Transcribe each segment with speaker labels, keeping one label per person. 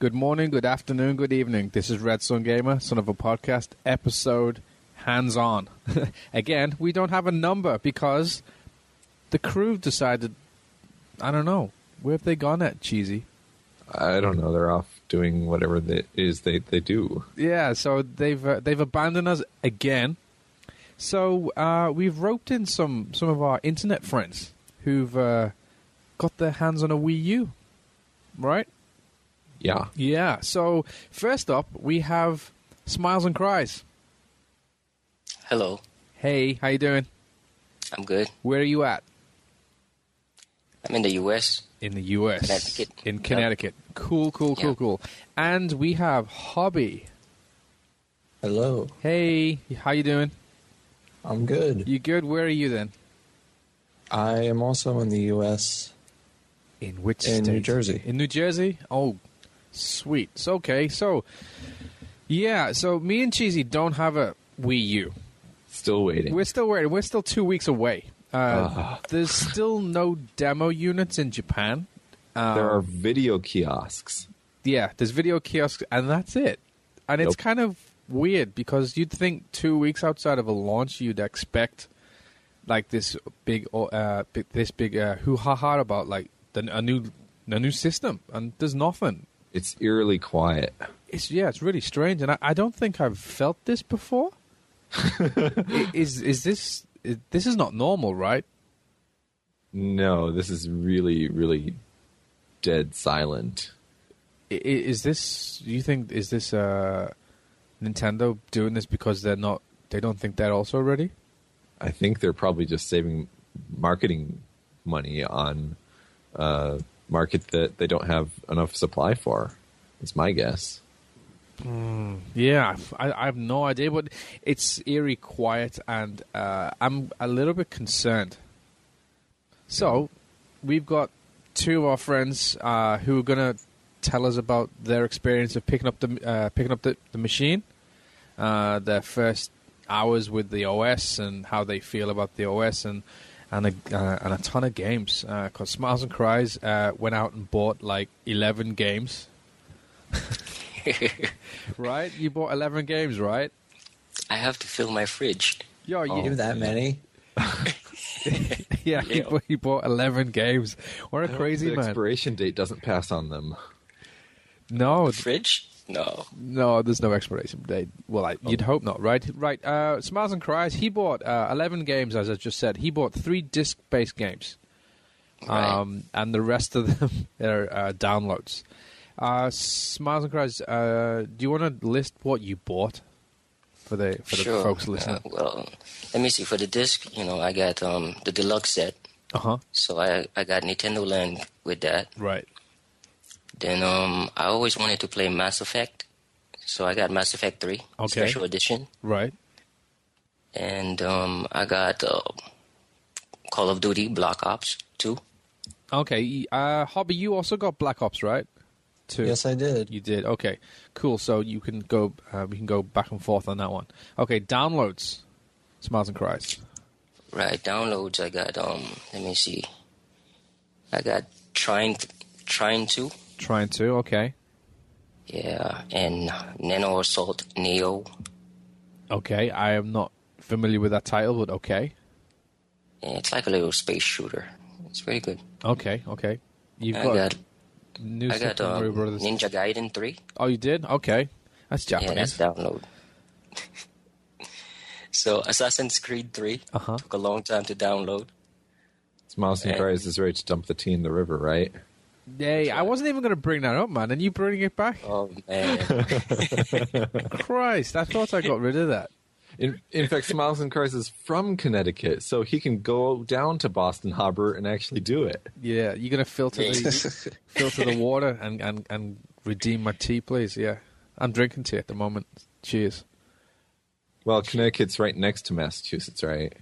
Speaker 1: Good morning, good afternoon, good evening. This is RedSunGamer, son of a podcast, episode Hands On. Again, we don't have a number because the crew decided, I don't know, where have they gone at, Cheesy?
Speaker 2: I don't know. They're off doing whatever it is they do.
Speaker 1: Yeah, so they've abandoned us again. So we've roped in some of our internet friends who've got their hands on a Wii U, right?
Speaker 2: Yeah.
Speaker 1: Yeah. So first up, we have Smiles and Cries.
Speaker 3: Hello.
Speaker 1: Hey, how you doing?
Speaker 3: I'm good.
Speaker 1: Where are you at?
Speaker 3: I'm in the U.S.
Speaker 1: In the U.S.
Speaker 3: Connecticut.
Speaker 1: In Connecticut. Cool. And we have Hobby.
Speaker 4: Hello.
Speaker 1: Hey, how you doing?
Speaker 4: I'm good.
Speaker 1: You good? Where are you then?
Speaker 4: I am also in the U.S.
Speaker 1: In which
Speaker 4: In
Speaker 1: state?
Speaker 4: New Jersey.
Speaker 1: In New Jersey? Oh, sweet. So, okay, so, yeah, so me and Cheesy don't have a Wii U.
Speaker 2: Still waiting.
Speaker 1: We're still waiting. We're still 2 weeks away. There's still no demo units in Japan.
Speaker 2: There are video kiosks.
Speaker 1: Yeah, there's video kiosks, and that's it. And it's kind of weird because you'd think 2 weeks outside of a launch, you'd expect like this big hoo-ha-ha about like a new system, and there's nothing.
Speaker 2: It's eerily quiet.
Speaker 1: It's really strange, and I don't think I've felt this before. Is this is not normal, right?
Speaker 2: No, this is really, really dead silent.
Speaker 1: Is this? You think is this Nintendo doing this because they don't think they're also ready?
Speaker 2: I think they're probably just saving marketing money on market that they don't have enough supply for. It's my guess.
Speaker 1: Yeah, I have no idea, but it's eerie quiet, and I'm a little bit concerned. So, we've got two of our friends who are going to tell us about their experience of picking up the machine, their first hours with the OS, and how they feel about the OS, and a ton of games. Because Smiles and Cries went out and bought like 11 games. Right? You bought 11 games, right?
Speaker 3: I have to fill my fridge.
Speaker 1: Yo,
Speaker 4: You do that many?
Speaker 1: yeah, he bought 11 games. What a crazy
Speaker 2: the
Speaker 1: man.
Speaker 2: expiration date doesn't pass on them.
Speaker 1: No,
Speaker 3: Fridge? No.
Speaker 1: there's no expiration date. Well, you'd hope not, right? Right. Smiles and Cries, he bought 11 games, as I just said. He bought 3 disc-based games.
Speaker 3: Right.
Speaker 1: And the rest of them are downloads. Smiles and Cries, do you want to list what you bought for the
Speaker 3: Sure.
Speaker 1: folks listening?
Speaker 3: Well, let me see. For the disc, I got the deluxe set.
Speaker 1: Uh-huh.
Speaker 3: So I got Nintendo Land with that.
Speaker 1: Right.
Speaker 3: Then I always wanted to play Mass Effect. So I got Mass Effect 3 Special Edition.
Speaker 1: Right.
Speaker 3: And I got Call of Duty Black Ops 2.
Speaker 1: Okay. Hobby, you also got Black Ops, right? 2.
Speaker 4: Yes, I did.
Speaker 1: You did. Okay, cool. So you can go. We can go back and forth on that one. Okay, downloads. Smiles and Cries.
Speaker 3: Right, downloads. I got let me see. I got Trying 2.
Speaker 1: Trying to. Okay.
Speaker 3: Yeah, and Nano Assault Neo.
Speaker 1: Okay, I am not familiar with that title, but okay.
Speaker 3: Yeah, it's like a little space shooter. It's very good.
Speaker 1: Okay. You've got new
Speaker 3: I got
Speaker 1: Super Mario Brothers.
Speaker 3: Ninja Gaiden 3.
Speaker 1: Oh, you did? Okay, that's
Speaker 3: Yeah,
Speaker 1: Japanese.
Speaker 3: that's download. So Assassin's Creed 3 took a long time to download.
Speaker 2: Smiles and Cries is ready to dump the tea in the river, right?
Speaker 1: Yay! I wasn't even going to bring that up, man, and you bring it back.
Speaker 3: Oh man.
Speaker 1: Christ, I thought I got rid of that.
Speaker 2: In fact, Smiles and Cries is from Connecticut, so he can go down to Boston Harbor and actually do it.
Speaker 1: Yeah, you're going to filter the water and redeem my tea, please. Yeah, I'm drinking tea at the moment. Cheers.
Speaker 2: Well, Connecticut's right next to Massachusetts, right?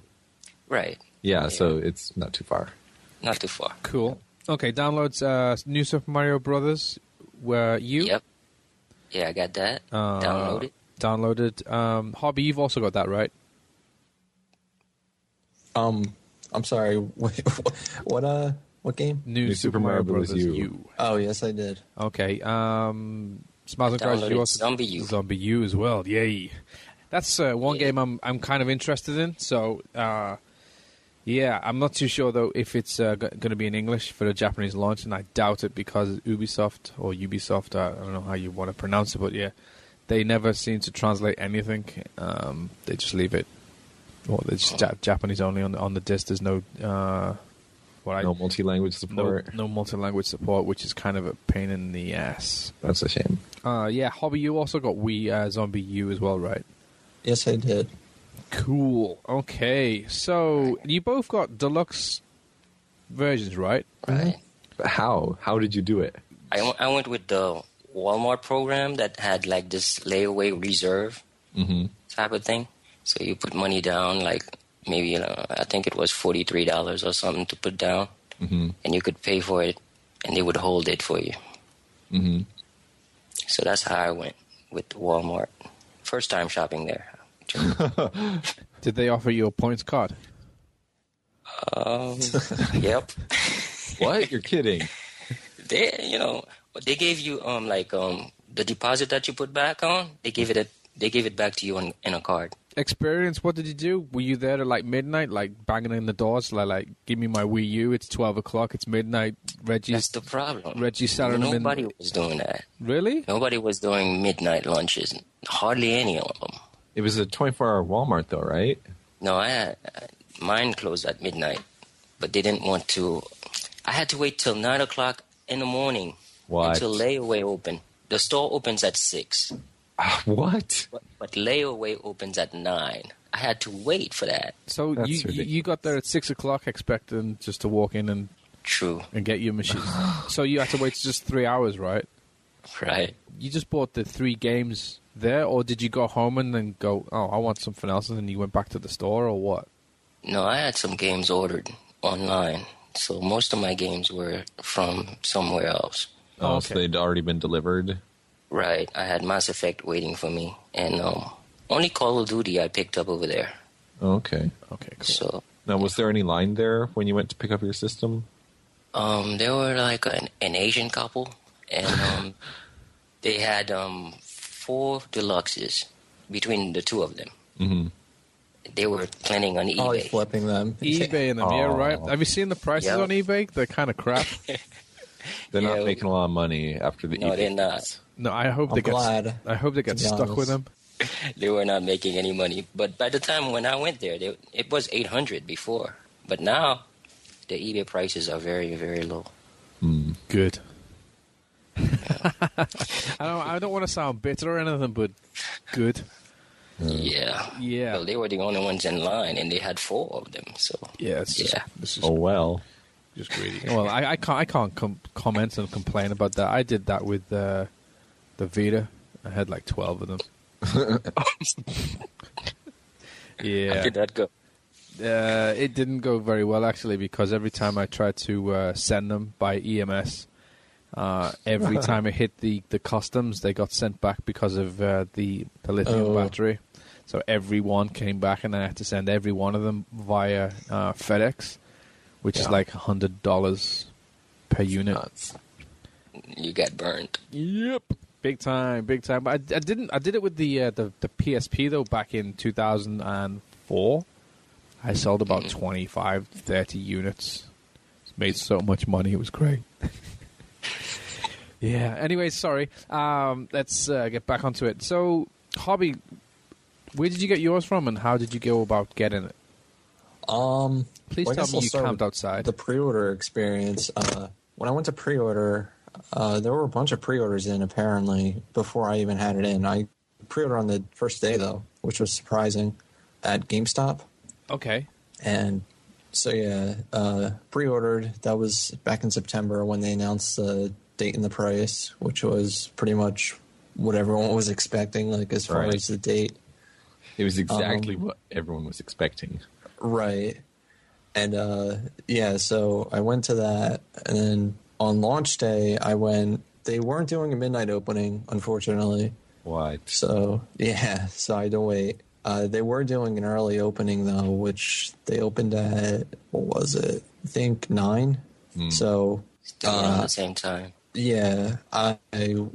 Speaker 3: Right.
Speaker 2: Yeah, so it's not too far.
Speaker 3: Not too far.
Speaker 1: Cool. Okay, downloads New Super Mario Brothers. Were you?
Speaker 3: Yep. Yeah, I got that. Downloaded.
Speaker 1: Hobby, you've also got that, right?
Speaker 4: I'm sorry. What What game?
Speaker 1: New Super Mario Bros. U.
Speaker 4: Oh, yes, I did.
Speaker 1: Okay. Smiles and Cries, you also
Speaker 3: Zombie U.
Speaker 1: Zombie U as well. Yay! That's one game I'm kind of interested in. So, yeah, I'm not too sure though if it's going to be in English for the Japanese launch, and I doubt it because Ubisoft, I don't know how you want to pronounce it, but yeah, they never seem to translate anything. They just leave it. Well, it's Japanese only on the disc. There's no
Speaker 2: no multi-language support.
Speaker 1: No multi-language support, which is kind of a pain in the ass.
Speaker 2: That's a shame.
Speaker 1: Yeah, Hobby, you also got Wii Zombie U as well, right?
Speaker 4: Yes, I did.
Speaker 1: Cool. Okay, so you both got deluxe versions, right?
Speaker 3: Right.
Speaker 2: But how? How did you do it?
Speaker 3: I went with the Walmart program that had like this layaway reserve type of thing. So you put money down, like maybe I think it was $43 or something to put down, and you could pay for it, and they would hold it for you. So that's how I went with Walmart. First time shopping there.
Speaker 1: Did they offer you a points card?
Speaker 3: Yep.
Speaker 2: What? You're kidding?
Speaker 3: They gave you the deposit that you put back on. They gave it back to you in a card.
Speaker 1: Experience, what did you do? Were you there at like midnight, like banging in the doors, like give me my Wii U, it's 12 o'clock, it's midnight,
Speaker 3: That's the problem.
Speaker 1: Reggie's selling them in...
Speaker 3: Nobody was doing that.
Speaker 1: Really?
Speaker 3: Nobody was doing midnight lunches. Hardly any of them.
Speaker 2: It was a 24-hour Walmart, though, right?
Speaker 3: No, mine closed at midnight, but they didn't want to... I had to wait till 9 o'clock in the morning until layaway opened. The store opens at 6.
Speaker 2: What?
Speaker 3: But layaway opens at 9. I had to wait for that.
Speaker 1: So you got there at 6 o'clock expecting just to walk in and get your machine. So you had to wait just 3 hours, right?
Speaker 3: Right.
Speaker 1: You just bought the 3 games there, or did you go home and then go, oh, I want something else, and then you went back to the store, or what?
Speaker 3: No, I had some games ordered online. So most of my games were from somewhere else.
Speaker 2: Oh, okay. So they'd already been delivered?
Speaker 3: Right. I had Mass Effect waiting for me. And only Call of Duty I picked up over there.
Speaker 2: Okay.
Speaker 1: Okay, cool.
Speaker 3: So,
Speaker 2: now, was there any line there when you went to pick up your system?
Speaker 3: They were like an Asian couple. And they had 4 deluxes between the two of them. Mm-hmm. They were planning on eBay.
Speaker 4: Probably flipping them.
Speaker 1: eBay them, yeah, right. Have you seen the prices on eBay? They're kind of crap.
Speaker 2: They're not making a lot of money after the eBay.
Speaker 3: No, they're not.
Speaker 1: No, I hope they get stuck with them.
Speaker 3: They were not making any money. But by the time when I went there, it was $800 before. But now, the eBay prices are very, very low.
Speaker 1: Good. I don't want to sound bitter or anything, but good.
Speaker 3: Yeah. Well, they were the only ones in line, and they had 4 of them. So
Speaker 1: this is just greedy. Well, I can't comment and complain about that. I did that with the Vita. I had like 12 of them. Yeah.
Speaker 3: How did that go?
Speaker 1: It didn't go very well actually, because every time I tried to send them by EMS, every time it hit the customs, they got sent back because of the lithium battery. So every one came back, and I had to send every one of them via FedEx, which is like $100 per unit.
Speaker 3: You got burned.
Speaker 1: Yep, big time. But I did it with the PSP though back in 2004. I sold about 25, 30 units. Made so much money. It was great. Yeah. Anyway, sorry. Let's get back onto it. So, Hobby, where did you get yours from, and how did you go about getting it? Please tell me you camped outside.
Speaker 4: The pre-order experience. When I went to pre-order, there were a bunch of pre-orders in, apparently, before I even had it in. I pre-ordered on the first day, though, which was surprising, at GameStop.
Speaker 1: Okay.
Speaker 4: And so, pre-ordered. That was back in September when they announced the date and the price, which was pretty much what everyone was expecting, like as far as the date.
Speaker 2: It was exactly what everyone was expecting.
Speaker 4: Right. And, so I went to that, and then on launch day, they weren't doing a midnight opening, unfortunately.
Speaker 2: What?
Speaker 4: So I had to wait. They were doing an early opening, though, which they opened at, what was it? I think 9. So
Speaker 3: Doing it at the same time.
Speaker 4: yeah, I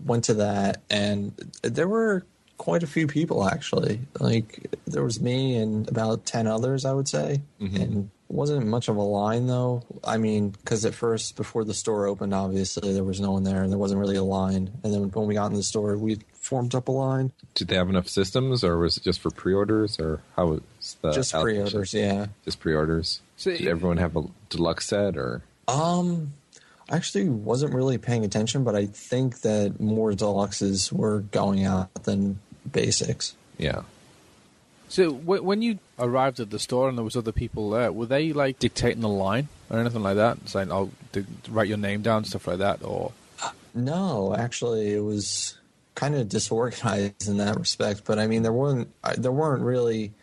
Speaker 4: went to that, and there were quite a few people actually. Like there was me and about 10 others, I would say, and wasn't much of a line though. I mean, because at first, before the store opened, obviously there was no one there, and there wasn't really a line. And then when we got in the store, we formed up a line.
Speaker 2: Did they have enough systems, or was it just for pre-orders, or how was the
Speaker 4: Just
Speaker 2: allocation?
Speaker 4: pre-orders, yeah.
Speaker 2: Just pre-orders.
Speaker 1: So
Speaker 2: Did everyone have a deluxe set, or?
Speaker 4: I actually wasn't really paying attention, but I think that more deluxes were going out than basics.
Speaker 2: Yeah.
Speaker 1: So when you arrived at the store and there was other people there, were they like dictating the line or anything like that, saying, "Oh, write your name down," stuff like that, or?
Speaker 4: No, actually, it was kind of disorganized in that respect. But I mean, there weren't really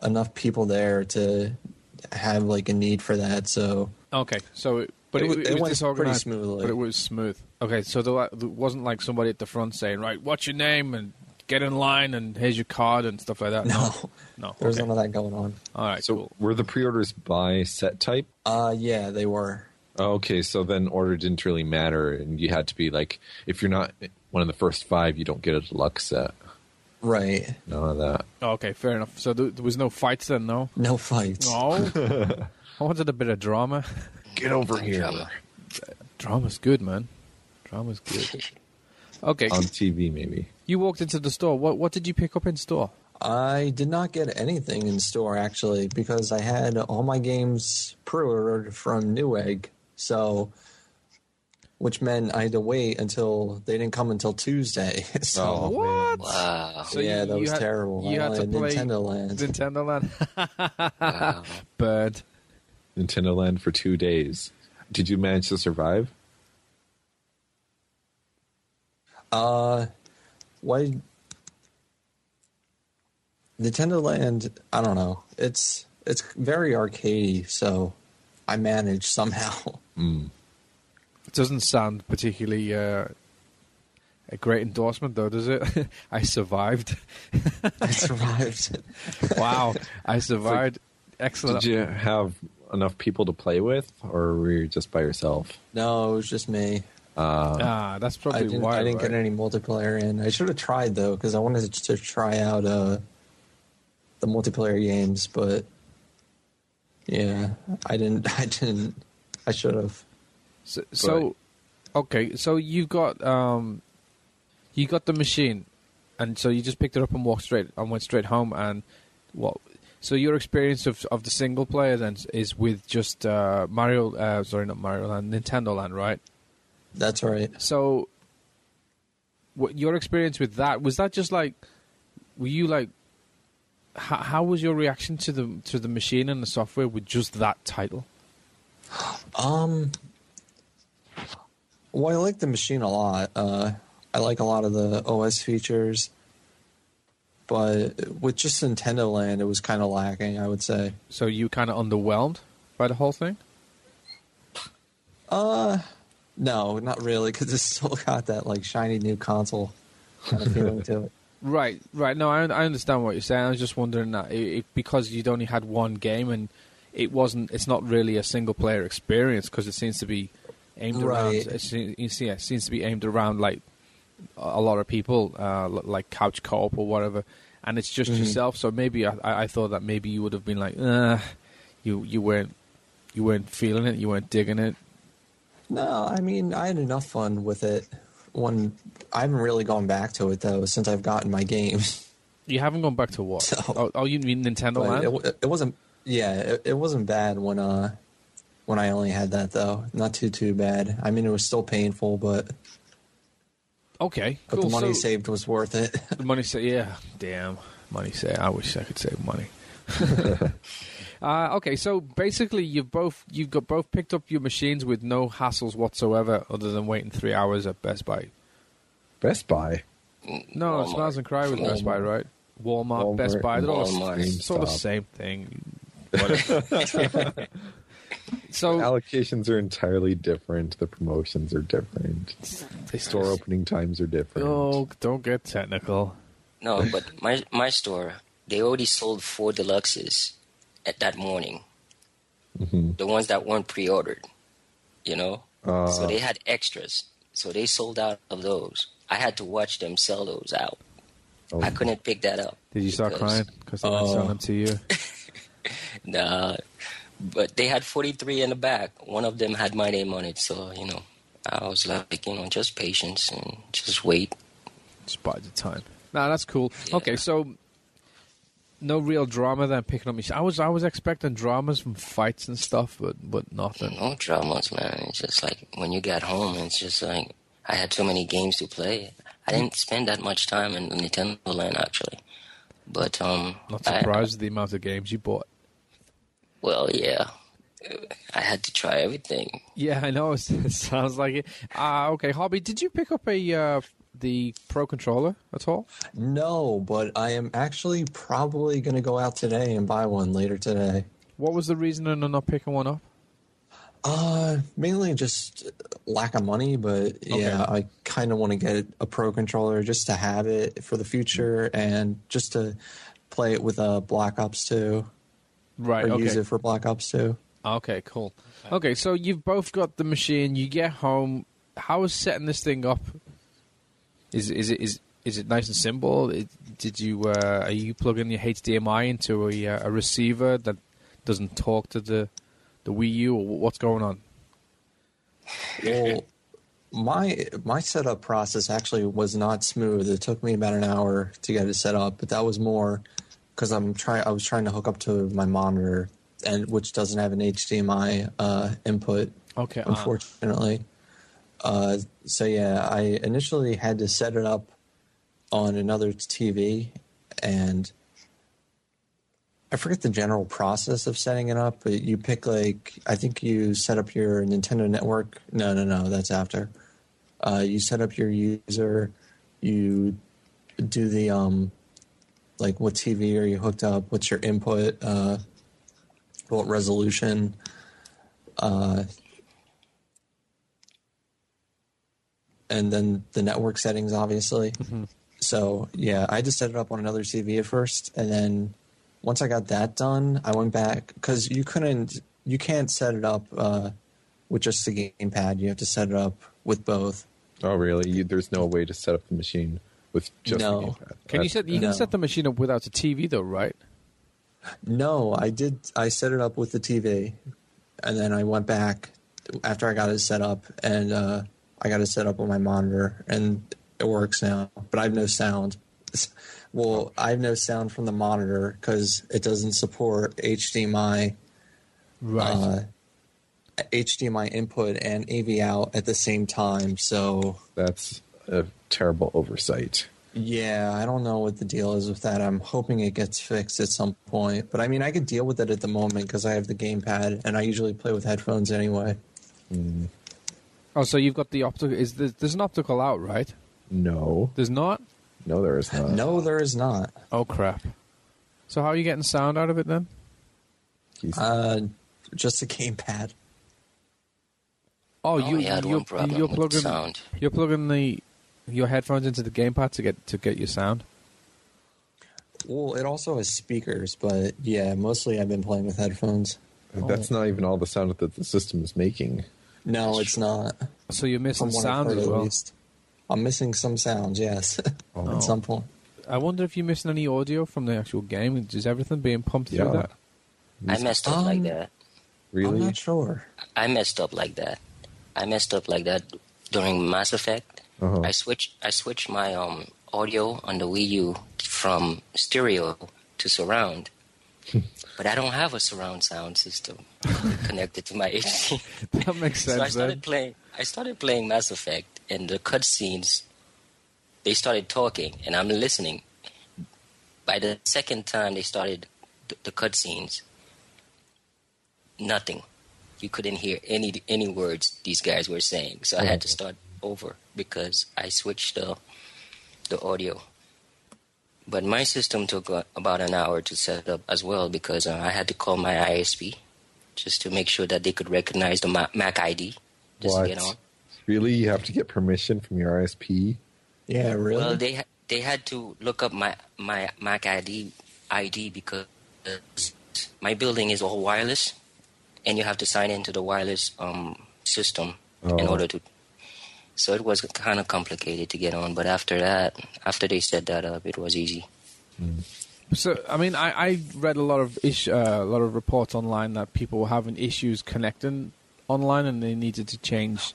Speaker 4: enough people there to have like a need for that. So
Speaker 1: Okay, so it was
Speaker 4: went
Speaker 1: disorganized,
Speaker 4: pretty smoothly.
Speaker 1: but it was smooth. Okay, so there wasn't like somebody at the front saying, "Right, what's your name?" and "Get in line," and "Here's your card," and stuff like that.
Speaker 4: No,
Speaker 1: No.
Speaker 4: there was
Speaker 1: Okay.
Speaker 4: none of that going on.
Speaker 1: All right,
Speaker 2: So
Speaker 1: cool.
Speaker 2: were the pre-orders by set type?
Speaker 4: Yeah, they were.
Speaker 2: Oh, okay, so then order didn't really matter, and you had to be like, if you're not one of the first 5, you don't get a deluxe set.
Speaker 4: Right.
Speaker 2: None of that.
Speaker 1: Oh, okay, fair enough. So there was no fights then, no?
Speaker 4: No fights.
Speaker 1: No. I wanted a bit of drama.
Speaker 2: Get over here.
Speaker 3: Drama.
Speaker 1: Drama's good, man. Drama's good. Okay,
Speaker 2: On TV, maybe.
Speaker 1: you walked into the store. What did you pick up in store?
Speaker 4: I did not get anything in store actually because I had all my games pre-ordered from Newegg. So, which meant I had to wait until they didn't come until Tuesday. So,
Speaker 2: Oh,
Speaker 1: What?
Speaker 3: Wow.
Speaker 1: So
Speaker 4: yeah, that was terrible.
Speaker 1: You
Speaker 4: I
Speaker 1: had to
Speaker 4: only
Speaker 1: play
Speaker 4: Nintendo Land.
Speaker 1: Nintendo Land.
Speaker 3: Wow.
Speaker 1: Bird.
Speaker 2: Nintendo Land for 2 days. Did you manage to survive?
Speaker 4: Why? Nintendo Land, I don't know. It's very arcadey, so I managed somehow.
Speaker 1: It doesn't sound particularly a great endorsement, though, does it? I survived.
Speaker 4: I survived.
Speaker 1: Wow, I survived. Excellent.
Speaker 2: Did you have enough people to play with, or were you just by yourself?
Speaker 4: No, it was just me.
Speaker 1: That's probably why.
Speaker 4: I didn't
Speaker 1: right?
Speaker 4: get any multiplayer in. I should have tried though, because I wanted to try out the multiplayer games, but yeah, I didn't. I should have.
Speaker 1: So okay, so you got the machine, and so you just picked it up and went straight home. And what? So your experience of the single player then is with just Mario? Sorry, not Mario Land, Nintendo Land, right?
Speaker 4: That's right.
Speaker 1: So, your experience with that, was that just like, were you like, how was your reaction to the machine and the software with just that title?
Speaker 4: Well, I like the machine a lot. I like a lot of the OS features, but with just Nintendo Land, it was kind of lacking, I would say.
Speaker 1: So you kind of underwhelmed by the whole thing?
Speaker 4: No, not really, because it's still got that like shiny new console kind of feeling to it.
Speaker 1: Right. No, I understand what you're saying. I was just wondering that because you'd only had one game and it's not really a single player experience because it seems to be aimed around.
Speaker 4: Right.
Speaker 1: It seems to be aimed around like a lot of people, like couch co-op or whatever, and it's just yourself. So maybe I thought that maybe you would have been like, you weren't feeling it, you weren't digging it.
Speaker 4: No, I mean, I had enough fun with it. I haven't really gone back to it though since I've gotten my games.
Speaker 1: You haven't gone back to what?
Speaker 4: So,
Speaker 1: you mean Nintendo Land?
Speaker 4: It wasn't. Yeah, it wasn't bad when I only had that though. Not too bad. I mean, it was still painful, but
Speaker 1: Okay, cool.
Speaker 4: the money
Speaker 1: So-
Speaker 4: saved was worth it.
Speaker 1: The money say, yeah, damn, money say. I wish I could save money. Okay, so basically, you've both picked up your machines with no hassles whatsoever, other than waiting 3 hours at Best Buy.
Speaker 2: Best Buy.
Speaker 1: No,
Speaker 3: Walmart.
Speaker 1: Smiles and Cry with Best Buy, right? Walmart, Best
Speaker 2: Walmart,
Speaker 1: Buy, they're all
Speaker 3: Walmart.
Speaker 1: it's all the
Speaker 2: GameStop.
Speaker 1: same thing. Whatever. So
Speaker 2: Allocations are entirely different. The promotions are different. Store opening times are different.
Speaker 1: Oh, don't get technical.
Speaker 3: No, but my store, they already sold 4 deluxes at that morning.
Speaker 2: Mm-hmm.
Speaker 3: The ones that weren't pre-ordered. you know. So they had extras. So they sold out of those. I had to watch them sell those out. I couldn't pick that up.
Speaker 1: Did you start crying because they weren't selling to you?
Speaker 3: Nah, but they had 43 in the back. One of them had my name on it. So, you know, I was like, you know, just patience and just wait.
Speaker 1: Just bide the time. Nah, that's cool.
Speaker 3: Yeah.
Speaker 1: Okay, so no real drama then picking up machine. I was expecting dramas from fights and stuff, but nothing.
Speaker 3: No dramas, man. It's just like when you got home, it's just like I had so many games to play. I didn't spend that much time in Nintendo Land, actually. But
Speaker 1: Not surprised at the amount of games you bought.
Speaker 3: well, yeah. I had to try everything.
Speaker 1: Yeah, I know. It sounds like it. Okay, Hobby, did you pick up the Pro Controller at all?
Speaker 4: No, but I am actually probably going to go out today and buy one later today.
Speaker 1: What was the reason in not picking one up?
Speaker 4: Mainly just lack of money, but yeah, I kind of want to get a Pro Controller just to have it for the future and just to play it with Black Ops 2.
Speaker 1: Right,
Speaker 4: or
Speaker 1: okay.
Speaker 4: use it for Black Ops 2.
Speaker 1: Okay, cool. Okay, so you've both got the machine. You get home. How is setting this thing up? Is it nice and simple? Did you are you plugging your HDMI into a receiver that doesn't talk to the Wii U, or what's going on?
Speaker 4: Well, my setup process actually was not smooth. It took me about an hour to get it set up, but that was more because I was trying to hook up to my monitor, and which doesn't have an HDMI input.
Speaker 1: Okay,
Speaker 4: unfortunately. So yeah, I initially had to set it up on another TV, and I forget the general process of setting it up, but you pick I think you set up your Nintendo Network. No, that's after. You set up your user, you do the what TV are you hooked up, what's your input, what resolution, and then the network settings, obviously. Mm-hmm. So yeah, I just set it up on another TV at first, and then once I got that done, I went back because you can't set it up with just the gamepad. You have to set it up with both.
Speaker 2: Oh, really? There's no way to set up the machine with just the gamepad.
Speaker 1: You can set the machine up without the TV though, right?
Speaker 4: No, I did. I set it up with the TV, and then I went back after I got it set up, and I got it set up on my monitor, and it works now. But I have no sound. Well, I have no sound from the monitor because it doesn't support HDMI, HDMI input and AV out at the same time. So
Speaker 2: that's a terrible oversight.
Speaker 4: Yeah, I don't know what the deal is with that. I'm hoping it gets fixed at some point. But I mean, I could deal with it at the moment because I have the gamepad, and I usually play with headphones anyway.
Speaker 2: Mm.
Speaker 1: Oh, so you've got the optical. There's an optical out, right?
Speaker 2: No.
Speaker 1: There's not?
Speaker 2: No, there is not.
Speaker 4: No, there is not.
Speaker 1: Oh, crap. So how are you getting sound out of it then?
Speaker 4: Just a gamepad.
Speaker 1: You're plugging your headphones into the gamepad to get your sound?
Speaker 4: Well, it also has speakers, but yeah, mostly I've been playing with headphones.
Speaker 2: That's not even all the sound that the system is making.
Speaker 4: No, it's not.
Speaker 1: So you're missing sound as well?
Speaker 4: I'm missing some sounds, yes, at some point.
Speaker 1: I wonder if you're missing any audio from the actual game. Is everything being pumped through that?
Speaker 3: I messed up like that.
Speaker 2: Really?
Speaker 4: I'm not sure.
Speaker 3: I messed up like that. During Mass Effect.
Speaker 2: Uh-huh.
Speaker 3: I switched my audio on the Wii U from stereo to surround. But I don't have a surround sound system connected to my HD.
Speaker 1: That makes sense.
Speaker 3: So I started playing Mass Effect, and the cutscenes, they started talking, and I'm listening. By the second time they started the cutscenes, nothing. You couldn't hear any words these guys were saying. So I had to start over because I switched the audio. But my system took about an hour to set up as well because I had to call my ISP just to make sure that they could recognize the Mac ID just to get on.
Speaker 2: Really? You have to get permission from your ISP?
Speaker 4: Yeah, really?
Speaker 3: Well, they had to look up my Mac ID because my building is all wireless, and you have to sign into the wireless system in order to. So it was kind of complicated to get on, but after they set that up, it was easy.
Speaker 1: So, I mean, I read a lot of reports online that people were having issues connecting online, and they needed to change.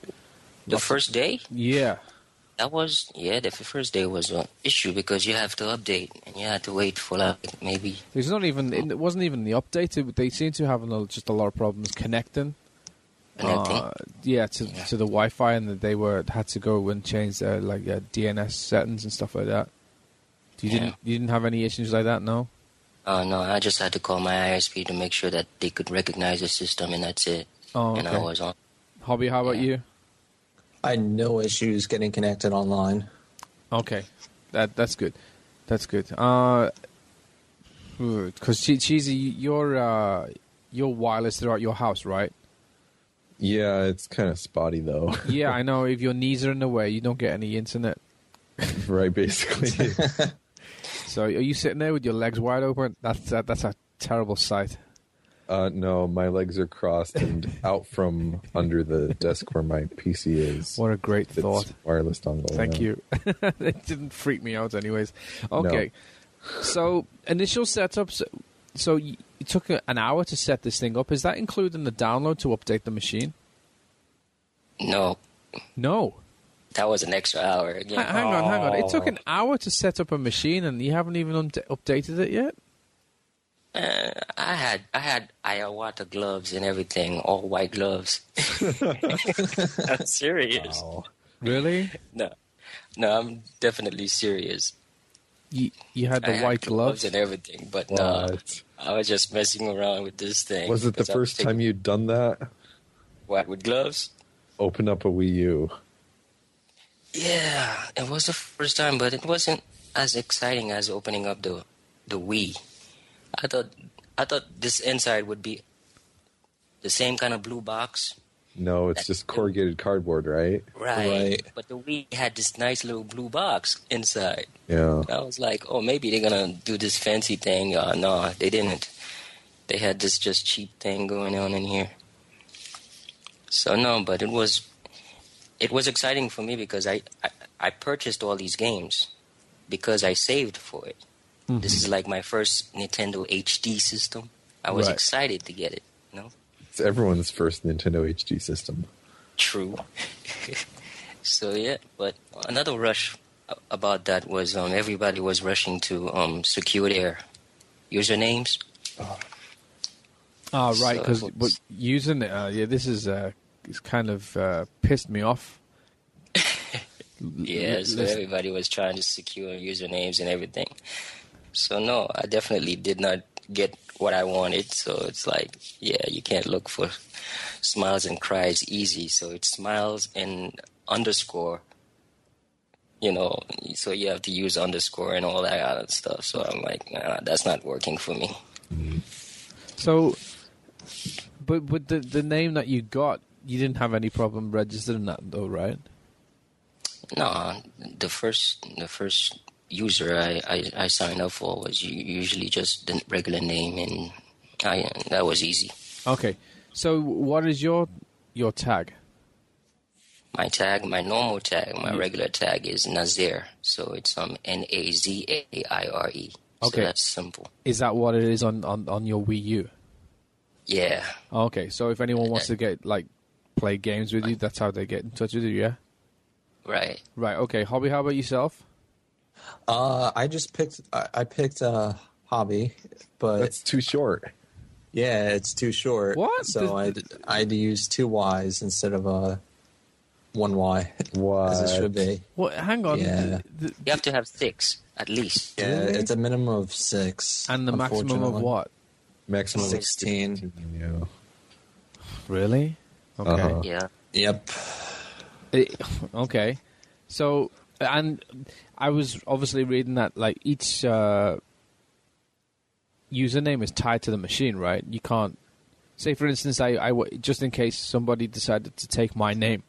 Speaker 3: The first day?
Speaker 1: Yeah.
Speaker 3: The first day was an issue because you have to update, and you had to wait for like maybe.
Speaker 1: It wasn't even the update. They seem to have just a lot of problems connecting. To the Wi-Fi, and that they had to go and change their DNS settings and stuff like that. You didn't have any issues like that, no?
Speaker 3: No, I just had to call my ISP to make sure that they could recognize the system, and that's it.
Speaker 1: Oh, okay.
Speaker 3: And I was on.
Speaker 1: Hobby, how about you?
Speaker 4: I had no issues getting connected online.
Speaker 1: Okay, that's good. That's good. Because Cheesy, you're wireless throughout your house, right?
Speaker 2: Yeah, it's kind of spotty though.
Speaker 1: Yeah, I know. If your knees are in the way, you don't get any internet.
Speaker 2: Right, basically.
Speaker 1: So, are you sitting there with your legs wide open? That's a terrible sight.
Speaker 2: No, my legs are crossed and out from under the desk where my PC is.
Speaker 1: What a great thought.
Speaker 2: Wireless dongle.
Speaker 1: Thank you. It didn't freak me out anyways. Okay. No. So, initial setups. So, it took an hour to set this thing up. Is that including the download to update the machine?
Speaker 3: No. That was an extra hour again.
Speaker 1: Hang on. It took an hour to set up a machine, and you haven't even updated it yet?
Speaker 3: I had Iwata gloves and everything, all white gloves. I'm serious.
Speaker 1: Wow. Really?
Speaker 3: No, I'm definitely serious.
Speaker 1: You had the white gloves
Speaker 3: and everything, but no, I was just messing around with this thing.
Speaker 2: Was it the first time you'd done that?
Speaker 3: What, with gloves?
Speaker 2: Open up a Wii U.
Speaker 3: Yeah, it was the first time, but it wasn't as exciting as opening up the Wii. I thought this inside would be the same kind of blue box.
Speaker 2: No, it's just corrugated cardboard, right?
Speaker 3: Right. But the Wii had this nice little blue box inside.
Speaker 2: Yeah.
Speaker 3: I was like, oh, maybe they're going to do this fancy thing. No, they didn't. They had this just cheap thing going on in here. So, no, but it was exciting for me because I purchased all these games because I saved for it. Mm-hmm. This is like my first Nintendo HD system. I was excited to get it, you know?
Speaker 2: It's everyone's first Nintendo HD system.
Speaker 3: True. So, yeah, but another rush about that was everybody was rushing to secure their usernames.
Speaker 1: Right, because using it, this is it's kind of pissed me off.
Speaker 3: Yeah, so everybody was trying to secure usernames and everything. So, no, I definitely did not get what I wanted. So it's like, yeah, you can't look for smiles and cries easy. So it's smiles and underscore, you know, so you have to use underscore and all that other stuff. So I'm like, nah, that's not working for me.
Speaker 2: Mm-hmm.
Speaker 1: So, but with the name that you got, you didn't have any problem registering that though, right?
Speaker 3: No, the first user I signed up for was usually just the regular name, and that was easy.
Speaker 1: Okay, so what is your tag?
Speaker 3: My tag, my normal tag, my regular tag is Nazir, so it's Nazaire.
Speaker 1: Okay,
Speaker 3: so that's simple.
Speaker 1: Is that what it is on your Wii U?
Speaker 3: Yeah.
Speaker 1: Okay, so if anyone wants to play games with you, that's how they get in touch with you, yeah?
Speaker 3: Right.
Speaker 1: Right. Okay, Hobby, how about yourself?
Speaker 4: I picked Hobby, but
Speaker 2: that's too short.
Speaker 4: Yeah, it's too short.
Speaker 1: What?
Speaker 4: So I had to use 2 Ys instead of 1 Y.
Speaker 2: What?
Speaker 4: As it should be.
Speaker 1: Well, hang on.
Speaker 4: Yeah.
Speaker 3: You have to have 6 at least.
Speaker 4: Yeah, really? It's a minimum of 6.
Speaker 1: And the maximum of what?
Speaker 2: Maximum
Speaker 4: 16.
Speaker 2: Yeah.
Speaker 1: Really? Okay.
Speaker 2: Uh-huh.
Speaker 3: Yeah.
Speaker 4: Yep.
Speaker 1: Okay. So, and I was obviously reading that each username is tied to the machine, right? You can't say, for instance, I just in case somebody decided to take my name,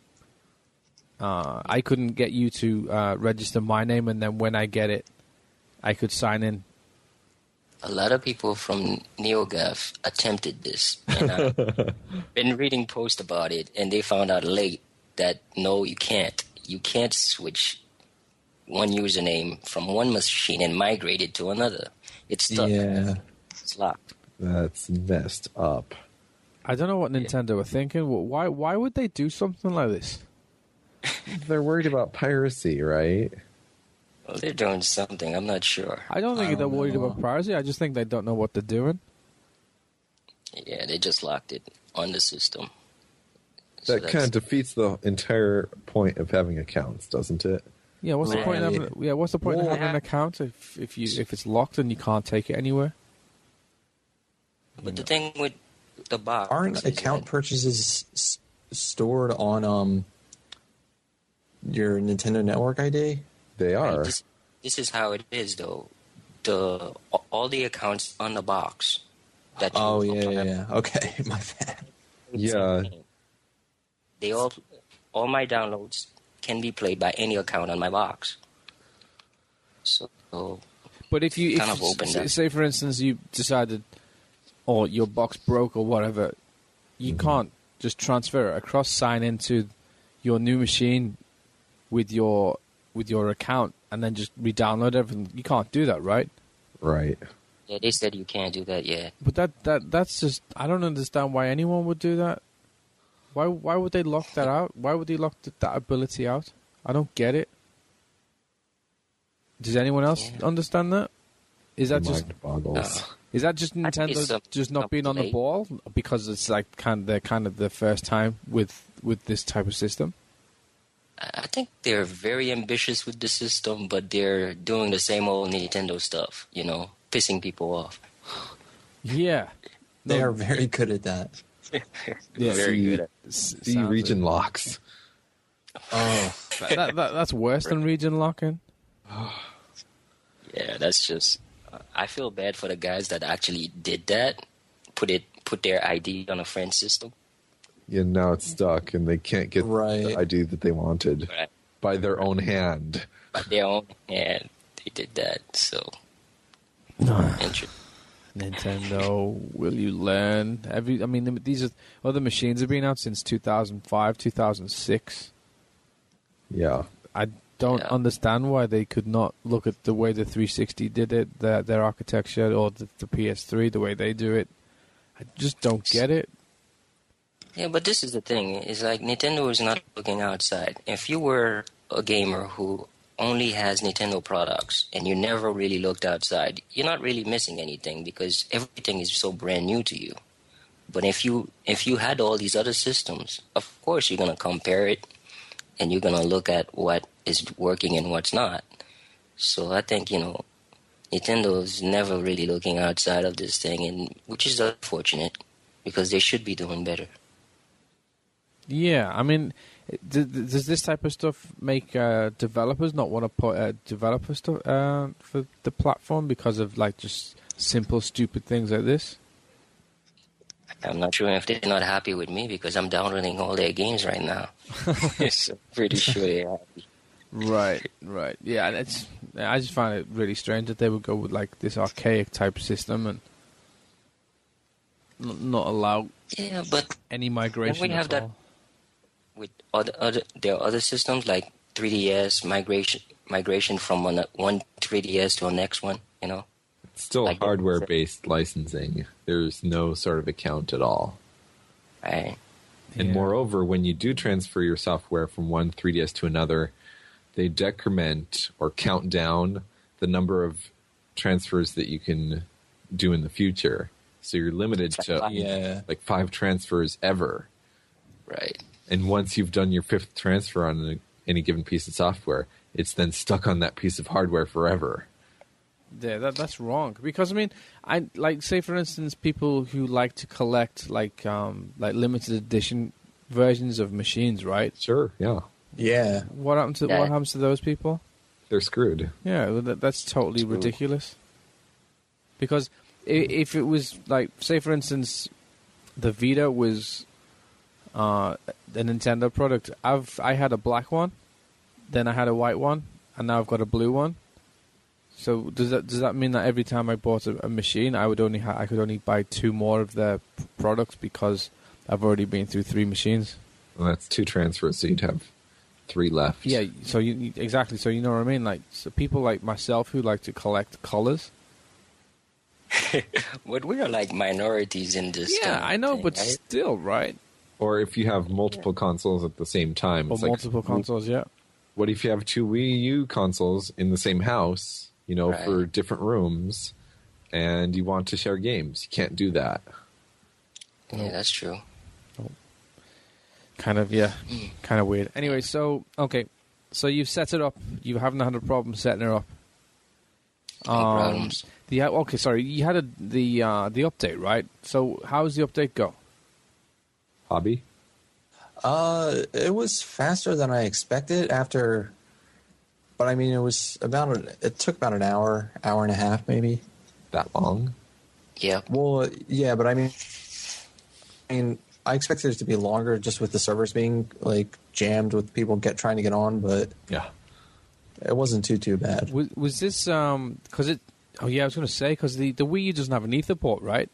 Speaker 1: I couldn't get you to register my name, and then when I get it, I could sign in
Speaker 3: A lot of people from NeoGAF attempted this, and I've been reading posts about it, and they found out late that no, you can't. You can't switch one username from one machine and migrate it to another. It's stuck.
Speaker 4: Yeah.
Speaker 3: It's locked.
Speaker 2: That's messed up.
Speaker 1: I don't know what Nintendo were thinking. Why would they do something like this?
Speaker 2: They're worried about piracy, right?
Speaker 3: Well, they're doing something. I'm not sure.
Speaker 1: I don't think they're worried about piracy. I just think they don't know what they're doing.
Speaker 3: Yeah, they just locked it on the system.
Speaker 2: That kind of defeats the entire point of having accounts, doesn't it?
Speaker 1: Yeah, what's the point of having an account if it's locked and you can't take it anywhere?
Speaker 3: But the thing with the box,
Speaker 4: aren't account purchases stored on your Nintendo Network ID?
Speaker 2: They are.
Speaker 3: This is how it is, though. All the accounts on the box. That
Speaker 4: yeah. Okay, my bad.
Speaker 2: Yeah.
Speaker 3: They all my downloads can be played by any account on my box. So,
Speaker 1: but if say for instance you decided, or your box broke or whatever, you can't just transfer it across, sign into your new machine with your account, and then just re-download everything. You can't do that, right?
Speaker 2: Right.
Speaker 3: Yeah, they said you can't do that yet.
Speaker 1: But that's just, I don't understand why anyone would do that. Why would they lock that out? Why would they lock that ability out? I don't get it. Does anyone else understand that? Is that just
Speaker 2: boggles?
Speaker 1: Is that just Nintendo just not being on the ball because it's like they're kind of the first time with this type of system?
Speaker 3: I think they're very ambitious with the system, but they're doing the same old Nintendo stuff, pissing people off.
Speaker 1: Yeah.
Speaker 4: They are very good at that.
Speaker 3: Yeah, very good at
Speaker 2: it. Region locks.
Speaker 1: Oh, that's worse than region locking.
Speaker 3: Yeah, that's just... I feel bad for the guys that actually did that, put their ID on a friend system.
Speaker 2: Yeah, now it's stuck, and they can't get the ID that they wanted by their own hand.
Speaker 3: By their own hand, they did that. So, interesting.
Speaker 1: Nintendo, will you learn? These other machines have been out since 2005, 2006.
Speaker 2: Yeah,
Speaker 1: I don't understand why they could not look at the way the 360 did it, their architecture, or the PS3, the way they do it. I just don't get it.
Speaker 3: Yeah, but this is the thing. It's like Nintendo is not looking outside. If you were a gamer who only has Nintendo products and you never really looked outside, you're not really missing anything because everything is so brand new to you. But if you had all these other systems, of course you're going to compare it and you're going to look at what is working and what's not. So I think, Nintendo is never really looking outside of this thing, and which is unfortunate because they should be doing better.
Speaker 1: Yeah, does this type of stuff make developers not want to put developer stuff for the platform because of just simple, stupid things like this?
Speaker 3: I'm not sure if they're not happy with me because I'm downloading all their games right now. So pretty sure they're happy.
Speaker 1: Right. Yeah, I just find it really strange that they would go with this archaic type system and not allow any migration.
Speaker 3: We have that with there are other systems like 3DS migration from one 3DS to the next one.
Speaker 2: It's still hardware-based licensing. There's no sort of account at all.
Speaker 3: Right.
Speaker 2: And moreover, when you do transfer your software from one 3DS to another, they decrement or count down the number of transfers that you can do in the future. So you're limited to 5 transfers ever.
Speaker 3: Right.
Speaker 2: And once you've done your 5th transfer on any given piece of software, it's then stuck on that piece of hardware forever.
Speaker 1: Yeah, that's wrong. Because I say for instance, people who like to collect limited edition versions of machines, right?
Speaker 2: Sure, yeah.
Speaker 4: Yeah.
Speaker 1: What happens to those people?
Speaker 2: They're screwed.
Speaker 1: Yeah, that's totally ridiculous. Because if it was say for instance, the Vita was a Nintendo product. I had a black one, then I had a white one, and now I've got a blue one. So does that mean that every time I bought a machine, I could only buy 2 more of their products because I've already been through 3 machines?
Speaker 2: Well, that's 2 transfers, so you'd have 3 left.
Speaker 1: Yeah, so exactly. So you know what I mean? Like, so people like myself who like to collect colors.
Speaker 3: But we are like minorities in this.
Speaker 1: Yeah, I know,
Speaker 3: thing,
Speaker 1: but
Speaker 3: right?
Speaker 1: still, right?
Speaker 2: Or if you have multiple consoles at the same time.
Speaker 1: Or multiple consoles, yeah.
Speaker 2: What if you have 2 Wii U consoles in the same house,
Speaker 3: Right.
Speaker 2: for different rooms, and you want to share games? You can't do that.
Speaker 3: Yeah, that's true.
Speaker 1: Kind of, yeah. Kind of weird. Anyway, so you've set it up. You haven't had a problem setting it up.
Speaker 3: No problems.
Speaker 1: Okay, sorry. You had the update, right? So how's the update go?
Speaker 2: Hobby?
Speaker 4: It was faster than I expected but I mean, it took about an hour and a half, maybe.
Speaker 2: That long?
Speaker 3: Yeah.
Speaker 4: Well, yeah, but I mean, I expected it to be longer just with the servers being like jammed with people trying to get on, but
Speaker 2: Yeah.
Speaker 4: it wasn't too bad.
Speaker 1: Was this because it? Oh yeah, I was going to say because the Wii U doesn't have an Ether port, right?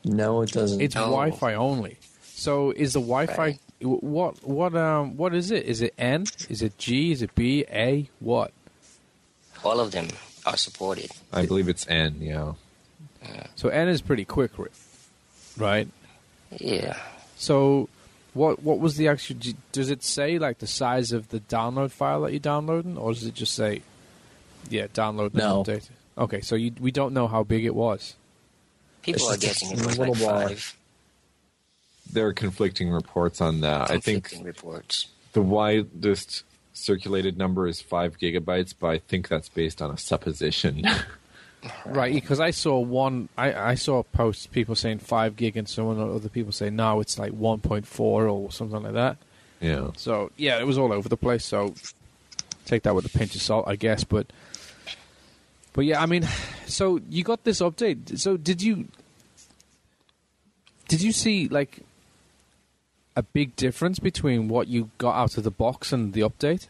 Speaker 4: No, it doesn't.
Speaker 1: It's Wi-Fi only. So is the Wi-Fi
Speaker 3: Right.
Speaker 1: what is it? Is it N? Is it G? Is it B? A? What?
Speaker 3: All of them are supported.
Speaker 2: I believe it's N, yeah.
Speaker 1: So N is pretty quick, right?
Speaker 3: Yeah.
Speaker 1: So what was the actual? Does it say like the size of the download file that you're downloading, or does it just say, download and
Speaker 4: No.
Speaker 1: update? Okay, so we don't know how big it was.
Speaker 3: People
Speaker 4: It's
Speaker 3: are
Speaker 4: just
Speaker 3: guessing
Speaker 4: a
Speaker 3: it was
Speaker 4: little
Speaker 3: like
Speaker 4: bar.
Speaker 3: 5
Speaker 2: There are conflicting reports on that. I think
Speaker 3: conflicting reports.
Speaker 2: the widest circulated number is 5 gigabytes, but I think that's based on a supposition.
Speaker 1: Right, because I saw I saw posts, people saying 5 gig, and other people say no, it's like 1.4 or something like that.
Speaker 2: Yeah.
Speaker 1: So yeah, it was all over the place. So take that with a pinch of salt, I guess. But yeah, I mean, so you got this update. So did you see like a big difference between what you got out of the box and the update?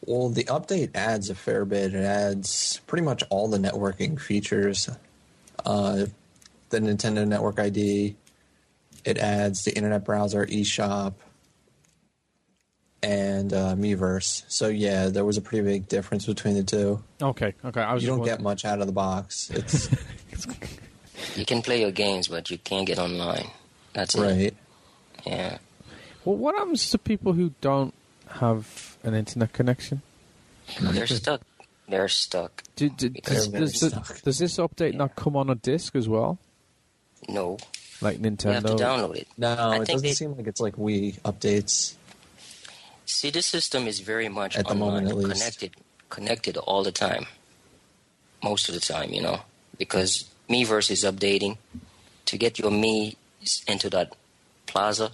Speaker 4: Well, the update adds a fair bit. It adds pretty much all the networking features. The Nintendo Network ID. It adds the Internet Browser, eShop, and Miiverse. So yeah, there was a pretty big difference between the two.
Speaker 1: Okay. I was
Speaker 4: You
Speaker 1: just
Speaker 4: don't get much out of the box. It's
Speaker 3: You can play your games, but you can't get online. That's it.
Speaker 4: right.
Speaker 3: Yeah.
Speaker 1: Well, what happens to people who don't have an internet connection?
Speaker 3: They're stuck. They're stuck.
Speaker 1: Does
Speaker 4: very stuck.
Speaker 1: this update not come on a disc as well,
Speaker 3: No.
Speaker 1: like
Speaker 3: You have to
Speaker 1: Nintendo?
Speaker 3: download it.
Speaker 4: No,
Speaker 3: I
Speaker 4: it
Speaker 3: think
Speaker 4: doesn't
Speaker 3: they-
Speaker 4: seem like it's like Wii updates.
Speaker 3: See, this system is very much
Speaker 4: At the
Speaker 3: online,
Speaker 4: moment, at least.
Speaker 3: connected all the time. Most of the time, because Miiverse is updating to get your Mii into that plaza,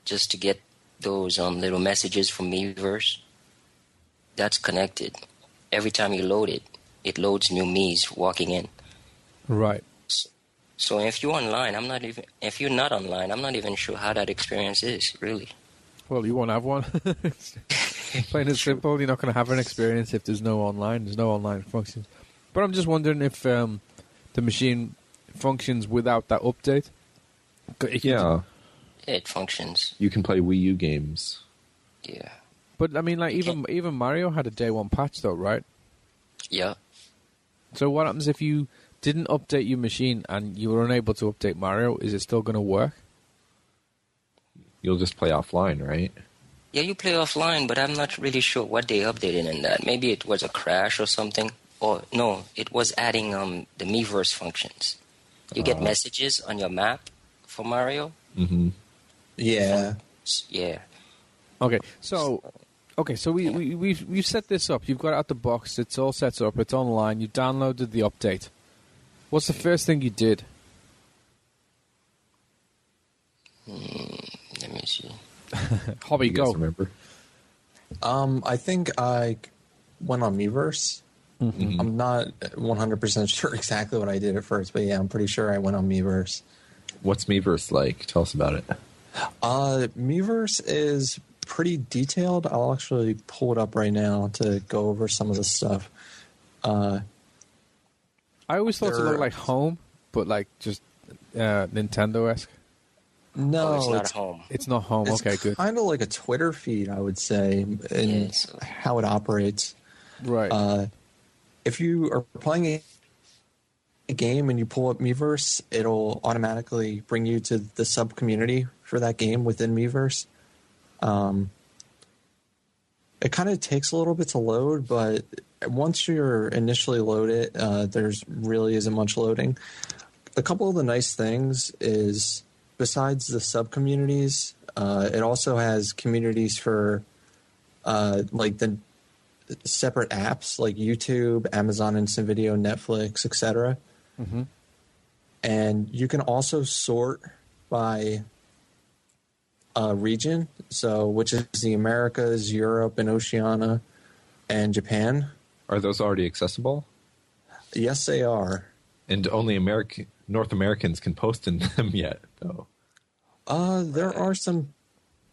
Speaker 3: just to get those little messages from Miiverse. That's connected. Every time you load it, it loads new Miis walking in.
Speaker 1: Right.
Speaker 3: So if you're online, if you're not online, I'm not even sure how that experience is, really.
Speaker 1: Well, you won't have one. Plain and simple. You're not going to have an experience if there's no online. There's no online functions. But I'm just wondering if the machine functions without that update.
Speaker 2: Yeah.
Speaker 3: It functions.
Speaker 2: You can play Wii U games.
Speaker 3: Yeah.
Speaker 1: But I mean, like even Mario had a day one patch, though, right?
Speaker 3: Yeah.
Speaker 1: So what happens if you didn't update your machine and you were unable to update Mario? Is it still going to work?
Speaker 2: You'll just play offline, right?
Speaker 3: Yeah, you play offline, but I'm not really sure what they updated in that. Maybe it was a crash or something. Or no, it was adding the Miiverse functions. You get messages on your map for Mario.
Speaker 2: Mm-hmm.
Speaker 4: Yeah.
Speaker 3: Yeah.
Speaker 1: Okay, so we've set this up. You've got it out the box. It's all set up. It's online. You downloaded the update. What's the first thing you did?
Speaker 3: Let me see.
Speaker 1: Hobby,
Speaker 2: You guys
Speaker 1: go.
Speaker 2: remember?
Speaker 4: I think I went on Miiverse.
Speaker 2: Mm-hmm.
Speaker 4: I'm not 100% sure exactly what I did at first, but yeah, I'm pretty sure I went on Miiverse.
Speaker 2: What's Miiverse like? Tell us about it.
Speaker 4: Miiverse is pretty detailed. I'll actually pull it up right now to go over some of the stuff.
Speaker 1: I always thought it looked like Home, but like just Nintendo-esque.
Speaker 4: No,
Speaker 3: it's not Home.
Speaker 1: It's not Home. Okay, good.
Speaker 4: It's kind of like a Twitter feed, I would say, in how it operates.
Speaker 1: Right.
Speaker 4: If you are playing a game and you pull up Miiverse, it'll automatically bring you to the sub-community for that game within Miiverse. It kind of takes a little bit to load, but once you're initially loaded, there's really isn't much loading. A couple of the nice things is, besides the sub-communities, it also has communities for like the separate apps like YouTube, Amazon Instant Video, Netflix, etc.
Speaker 1: Mm-hmm.
Speaker 4: And you can also sort by region, so which is the Americas, Europe, and Oceania, and Japan.
Speaker 2: Are those already accessible?
Speaker 4: Yes, they are.
Speaker 2: And only North Americans can post in them yet, though.
Speaker 4: There are some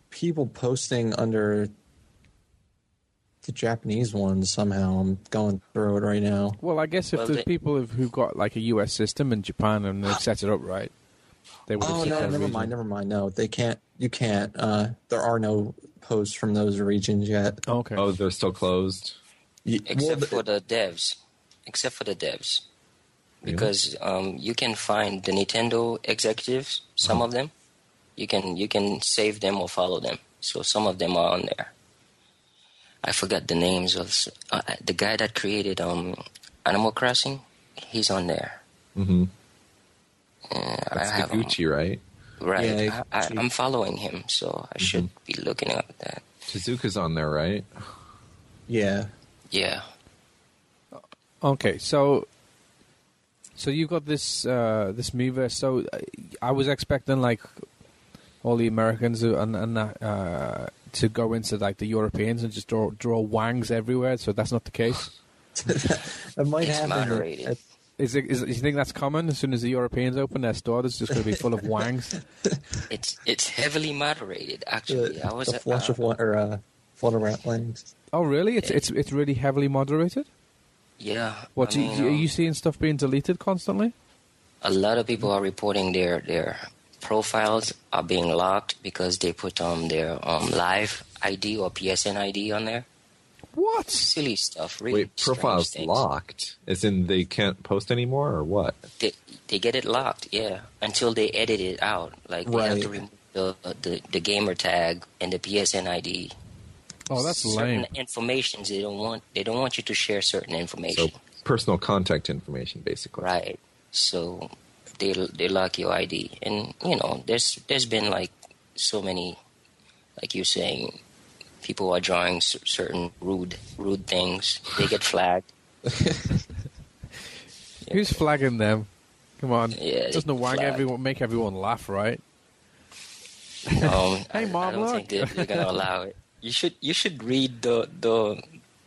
Speaker 4: people posting under the Japanese ones somehow. I'm going through it right now.
Speaker 1: Well, I guess if there's people who've got like a US system in Japan and they've set it up right, they would.
Speaker 4: Oh no, never mind. No, they can't. You can't. There are no posts from those regions yet.
Speaker 1: Okay.
Speaker 2: Oh, they're still closed.
Speaker 3: Except for the devs. Because you can find the Nintendo executives, some of them. You can save them or follow them. So some of them are on there. I forgot the names of the guy that created Animal Crossing. He's on there.
Speaker 2: Mm-hmm. That's Taguchi, right?
Speaker 3: Right.
Speaker 4: Yeah,
Speaker 3: I'm following him, so I should be looking at that.
Speaker 2: Tezuka's on there, right?
Speaker 4: Yeah.
Speaker 3: Yeah.
Speaker 1: Okay, so you've got this Miiverse. So I was expecting like all the Americans to go into like the Europeans and just draw wangs everywhere. So that's not the case.
Speaker 4: It might
Speaker 3: It's
Speaker 4: happen.
Speaker 3: moderated.
Speaker 1: Is you think that's common? As soon as the Europeans open their store, it's just going to be full of wangs.
Speaker 3: It's heavily moderated. Actually,
Speaker 4: The flush of flutter ratlings.
Speaker 1: Oh, really? It's really heavily moderated.
Speaker 3: Yeah.
Speaker 1: What are you seeing stuff being deleted constantly?
Speaker 3: A lot of people are reporting their profiles are being locked because they put their live ID or PSN ID on there.
Speaker 1: What?
Speaker 3: Silly stuff. Really.
Speaker 2: Wait, profiles locked? As in they can't post anymore, or what?
Speaker 3: They get it locked, yeah, until they edit it out. Like they have to remove the gamer tag and the PSN ID.
Speaker 1: Oh, that's lame.
Speaker 3: Certain information they don't want you to share certain information.
Speaker 2: So personal contact information, basically.
Speaker 3: Right. So they lock your ID, and there's been like so many, like you're saying, people are drawing certain rude things. They get flagged.
Speaker 1: Who's flagging them? Come on.
Speaker 3: Yeah,
Speaker 1: doesn't make everyone laugh, right?
Speaker 3: Hey,
Speaker 1: Mom,
Speaker 3: I don't
Speaker 1: look.
Speaker 3: think they're gonna allow it. You should read the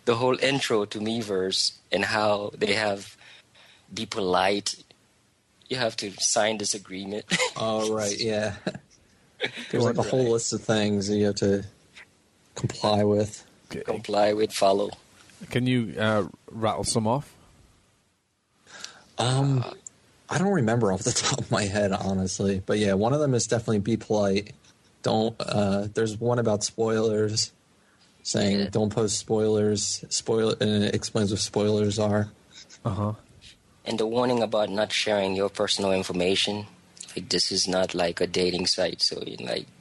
Speaker 3: whole intro to Miiverse and how they have be polite. You have to sign this agreement.
Speaker 4: Oh, right, yeah. There's like a whole list of things that you have to comply with.
Speaker 3: Follow.
Speaker 1: Can you rattle some off?
Speaker 4: I don't remember off the top of my head, honestly. But yeah, one of them is definitely be polite. Don't. There's one about spoilers, saying don't post spoilers. And it explains what spoilers are.
Speaker 3: And the warning about not sharing your personal information. Like, this is not like a dating site, so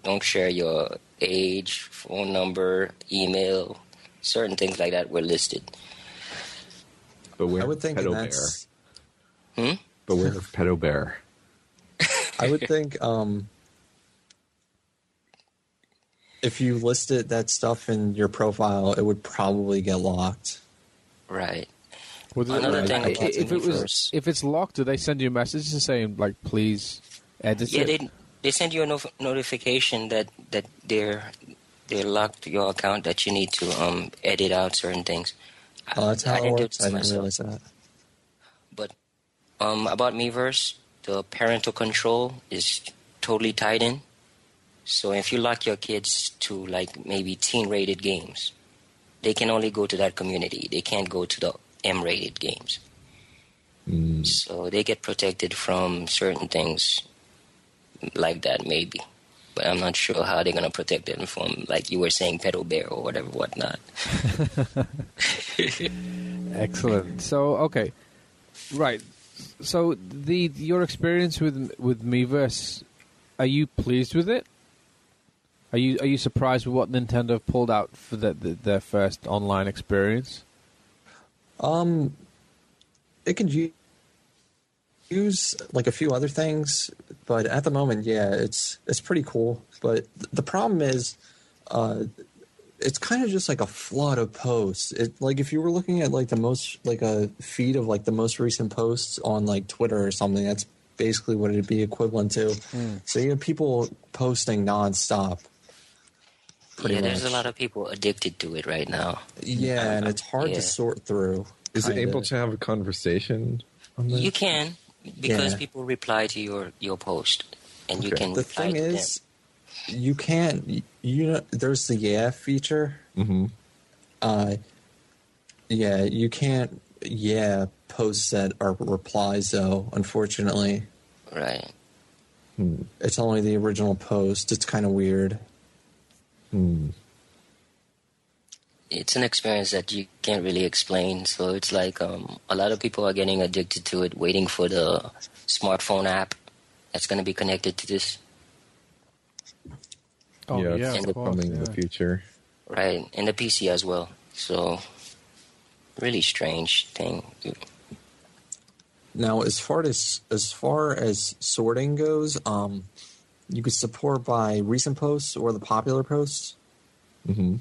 Speaker 3: don't share your age, phone number, email. Certain things like that were listed.
Speaker 2: Beware
Speaker 4: I would think
Speaker 2: pedo
Speaker 4: that's.
Speaker 2: bear. Beware of pedo bear.
Speaker 4: I would think if you listed that stuff in your profile, it would probably get locked.
Speaker 3: Right.
Speaker 1: Well,
Speaker 3: Another thing,
Speaker 1: if it's locked, do they send you a message saying like, please edit it?
Speaker 3: Yeah, they send you a notification that they locked your account, that you need to edit out certain things.
Speaker 4: Oh, that's how it works. I didn't
Speaker 3: myself.
Speaker 4: realize that.
Speaker 3: But about Miiverse, the parental control is totally tied in. So if you lock your kids to like maybe teen-rated games, they can only go to that community. They can't go to the M-rated games. So they get protected from certain things like that, maybe. But I'm not sure how they're going to protect them from, like you were saying, Pedal Bear or whatever, whatnot.
Speaker 1: Excellent. So, okay. Right. So, your experience with Miiverse, are you pleased with it? Are you surprised with what Nintendo pulled out for their first online experience?
Speaker 4: It could use like a few other things, but at the moment, yeah, it's pretty cool. But the problem is, it's kind of just like a flood of posts. It like if you were looking at like the most like a feed of like the most recent posts on like Twitter or something, that's basically what it'd be equivalent to. So you have people posting nonstop.
Speaker 3: Yeah, there's a lot of people addicted to it right now.
Speaker 4: Yeah, and it's hard to sort through.
Speaker 2: Is it able to have a conversation on this?
Speaker 3: You can, because people reply to your post, and you can reply to them. The thing is,
Speaker 4: you can't. There's the feature.
Speaker 2: Mm-hmm.
Speaker 4: You can't. Posts that are replies though. Unfortunately,
Speaker 3: right.
Speaker 4: It's only the original post. It's kind of weird.
Speaker 3: It's an experience that you can't really explain. So it's like a lot of people are getting addicted to it, waiting for the smartphone app that's going to be connected to this.
Speaker 2: Oh, yeah, it's coming in the future.
Speaker 3: Right, and the PC as well. So, really strange thing.
Speaker 4: Now, as far as sorting goes, you could support by recent posts or the popular posts.
Speaker 2: Mm-hmm.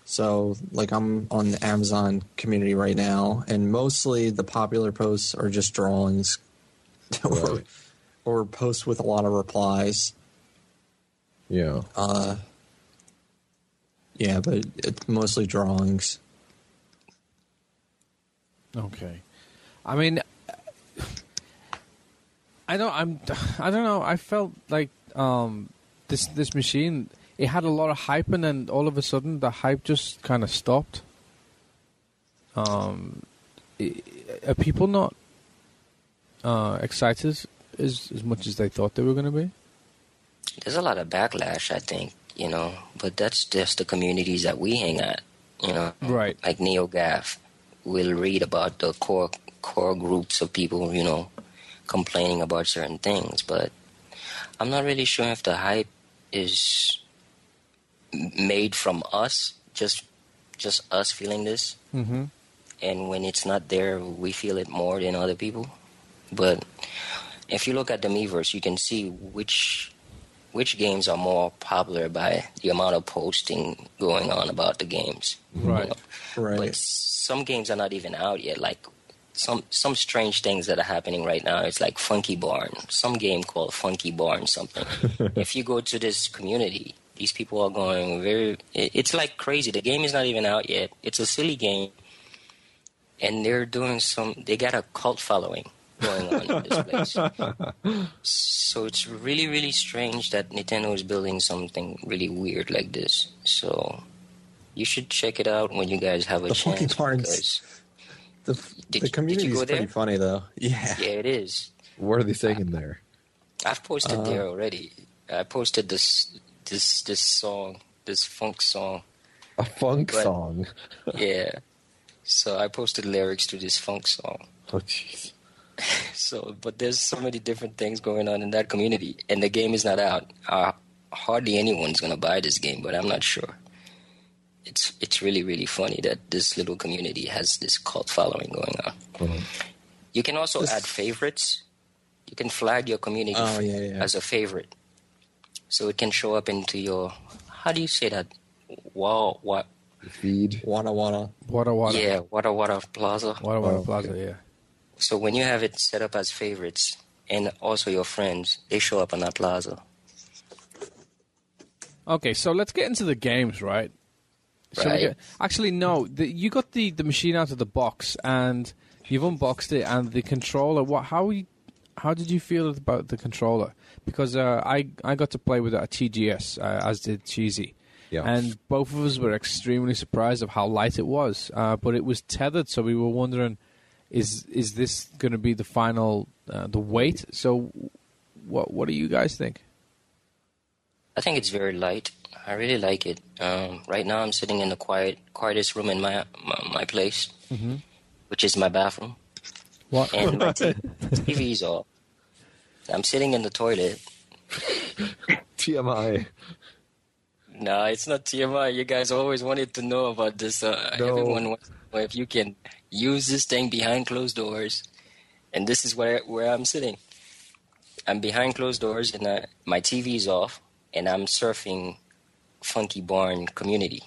Speaker 4: So, like, I'm on the Amazon community right now, and mostly the popular posts are just drawings or posts with a lot of replies.
Speaker 2: Yeah.
Speaker 4: But it's mostly drawings.
Speaker 1: Okay. I mean, I don't know. I felt like this machine, it had a lot of hype, and then all of a sudden the hype just kind of stopped. Are people not excited as much as they thought they were going to be?
Speaker 3: There's a lot of backlash, I think, but that's just the communities that we hang at,
Speaker 1: Right.
Speaker 3: Like NeoGAF. We'll read about the core groups of people, complaining about certain things, but I'm not really sure if the hype is made from us, just us feeling this.
Speaker 1: Mm-hmm.
Speaker 3: And when it's not there, we feel it more than other people. But if you look at the Miiverse, you can see which games are more popular by the amount of posting going on about the games.
Speaker 1: Right.
Speaker 4: Right.
Speaker 3: But some games are not even out yet. Like some strange things that are happening right now. It's like Funky Barn. Some game called Funky Barn something. If you go to this community, these people are going it's like crazy. The game is not even out yet. It's a silly game. And they're doing they got a cult following going on in this place. So it's really, really strange that Nintendo is building something really weird like this. So you should check it out when you guys have a chance.
Speaker 4: Funky Barns. The community is pretty funny, though. Yeah.
Speaker 3: Yeah, it is.
Speaker 2: What are they saying in there?
Speaker 3: I've posted there already. I posted this song, this funk song.
Speaker 2: A funk song?
Speaker 3: Yeah. So I posted lyrics to this funk song.
Speaker 2: Oh, jeez.
Speaker 3: But there's so many different things going on in that community, and the game is not out. Hardly anyone's gonna buy this game, but I'm not sure. It's really, really funny that this little community has this cult following going on.
Speaker 2: Mm-hmm.
Speaker 3: You can also add favorites. You can flag your community as a favorite, so it can show up into your. How do you say that? Wow, what?
Speaker 2: Feed.
Speaker 4: Wada Wada.
Speaker 1: Wada Wada.
Speaker 3: Yeah, Wada Wada Plaza.
Speaker 1: Wada Wada Plaza, yeah.
Speaker 3: So when you have it set up as favorites, and also your friends, they show up on that plaza.
Speaker 1: Okay, so let's get into the games, right?
Speaker 3: Right.
Speaker 1: Actually, no. You got the machine out of the box, and you've unboxed it, and the controller. How did you feel about the controller? Because I got to play with it at TGS, as did Cheesy.
Speaker 2: Yeah.
Speaker 1: And both of us were extremely surprised of how light it was. But it was tethered, so we were wondering, is this going to be the final, the weight? So what do you guys think?
Speaker 3: I think it's very light. I really like it. Right now I'm sitting in the quietest room in my place, which is my bathroom.
Speaker 1: What?
Speaker 3: And my TV's off. I'm sitting in the toilet.
Speaker 2: TMI.
Speaker 3: No, it's not TMI. You guys always wanted to know about this. Everyone wants to know if you can use this thing behind closed doors. And this is where I'm sitting. I'm behind closed doors, and my TV's off, and I'm surfing Funky Barn Community.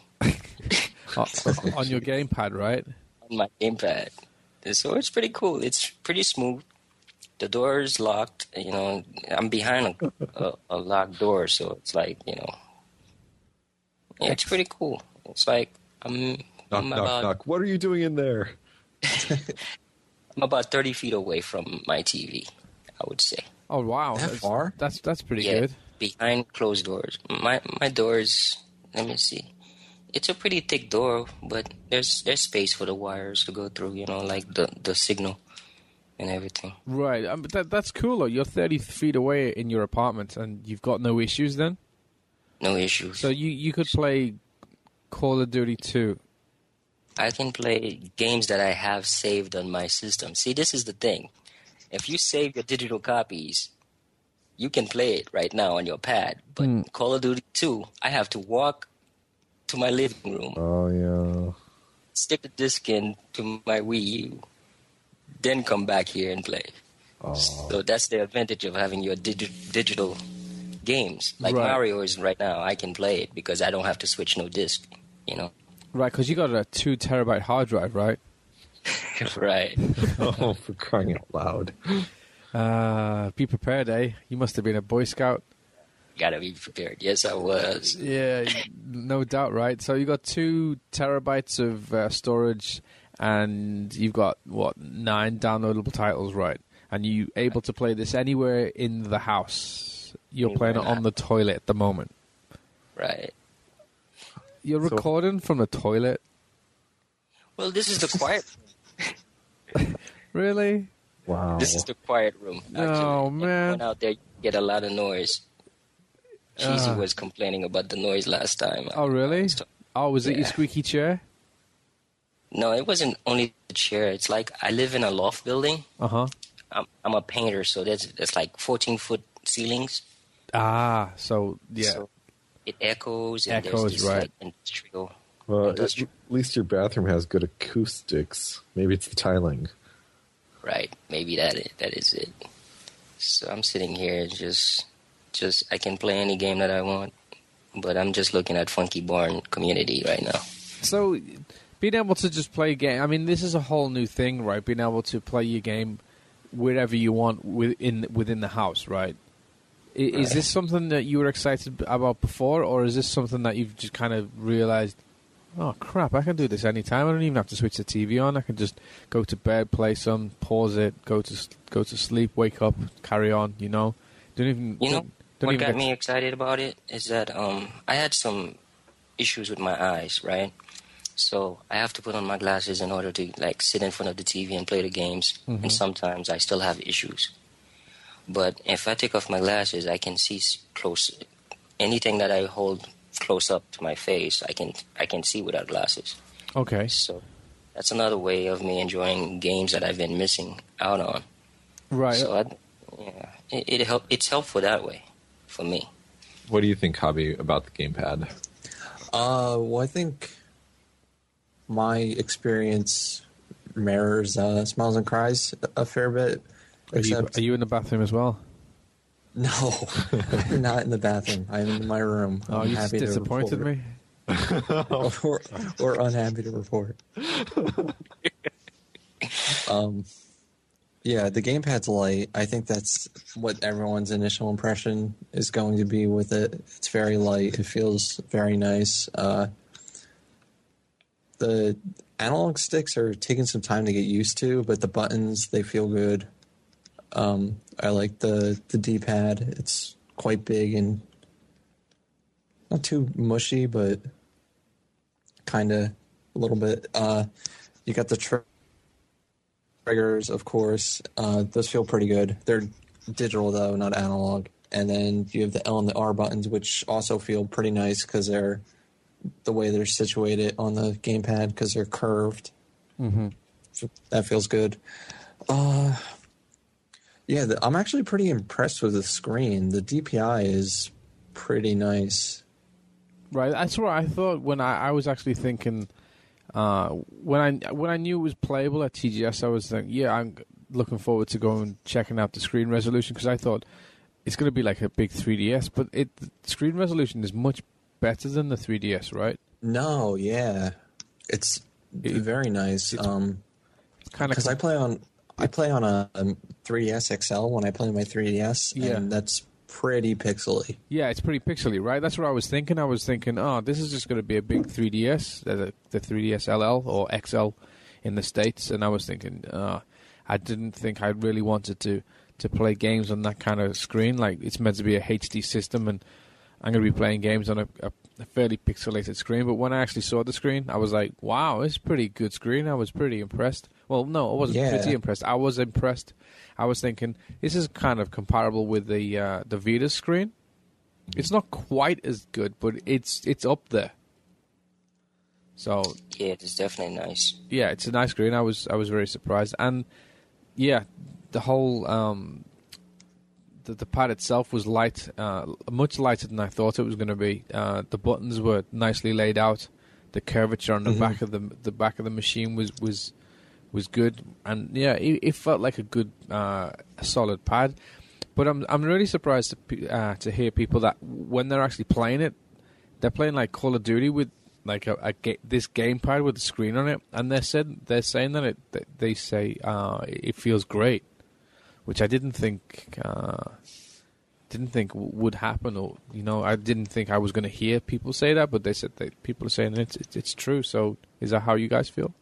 Speaker 1: On your gamepad, right?
Speaker 3: On my gamepad. So it's pretty cool. It's pretty smooth. The door is locked. You know, I'm behind a locked door, so it's like, you know, yeah, it's pretty cool. It's like
Speaker 2: Knock. What are you doing in there?
Speaker 3: I'm about 30 feet away from my TV, I would say.
Speaker 1: Oh wow,
Speaker 4: That far?
Speaker 1: That's pretty
Speaker 3: Yeah,
Speaker 1: good.
Speaker 3: behind closed doors. My doors. Let me see. It's a pretty thick door, but there's space for the wires to go through. You know, like the signal and everything.
Speaker 1: Right, but that's cool though. You're 30 feet away in your apartment, and you've got no issues then.
Speaker 3: No issues.
Speaker 1: So you could play Call of Duty 2.
Speaker 3: I can play games that I have saved on my system. See, this is the thing. If you save your digital copies, you can play it right now on your pad. But Call of Duty 2, I have to walk to my living room,
Speaker 2: Oh, yeah.
Speaker 3: stick the disc in to my Wii U, then come back here and play.
Speaker 2: Oh.
Speaker 3: So that's the advantage of having your digital games. Like
Speaker 1: Right.
Speaker 3: Mario is right now, I can play it because I don't have to switch no disc, you know?
Speaker 1: Right, because you got a 2 terabyte hard drive, right?
Speaker 3: Right.
Speaker 2: Oh, for crying out loud.
Speaker 1: Be prepared, eh? You must have been a Boy Scout.
Speaker 3: Gotta be prepared. Yes, I was.
Speaker 1: Yeah, no doubt, right? So you got 2 terabytes of storage, and you've got, 9 downloadable titles, right? And you able to play this anywhere in the house. You're playing it on the toilet at the moment.
Speaker 3: Right.
Speaker 1: You're recording from the toilet?
Speaker 3: Well, this is the quiet.
Speaker 1: Really?
Speaker 2: Wow.
Speaker 3: This is the quiet room. Actually.
Speaker 1: Oh, man.
Speaker 3: Everyone out there, you get a lot of noise. Cheesy was complaining about the noise last time.
Speaker 1: Oh, really? Oh, was it your
Speaker 3: Yeah.
Speaker 1: squeaky chair?
Speaker 3: No, it wasn't only the chair. It's like I live in a loft building.
Speaker 1: Uh-huh.
Speaker 3: I'm a painter, so there's like 14-foot ceilings.
Speaker 1: Ah, so, yeah.
Speaker 3: So it echoes. And
Speaker 1: Echoes,
Speaker 3: there's this,
Speaker 1: right.
Speaker 3: like, industrial.
Speaker 2: Well, at
Speaker 3: industrial.
Speaker 2: least your bathroom has good acoustics. Maybe it's the tiling.
Speaker 3: Right. Maybe that is it. So I'm sitting here just I can play any game that I want, but I'm just looking at Funky Barn Community right now.
Speaker 1: So, being able to just play a game, I mean, this is a whole new thing, right? Being able to play your game wherever you want within the house, right? Is this something that you were excited about before, or is this something that you've just kind of realized, oh, crap, I can do this anytime. I don't even have to switch the TV on. I can just go to bed, play some, pause it, go to sleep, wake up, carry on, you know?
Speaker 3: What got me excited about it is that I had some issues with my eyes, right? So I have to put on my glasses in order to like sit in front of the TV and play the games.
Speaker 1: Mm-hmm.
Speaker 3: And sometimes I still have issues. But if I take off my glasses, I can see close. Anything that I hold close up to my face, I can see without glasses.
Speaker 1: Okay.
Speaker 3: So that's another way of me enjoying games that I've been missing out on.
Speaker 1: Right.
Speaker 3: So it's helpful that way for me.
Speaker 2: What do you think, Hobby, about the gamepad?
Speaker 4: Well, I think my experience mirrors Smiles and Cries a fair bit.
Speaker 1: Are you in the bathroom as well?
Speaker 4: No, I'm not in the bathroom. I'm in my room.
Speaker 1: Oh, you just disappointed me.
Speaker 4: or unhappy to report. Yeah, the gamepad's light. I think that's what everyone's initial impression is going to be with it. It's very light. It feels very nice. The analog sticks are taking some time to get used to, but the buttons, they feel good. I like the D-pad. It's quite big and not too mushy, but kind of a little bit. You got the triggers, of course. Those feel pretty good. They're digital, though, not analog. And then you have the L and the R buttons, which also feel pretty nice because they're the way they're situated on the gamepad because they're curved.
Speaker 1: Mm-hmm.
Speaker 4: So that feels good. Yeah, I'm actually pretty impressed with the screen. The DPI is pretty nice.
Speaker 1: Right, that's what I thought when I was actually thinking. When I knew it was playable at TGS, I was thinking, yeah, I'm looking forward to going and checking out the screen resolution because I thought it's going to be like a big 3DS, but the screen resolution is much better than the 3DS, right?
Speaker 4: No, yeah, it's very nice. It's kind of because I play on a 3DS XL when I play my 3DS, and that's pretty pixely.
Speaker 1: Yeah, it's pretty pixely, right? That's what I was thinking. I was thinking, oh, this is just going to be a big 3DS, the 3DS LL or XL in the States, and I was thinking, I didn't think I really wanted to play games on that kind of screen. Like, it's meant to be a HD system, and I'm going to be playing games on a fairly pixelated screen. But when I actually saw the screen, I was like, wow, it's a pretty good screen. I was pretty impressed. Well, no, I wasn't pretty impressed. I was impressed. I was thinking, this is kind of comparable with the Vita screen. It's not quite as good, but it's up there. So
Speaker 3: yeah, it's definitely nice.
Speaker 1: Yeah, it's a nice screen. I was very surprised, and yeah, the whole the pad itself was light, much lighter than I thought it was going to be. The buttons were nicely laid out. The curvature on the back of the back of the machine was good, and yeah, it felt like a good, a solid pad. But I'm really surprised to hear people that when they're actually playing it, they're playing like Call of Duty with like this gamepad with the screen on it, and they're saying that they say it feels great, which I didn't think would happen, or I didn't think I was going to hear people say that, but they said that people are saying it's true. So is that how you guys feel?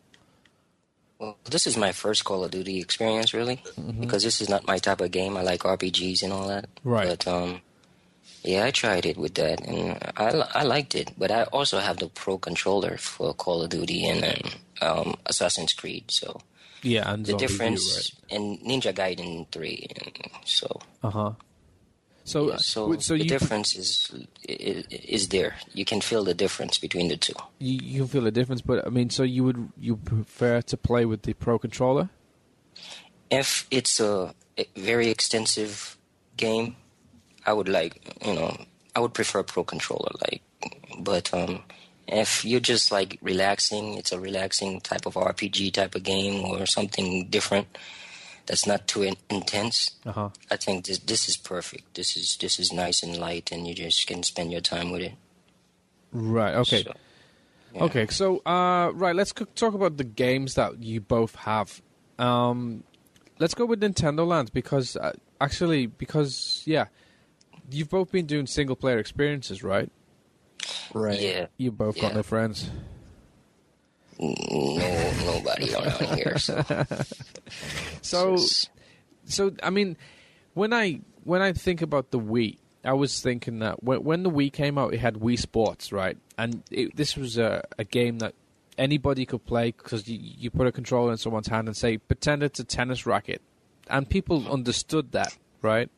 Speaker 3: Well, this is my first Call of Duty experience, really, because this is not my type of game. I like RPGs and all that.
Speaker 1: Right.
Speaker 3: But, yeah, I tried it with that, and I liked it. But I also have the Pro Controller for Call of Duty and Assassin's Creed, so...
Speaker 1: Yeah, and
Speaker 3: the difference in Ninja Gaiden 3, and so...
Speaker 1: Uh-huh.
Speaker 3: So the difference is there. You can feel the difference between the two.
Speaker 1: You can feel the difference, but I mean, so you prefer to play with the Pro Controller?
Speaker 3: If it's a very extensive game, I would I would prefer Pro Controller. But if you're just like relaxing, it's a relaxing type of RPG type of game or something different. That's not too intense. I think this is perfect. This is nice and light, and you just can spend your time with it.
Speaker 1: Right. Okay. So, yeah. Okay. So, right. Let's talk about the games that you both have. Let's go with Nintendo Land because you've both been doing single player experiences, right?
Speaker 4: Right.
Speaker 3: Yeah.
Speaker 1: You both got no friends.
Speaker 3: No, nobody around here.
Speaker 1: So I mean, when I think about the Wii, I was thinking that when the Wii came out, it had Wii Sports, right? And this was a game that anybody could play because you put a controller in someone's hand and say, pretend it's a tennis racket, and people understood that, right?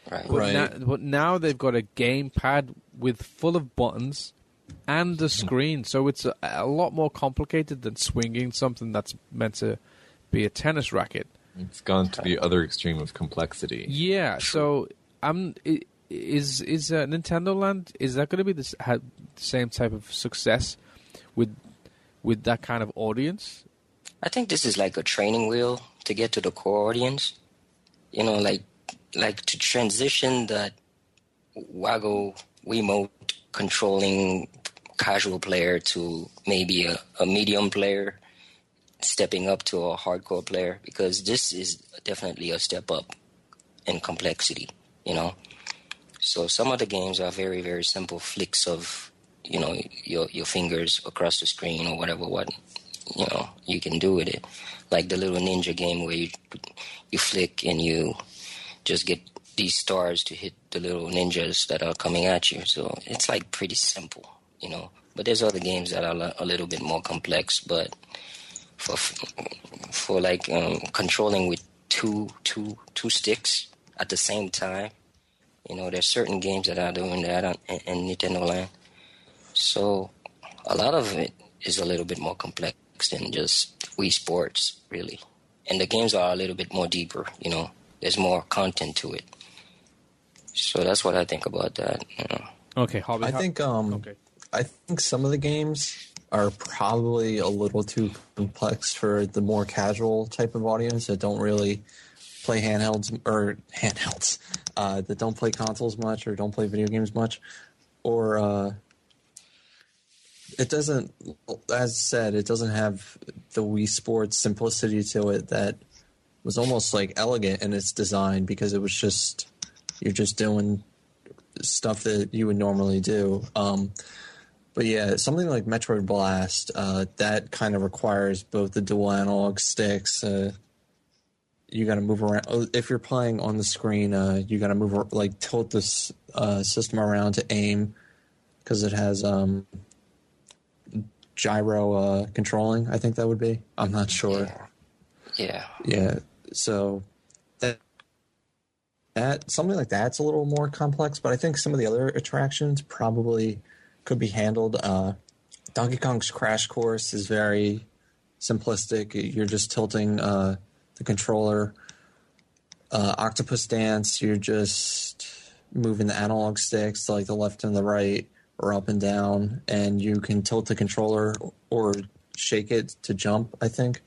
Speaker 3: Right.
Speaker 1: But now they've got a gamepad full of buttons and the screen, so it's a lot more complicated than swinging something that's meant to be a tennis racket.
Speaker 2: It's gone to the other extreme of complexity.
Speaker 1: Yeah, so is Nintendo Land, is that going to be the same type of success with that kind of audience?
Speaker 3: I think this is like a training wheel to get to the core audience. Like to transition that waggle Wiimote controlling casual player to maybe a medium player stepping up to a hardcore player, because this is definitely a step up in complexity, So some of the games are very, very simple flicks of, your fingers across the screen or whatever, you can do with it. Like the little ninja game where you flick and you just get these stars to hit the little ninjas that are coming at you. So it's like pretty simple, you know. But there's other games that are a little bit more complex. But for like controlling with two sticks at the same time, you know, there's certain games that are doing that in Nintendo Land. So a lot of it is a little bit more complex than just Wii Sports, really. And the games are a little bit more deeper, you know. There's more content to it. So that's what I think about that, you know.
Speaker 1: Okay, Hobby.
Speaker 4: I think some of the games are probably a little too complex for the more casual type of audience that don't really play handhelds, that don't play consoles much or don't play video games much, or it doesn't, as said, it doesn't have the Wii Sports simplicity to it that was almost like elegant in its design, because it was just, you're just doing stuff that you would normally do. But yeah, something like Metroid Blast, that kind of requires both the dual analog sticks. You got to move around. If you're playing on the screen, you got to move, like tilt this system around to aim, because it has gyro controlling. I think that would be. I'm not sure. Yeah. So that something like that's a little more complex. But I think some of the other attractions probably could be handled. Donkey Kong's Crash Course is very simplistic. You're just tilting the controller. Octopus Dance, you're just moving the analog sticks to like the left and the right, or up and down, and you can tilt the controller or shake it to jump, I think.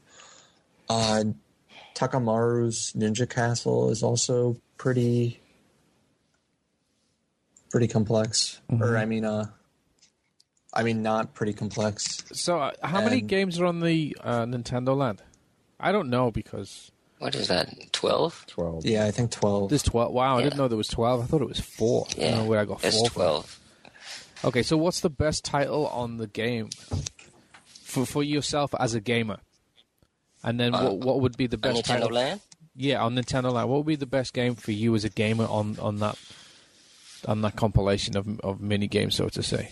Speaker 4: Takamaru's Ninja Castle is also pretty complex. Mm-hmm. Or I mean not pretty complex.
Speaker 1: So how many games are on the Nintendo Land? I don't know, because...
Speaker 3: What is that, 12?
Speaker 2: 12.
Speaker 4: Yeah, I think 12.
Speaker 1: There's 12. Wow, I didn't know there was 12. I thought it was 4.
Speaker 3: Yeah,
Speaker 1: I don't know where I got 4
Speaker 3: it's 12.
Speaker 1: from. Okay, so what's the best title on the game for yourself as a gamer? And then what would be the best
Speaker 3: on Nintendo
Speaker 1: title?
Speaker 3: Land?
Speaker 1: Yeah, on Nintendo Land. What would be the best game for you as a gamer on that compilation of mini games, so to say?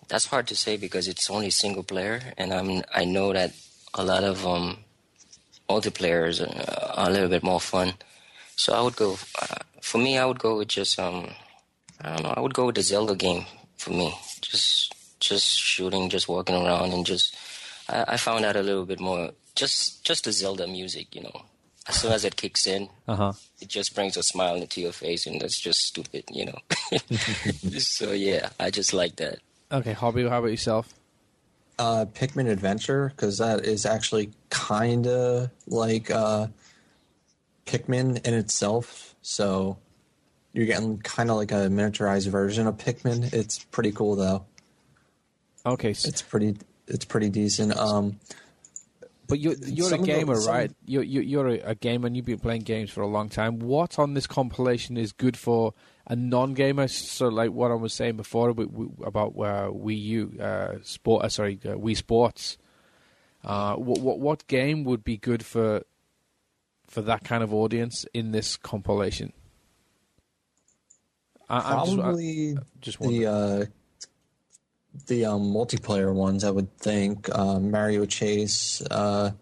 Speaker 3: That's hard to say because it's only single player, and I know that a lot of multiplayers are a little bit more fun. So I would go. For me, I would go with just I don't know. I would go with the Zelda game for me. Just shooting, just walking around, and just. I found out a little bit more. Just the Zelda music, you know. As soon as it kicks in, it just brings a smile into your face, and that's just stupid, you know. So yeah, I just like that.
Speaker 1: Okay, Hobby, how about yourself?
Speaker 4: Pikmin Adventure, because that is actually kind of like Pikmin in itself. So you're getting kind of like a miniaturized version of Pikmin. It's pretty cool, though. Okay, so it's pretty decent.
Speaker 1: But you're a gamer, right? You're a gamer, and you've been playing games for a long time. What on this compilation is good for a non-gamer? So, like what I was saying before about Wii U, Wii Sports. What game would be good for that kind of audience in this compilation?
Speaker 4: Probably just the multiplayer ones, I would think. Mario Chase. I'm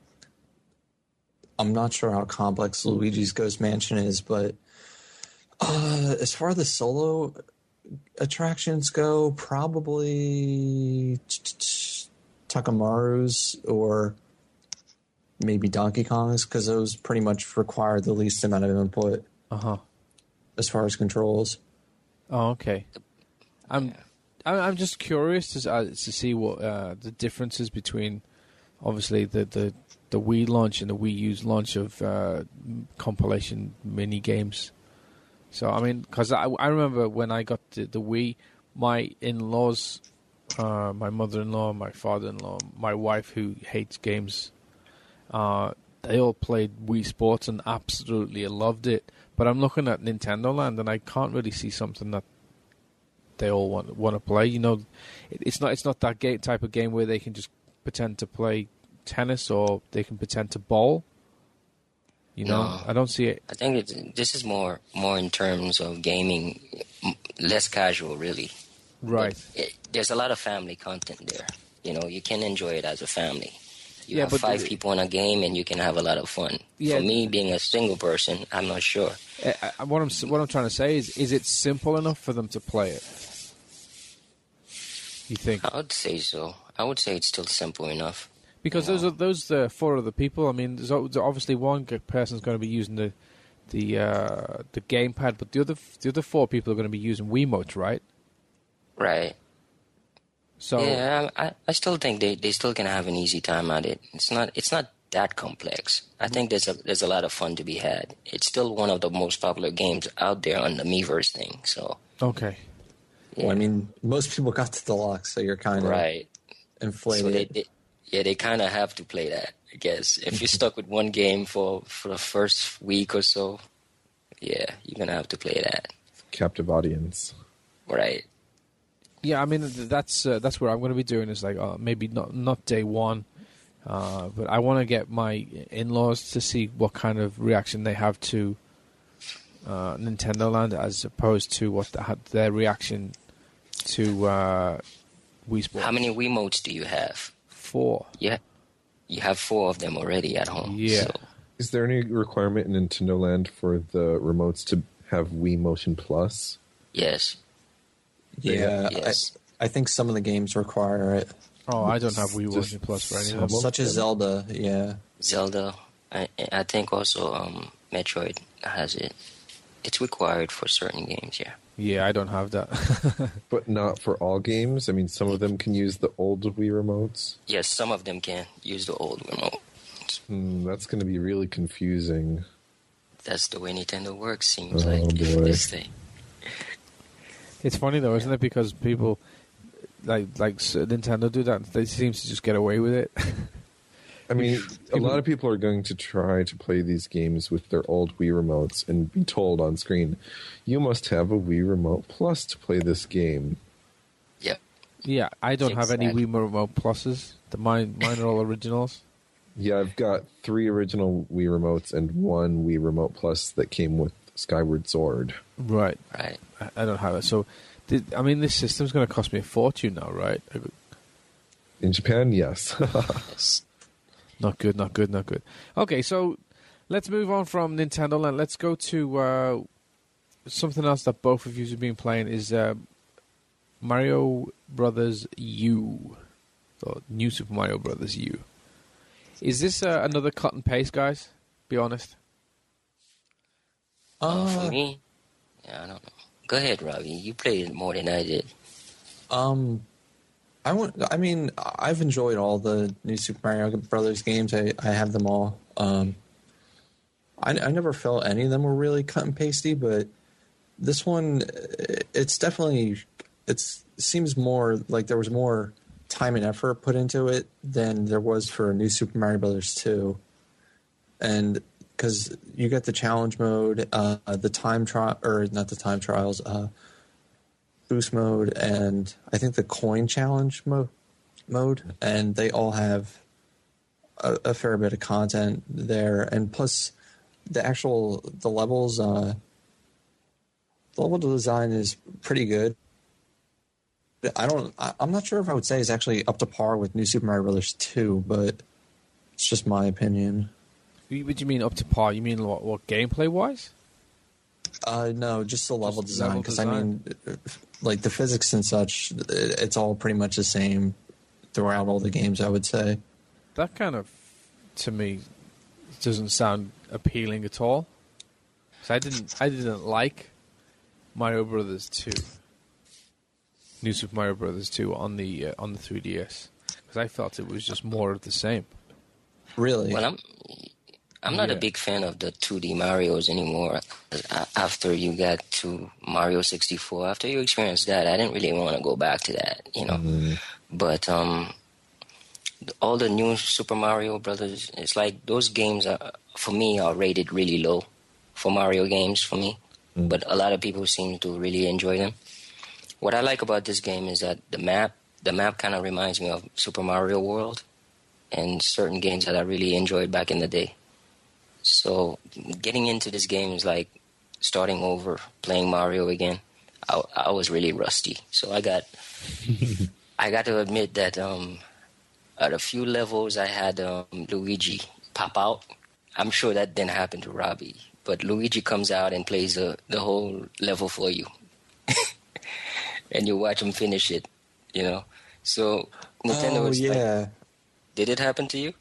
Speaker 4: not sure how complex Luigi's Ghost Mansion is, but as far as the solo attractions go, probably Takamaru's or maybe Donkey Kong's, because those pretty much require the least amount of input as far as controls. Oh, okay.
Speaker 1: I'm just curious to see what the differences between, obviously, the Wii launch and the Wii U's launch of compilation mini games. So I mean, because I remember when I got the Wii, my in-laws, my mother-in-law, my father-in-law, my wife who hates games, they all played Wii Sports and absolutely loved it. But I'm looking at Nintendo Land and I can't really see something that they all want to play. You know, it's not that type of game where they can just pretend to play tennis or they can pretend to bowl. You know,
Speaker 3: No.
Speaker 1: I don't see it.
Speaker 3: I think this is more in terms of gaming, less casual, really.
Speaker 1: Right.
Speaker 3: There's a lot of family content there. You know, you can enjoy it as a family. You
Speaker 1: Yeah,
Speaker 3: have
Speaker 1: but
Speaker 3: 5 people in a game, and you can have a lot of fun.
Speaker 1: Yeah.
Speaker 3: For me, being a single person, I'm not sure.
Speaker 1: What I'm trying to say is it simple enough for them to play it? You think?
Speaker 3: I would say so. I would say it's still simple enough.
Speaker 1: Because those 4 other people. I mean, there's obviously one person's going to be using the gamepad, but the other 4 people are going to be using Wiimotes, right?
Speaker 3: Right.
Speaker 1: So
Speaker 3: yeah, I still think they still can have an easy time at it. It's not that complex. I think there's a lot of fun to be had. It's still one of the most popular games out there on the Miiverse thing. So
Speaker 1: okay.
Speaker 3: Yeah.
Speaker 4: Well, I mean, most people got the deluxe, so you're kind of
Speaker 3: right.
Speaker 4: inflated.
Speaker 3: So they kind of have to play that, I guess. If you're stuck with one game for the first week or so, yeah, you're gonna have to play that.
Speaker 2: Captive audience.
Speaker 3: Right.
Speaker 1: Yeah, I mean that's what I'm going to be doing. Is like maybe not day one, but I want to get my in-laws to see what kind of reaction they have to Nintendo Land as opposed to what their reaction to Wii Sports.
Speaker 3: How many Wiimotes do you have?
Speaker 1: 4.
Speaker 3: Yeah, you have 4 of them already at home.
Speaker 1: Yeah.
Speaker 3: So.
Speaker 2: Is there any requirement in Nintendo Land for the remotes to have Wii Motion Plus?
Speaker 3: Yes.
Speaker 4: Yeah,
Speaker 3: Yes.
Speaker 4: I think some of the games require it.
Speaker 1: Oh, I don't have Wii Motion Plus for any of them.
Speaker 4: Such as Zelda, yeah.
Speaker 3: Zelda. I think also Metroid has it. It's required for certain games, yeah.
Speaker 1: Yeah, I don't have that.
Speaker 2: But not for all games? I mean, some of them can use the old Wii remotes?
Speaker 3: Yes, some of them can use the old remote.
Speaker 2: That's going to be really confusing.
Speaker 3: That's the way Nintendo works, seems
Speaker 2: Oh,
Speaker 3: like.
Speaker 2: boy.
Speaker 3: This thing.
Speaker 1: It's funny though, isn't it? Because people like Nintendo do that. They seem to just get away with it.
Speaker 2: I mean, a lot of people are going to try to play these games with their old Wii remotes and be told on screen, you must have a Wii Remote Plus to play this game.
Speaker 3: Yep.
Speaker 1: Yeah, I don't have any
Speaker 3: Exactly.
Speaker 1: Wii Remote Pluses. Mine are all originals.
Speaker 2: Yeah, I've got 3 original Wii remotes and 1 Wii Remote Plus that came with Skyward Sword.
Speaker 1: Right.
Speaker 3: Right.
Speaker 1: I don't have it. So, this system's going to cost me a fortune now, right?
Speaker 2: In Japan, yes.
Speaker 3: Yes.
Speaker 1: Not good. Okay, so let's move on from Nintendo Land. Let's go to something else that both of you have been playing is Mario Brothers U. Or New Super Mario Brothers U. Is this another cut and paste, guys? Be honest.
Speaker 3: For me, yeah, I don't know. Go ahead, Robbie. You played it more than I did.
Speaker 4: I've enjoyed all the new Super Mario Brothers games. I have them all. I never felt any of them were really cut and pasty, but this one, it seems more like there was more time and effort put into it than there was for New Super Mario Brothers 2. And because you get the challenge mode, the time trial, or not the time trials, boost mode, and I think the coin challenge mode, and they all have a fair bit of content there, and plus the levels, the level design is pretty good. I'm not sure if I would say it's actually up to par with New Super Mario Brothers 2, but it's just my opinion.
Speaker 1: What do you mean up to par? You mean what gameplay wise?
Speaker 4: No, just the level
Speaker 1: Just
Speaker 4: design.
Speaker 1: level
Speaker 4: Because
Speaker 1: design.
Speaker 4: I mean, like the physics and such, it's all pretty much the same throughout all the games, I would say.
Speaker 1: That kind of, to me, doesn't sound appealing at all. So I didn't like Mario Brothers 2, New Super Mario Brothers 2 on the 3DS, because I felt it was just more of the same.
Speaker 4: Really?
Speaker 3: Well, I'm not a
Speaker 1: Yeah.
Speaker 3: big fan of the 2D Marios anymore. After you got to Mario 64, after you experienced that, I didn't really want to go back to that, you know.
Speaker 2: Mm-hmm.
Speaker 3: But all the new Super Mario Brothers, it's like those games for me are rated really low for Mario games for me.
Speaker 2: Mm.
Speaker 3: But a lot of people seem to really enjoy them. What I like about this game is that the map kind of reminds me of Super Mario World. and certain games that I really enjoyed back in the day. So getting into this game is like starting over, playing Mario again. I was really rusty, so I got to admit that at a few levels I had Luigi pop out. I'm sure that didn't happen to Robbie, but Luigi comes out and plays the whole level for you, and you watch him finish it. So Nintendo was like, did it happen to you?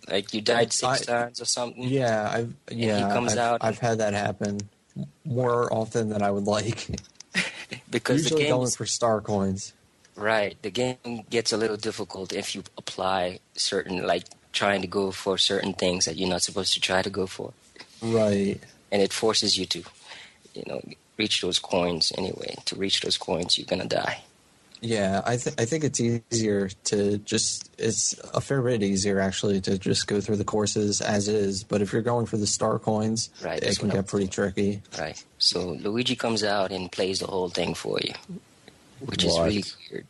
Speaker 3: Like you died 6 times or something?
Speaker 4: Yeah, I've had that happen more often than I would like.
Speaker 3: Because
Speaker 4: usually
Speaker 3: the game
Speaker 4: going for star coins.
Speaker 3: Right. The game gets a little difficult if you apply certain, like trying to go for certain things that you're not supposed to try to go for.
Speaker 4: Right.
Speaker 3: And it forces you to, reach those coins anyway. To reach those coins, you're going to die.
Speaker 4: Yeah, I think it's easier to it's a fair bit easier actually to just go through the courses as is. But if you're going for the star coins,
Speaker 3: right,
Speaker 4: it can get pretty tricky.
Speaker 3: Right. So Luigi comes out and plays the whole thing for you, which is really weird.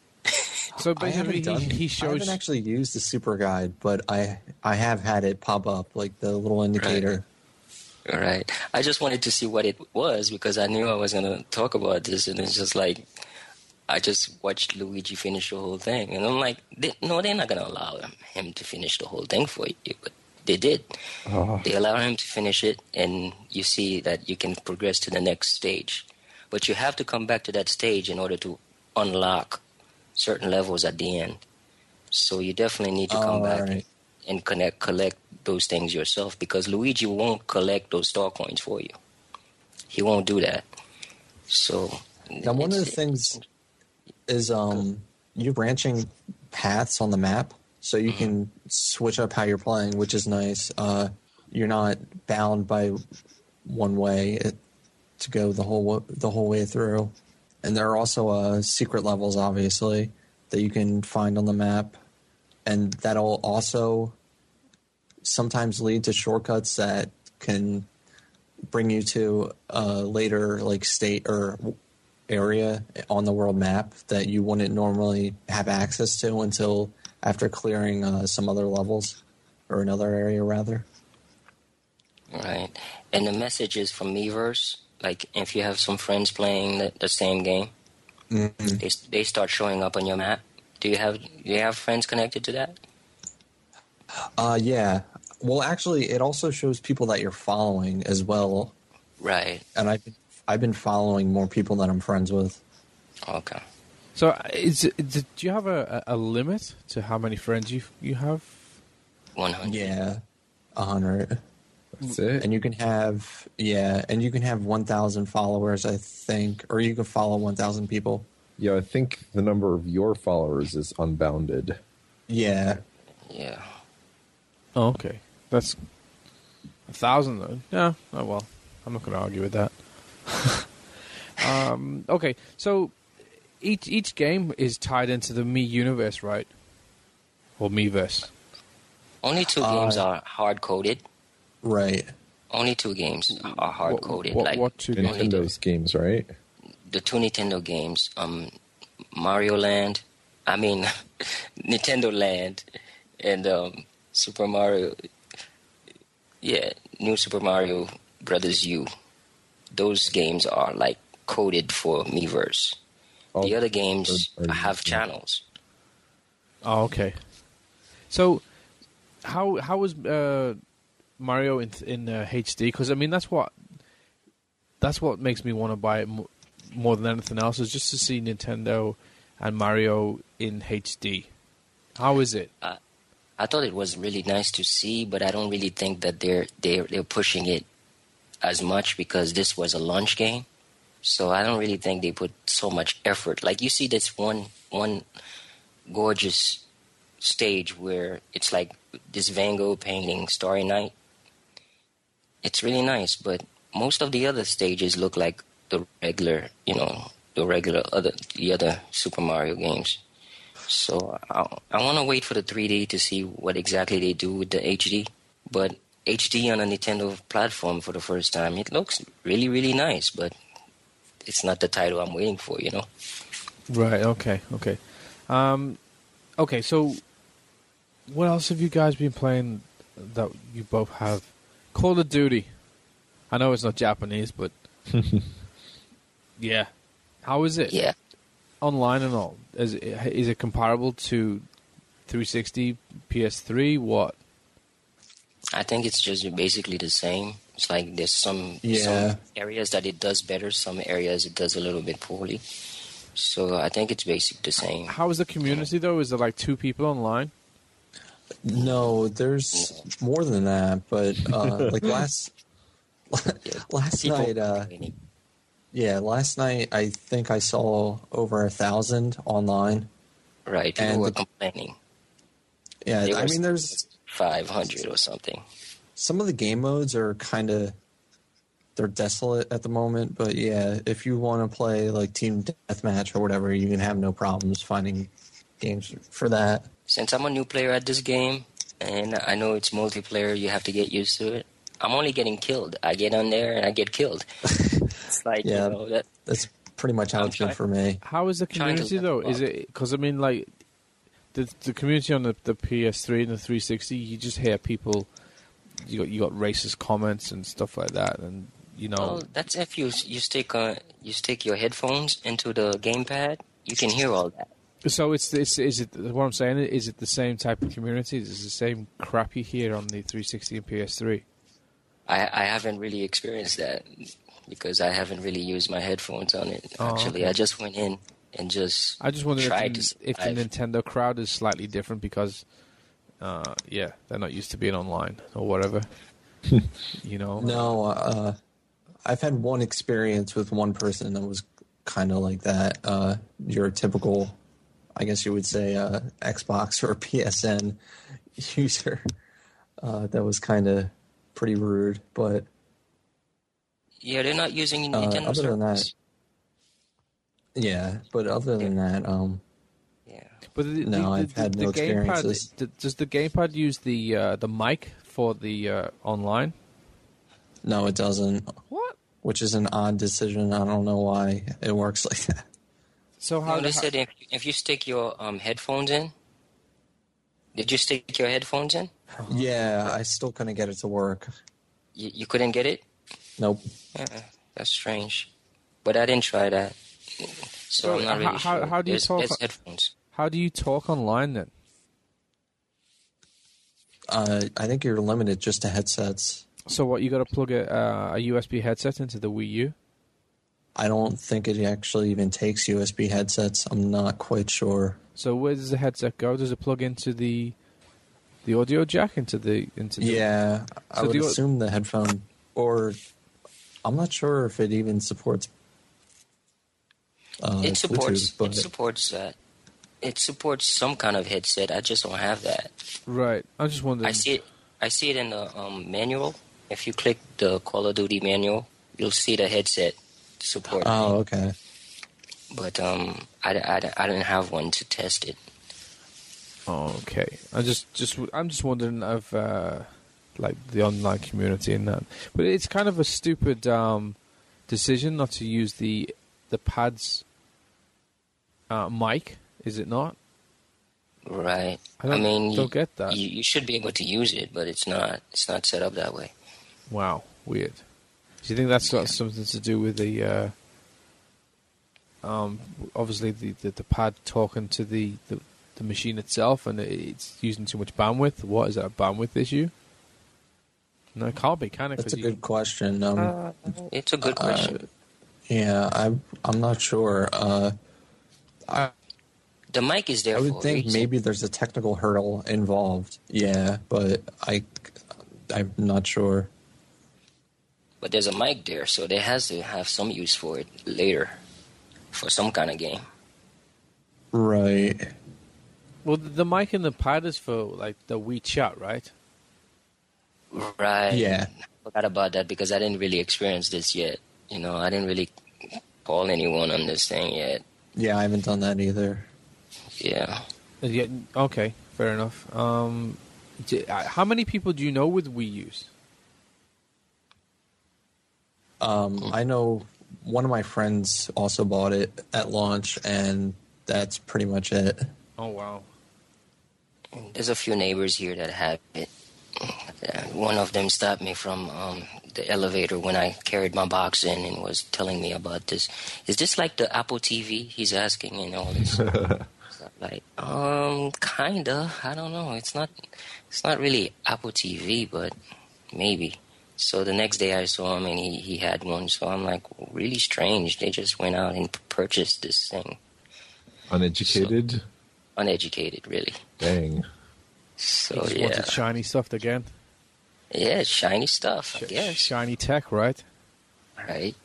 Speaker 1: So basically, he shows.
Speaker 4: I haven't actually used the super guide, but I have had it pop up, like the little indicator.
Speaker 3: Right. I just wanted to see what it was because I knew I was going to talk about this, and it's just like, I just watched Luigi finish the whole thing, and I'm like, no, they're not going to allow him to finish the whole thing for you, but they did. Oh. They allow him to finish it, and you see that you can progress to the next stage. But you have to come back to that stage in order to unlock certain levels at the end. So you definitely need to come back and collect those things yourself, because Luigi won't collect those star coins for you. He won't do that. So
Speaker 4: now one of the things is you're branching paths on the map, so you can switch up how you're playing, which is nice. You're not bound by one way to go the whole way through. And there are also secret levels, obviously, that you can find on the map, and that'll also sometimes lead to shortcuts that can bring you to a later state or area on the world map that you wouldn't normally have access to until after clearing some other levels, or another area rather.
Speaker 3: Right. And the messages from Miiverse, like if you have some friends playing the same game, they start showing up on your map. Do you have friends connected to that?
Speaker 4: Yeah. Well, actually, it also shows people that you're following as well.
Speaker 3: Right.
Speaker 4: And I've been following more people that I'm friends with.
Speaker 3: Okay.
Speaker 1: So, do you have a limit to how many friends you have?
Speaker 3: 100.
Speaker 4: Yeah, 100.
Speaker 2: That's it.
Speaker 4: And you can have 1,000 followers, I think, or you can follow 1,000 people.
Speaker 2: Yeah, I think the number of your followers is unbounded.
Speaker 4: Yeah.
Speaker 3: Yeah.
Speaker 1: Oh, okay. That's 1,000 though. Yeah. Oh well. I'm not going to argue with that. Okay, so each game is tied into the Mii universe, right? Or Miiverse.
Speaker 3: Only 2 games are hard-coded.
Speaker 4: Right.
Speaker 3: Only 2 games are hard-coded.
Speaker 1: What 2 games?
Speaker 2: Nintendo's games, right?
Speaker 3: The 2 Nintendo games, Mario Land, Nintendo Land, and Super Mario. Yeah, New Super Mario Brothers U. Those games are coded for Miiverse. The other games have channels.
Speaker 1: Oh, okay. So, how was Mario in HD? Because that's what makes me want to buy it more than anything else, is just to see Nintendo and Mario in HD. How is it?
Speaker 3: I thought it was really nice to see, but I don't really think that they're pushing it as much because this was a launch game. So I don't really think they put so much effort. Like you see this one gorgeous stage where it's like this Van Gogh painting, Starry Night. It's really nice, but most of the other stages look like the regular other Super Mario games. So I want to wait for the 3D to see what exactly they do with the HD. But HD on a Nintendo platform for the first time, it looks really, really nice, but it's not the title I'm waiting for,
Speaker 1: Right, okay. Okay, so What else have you guys been playing that you both have? Call of Duty. I know it's not Japanese, but yeah. How is it?
Speaker 3: Yeah.
Speaker 1: Online and all. Is it comparable to 360, PS3? What?
Speaker 3: I think it's just basically the same. It's like there's some areas that it does better, some areas it does a little bit poorly. So I think it's basically the same.
Speaker 1: How is the community, though? Is there like 2 people online?
Speaker 4: No, there's more than that. But like last night, last night I think I saw over 1,000 online.
Speaker 3: Right, people were complaining.
Speaker 4: Yeah, I mean, there's
Speaker 3: 500 or something.
Speaker 4: Some of the game modes are they're desolate at the moment, but yeah, if you want to play like Team Deathmatch or whatever, you can have no problems finding games for that.
Speaker 3: Since I'm a new player at this game, and I know it's multiplayer, you have to get used to it. I'm only getting killed. I get on there and I get killed. It's like,
Speaker 4: that's pretty much how it's been for me.
Speaker 1: How is the community, though? Is it, because I mean, like, the community on the PS3 and the 360, you just hear people, you got racist comments and stuff like that, and
Speaker 3: Well, that's if you stick your headphones into the gamepad, you can hear all that.
Speaker 1: So is it what I'm saying? Is it the same type of community? Is it the same crap you hear on the 360 and PS3?
Speaker 3: I haven't really experienced that because I haven't really used my headphones on it. Actually, okay. I just went in and I just wondered
Speaker 1: if the Nintendo crowd is slightly different because, they're not used to being online or whatever.
Speaker 4: No, I've had one experience with one person that was kind of like that. Your typical, I guess you would say, Xbox or PSN user. That was kind of pretty rude, but
Speaker 3: yeah, they're not using Nintendo
Speaker 4: other than that.
Speaker 3: service.
Speaker 4: Yeah, but other than that,
Speaker 1: But
Speaker 4: I've had no experiences.
Speaker 1: Does the gamepad use the mic for the online?
Speaker 4: No, it doesn't.
Speaker 1: What?
Speaker 4: Which is an odd decision. I don't know why it works like that.
Speaker 1: So how?
Speaker 3: They said if you stick your headphones in. Did you stick your headphones in?
Speaker 4: Yeah, I still couldn't get it to work.
Speaker 3: You couldn't get it?
Speaker 4: Nope.
Speaker 3: That's strange. But I didn't try that. So I'm not really sure.
Speaker 1: How do you talk?
Speaker 3: There's headphones.
Speaker 1: How do you talk online then?
Speaker 4: I think you're limited just to headsets.
Speaker 1: So what? You got to plug a USB headset into the Wii U?
Speaker 4: I don't think it actually even takes USB headsets. I'm not quite sure.
Speaker 1: So where does the headset go? Does it plug into the audio jack into the?
Speaker 4: Yeah, I would assume the headphone, or I'm not sure if it even supports.
Speaker 3: It supports.
Speaker 4: Bluetooth,
Speaker 3: it supports that. It supports some kind of headset. I just don't have that.
Speaker 1: Right. I'm just wondering.
Speaker 3: I see it in the manual. If you click the Call of Duty manual, you'll see the headset support.
Speaker 4: Oh, okay.
Speaker 3: But I didn't have one to test it.
Speaker 1: Oh, okay. I'm just wondering of like the online community and that. But it's kind of a stupid decision not to use the pad's mic, is it not?
Speaker 3: Right. I
Speaker 1: don't get that.
Speaker 3: You should be able to use it, but it's not. It's not set up that way.
Speaker 1: Wow, weird. Do you think that's got something to do with the obviously the pad talking to the machine itself, and it's using too much bandwidth? What is that, a bandwidth issue? No, it can't be, can it?
Speaker 4: That's a good question.
Speaker 3: It's a good question.
Speaker 4: Yeah, I'm not sure.
Speaker 3: The mic is there.
Speaker 4: I would think maybe there's a technical hurdle involved. Yeah, but I'm not sure.
Speaker 3: But there's a mic there, so there has to have some use for it later, for some kind of game.
Speaker 4: Right.
Speaker 1: Well, the mic and the pad is for like the Wii Chat, right?
Speaker 3: Right.
Speaker 4: Yeah.
Speaker 3: I forgot about that because I didn't really experience this yet. I didn't really call anyone on this thing yet.
Speaker 4: Yeah, I haven't done that either.
Speaker 3: Yeah.
Speaker 1: Yeah. Okay. Fair enough. How many people do you know with Wii U's?
Speaker 4: I know one of my friends also bought it at launch, and that's pretty much it.
Speaker 1: Oh, wow.
Speaker 3: There's a few neighbors here that have it. One of them stopped me from the elevator when I carried my box in and was telling me about this. Is this like the Apple TV? He's asking and all this stuff. Like, kinda. I don't know. It's not really Apple TV, but maybe. So the next day I saw him and he had one. So I'm like, really strange. They just went out and purchased this thing.
Speaker 2: Uneducated?
Speaker 3: So, uneducated, really.
Speaker 2: Dang.
Speaker 1: He
Speaker 3: So
Speaker 1: just
Speaker 3: yeah.
Speaker 1: wanted shiny stuff again.
Speaker 3: Yeah, shiny stuff, I guess.
Speaker 1: Shiny tech, right?
Speaker 3: Right.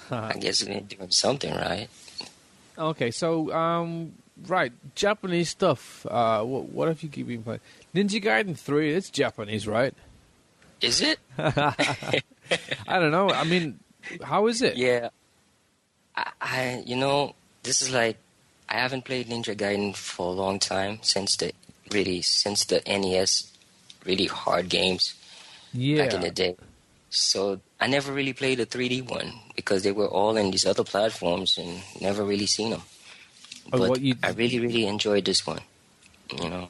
Speaker 3: I guess we're doing something right.
Speaker 1: Okay, so, right, Japanese stuff. What have you been playing? Ninja Gaiden 3, it's Japanese, right?
Speaker 3: Is it?
Speaker 1: I don't know. I mean, how is it?
Speaker 3: Yeah. I this is like, I haven't played Ninja Gaiden for a long time since the NES really hard games back in the day. So I never really played the 3D one because they were all in these other platforms and never really seen them. But I really, really enjoyed this one. You know,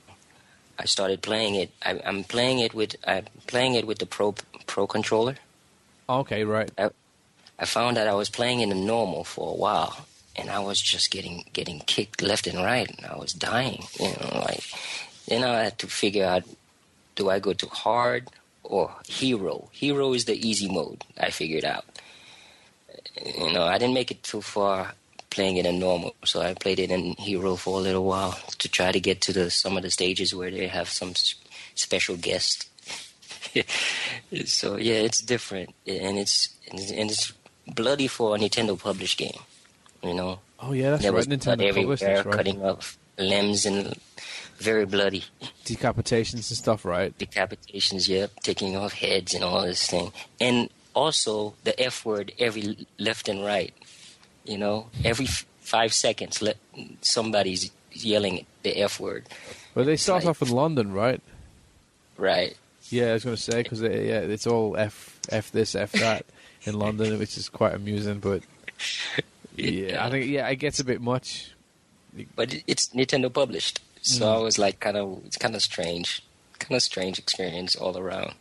Speaker 3: I started playing it. I'm playing it with the Pro controller.
Speaker 1: Okay, right.
Speaker 3: I found that I was playing in the normal for a while, and I was just getting kicked left and right, and I was dying. Then I had to figure out, do I go to hard or hero? Hero is the easy mode, I figured out. I didn't make it too far playing it in normal, so I played it in hero for a little while to try to get to some of the stages where they have some special guests. So yeah, it's different, and it's bloody for a Nintendo published game.
Speaker 1: Oh yeah, that's
Speaker 3: there
Speaker 1: right.
Speaker 3: was
Speaker 1: Nintendo published, that's right.
Speaker 3: Cutting off limbs and very bloody.
Speaker 1: Decapitations and stuff, right?
Speaker 3: Decapitations, yep. Taking off heads and all this thing. And also the F word every left and right. Every 5 seconds somebody's yelling the F word.
Speaker 1: Well, they start off in London, right?
Speaker 3: Right.
Speaker 1: Yeah, I was going to say, because it's all F this, F that in London, which is quite amusing, but yeah, I think, it gets a bit much.
Speaker 3: But it's Nintendo published, so I was like, it's kind of strange experience all around.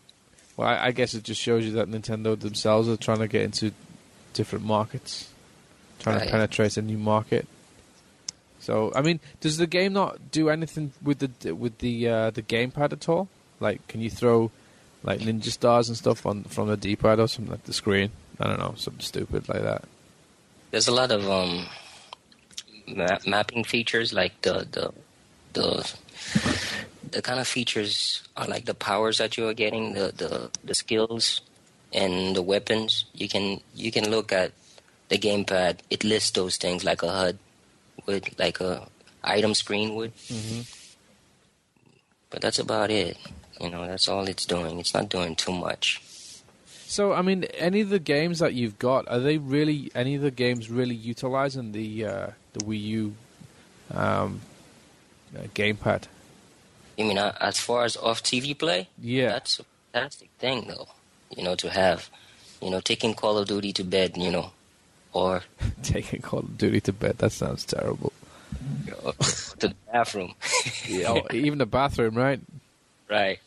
Speaker 1: Well, I guess it just shows you that Nintendo themselves are trying to get into different markets, trying to penetrate a new market. So, I mean, does the game not do anything with the gamepad at all? Like, can you throw like ninja stars and stuff from the D-pad or something like the screen? I don't know, something stupid like that.
Speaker 3: There's a lot of mapping features, like the kind of features are like the powers that you are getting, the skills and the weapons. You can look at the gamepad. It lists those things like a HUD would, like a item screen would. Mm-hmm. But that's about it. That's all it's doing. It's not doing too much.
Speaker 1: So, I mean, any of the games that you've got, are they really, any of the games really utilizing the Wii U gamepad?
Speaker 3: You mean as far as off-TV play?
Speaker 1: Yeah.
Speaker 3: That's a fantastic thing, though, to have. Taking Call of Duty to bed, or...
Speaker 1: Taking Call of Duty to bed, that sounds terrible.
Speaker 3: To the bathroom.
Speaker 1: Yeah, even the bathroom, right?
Speaker 3: Right.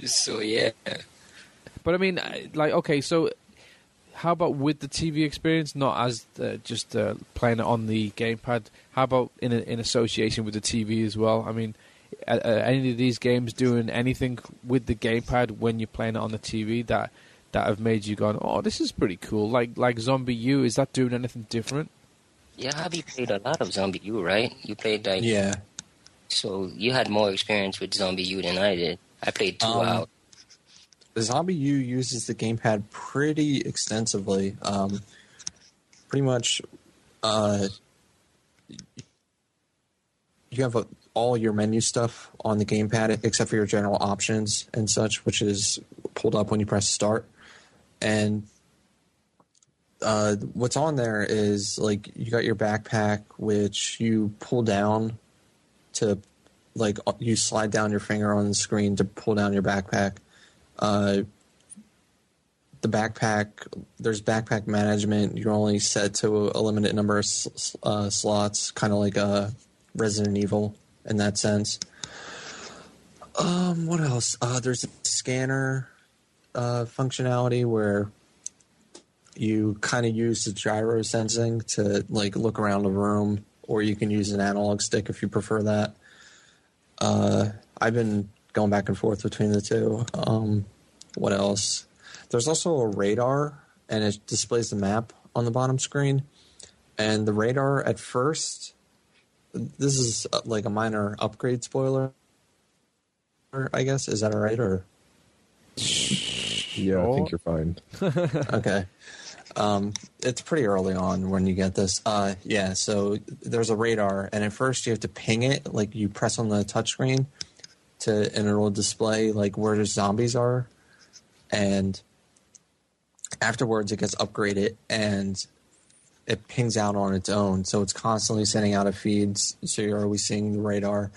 Speaker 3: So, yeah.
Speaker 1: But I mean, like, okay, so how about with the TV experience, not as just playing it on the gamepad? How about in association with the TV as well? I mean, any of these games doing anything with the gamepad when you're playing it on the TV that have made you go, oh, this is pretty cool? Like Zombie U, is that doing anything different?
Speaker 3: Yeah, Hobby played a lot of Zombie U, right? You played like...
Speaker 4: Yeah.
Speaker 3: So you had more experience with Zombie U than I did. I played 2 out.
Speaker 4: Zombie U uses the gamepad pretty extensively. Pretty much, you have all your menu stuff on the gamepad except for your general options and such, which is pulled up when you press start. And what's on there is, like, you got your backpack, which you pull down to, like, you slide down your finger on the screen to pull down your backpack. The backpack, there's backpack management. You're only set to a limited number of slots, kind of like Resident Evil in that sense. What else? There's a scanner functionality where you kind of use the gyro sensing to like look around the room, or you can use an analog stick if you prefer that. I've been going back and forth between the two. What else? There's also a radar, and it displays the map on the bottom screen. And the radar at first, this is like a minor upgrade spoiler, I guess. Is that all right? Or
Speaker 2: Yeah, I think you're fine.
Speaker 4: okay. It's pretty early on when you get this. Yeah, so there's a radar, and at first you have to ping it, like you press on the touchscreen, and it will display like where the zombies are, and afterwards it gets upgraded and it pings out on its own. So it's constantly sending out a feed, so you're always seeing the radar.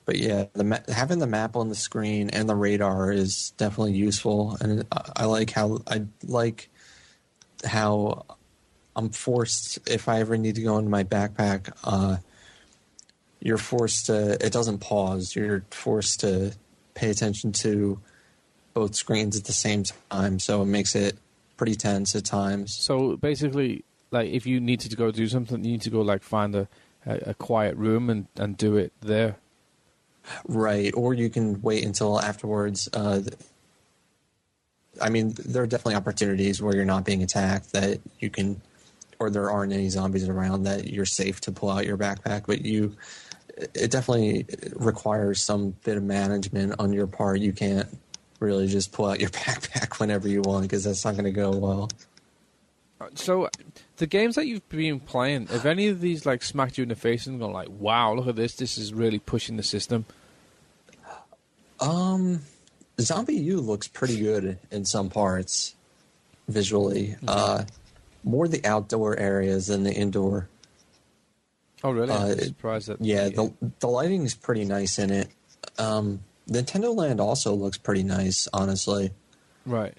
Speaker 4: But yeah, having the map on the screen and the radar is definitely useful, and I like how I'm forced, if I ever need to go into my backpack, you're forced to, it doesn't pause. You're forced to pay attention to both screens at the same time, so it makes it pretty tense at times.
Speaker 1: So basically, like if you need to go do something, you need to go like find a quiet room and do it there.
Speaker 4: Right, or you can wait until afterwards. I mean, there are definitely opportunities where you're not being attacked that you can, or there aren't any zombies around that you're safe to pull out your backpack. But it definitely requires some bit of management on your part. You can't really just pull out your backpack whenever you want, because that's not going to go well.
Speaker 1: So, the games that you've been playing, have any of these like smacked you in the face and gone like, "Wow, look at this! This is really pushing the system"?
Speaker 4: Zombie U looks pretty good in some parts visually. More the outdoor areas than the indoor.
Speaker 1: Oh, really? I'm surprised that.
Speaker 4: Yeah, the lighting is pretty nice in it. Nintendo Land also looks pretty nice, honestly.
Speaker 1: Right.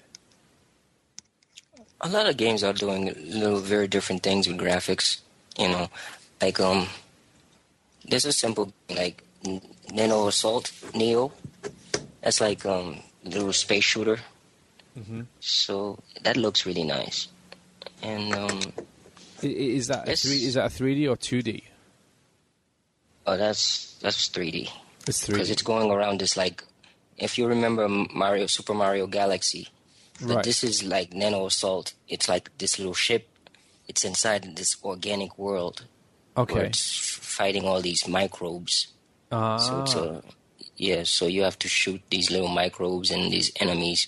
Speaker 3: A lot of games are doing little very different things with graphics. You know, like there's a simple like Neo Assault Neo. That's like little space shooter.
Speaker 1: Mm-hmm.
Speaker 3: So that looks really nice. And
Speaker 1: is that a 3D or 2D?
Speaker 3: Oh, that's 3D.
Speaker 1: It's 3D
Speaker 3: because it's going around this like, if you remember Super Mario Galaxy, but
Speaker 1: right.
Speaker 3: This is like Nano Assault. It's like this little ship. It's inside this organic world.
Speaker 1: Okay.
Speaker 3: Where it's fighting all these microbes. So so you have to shoot these little microbes and these enemies.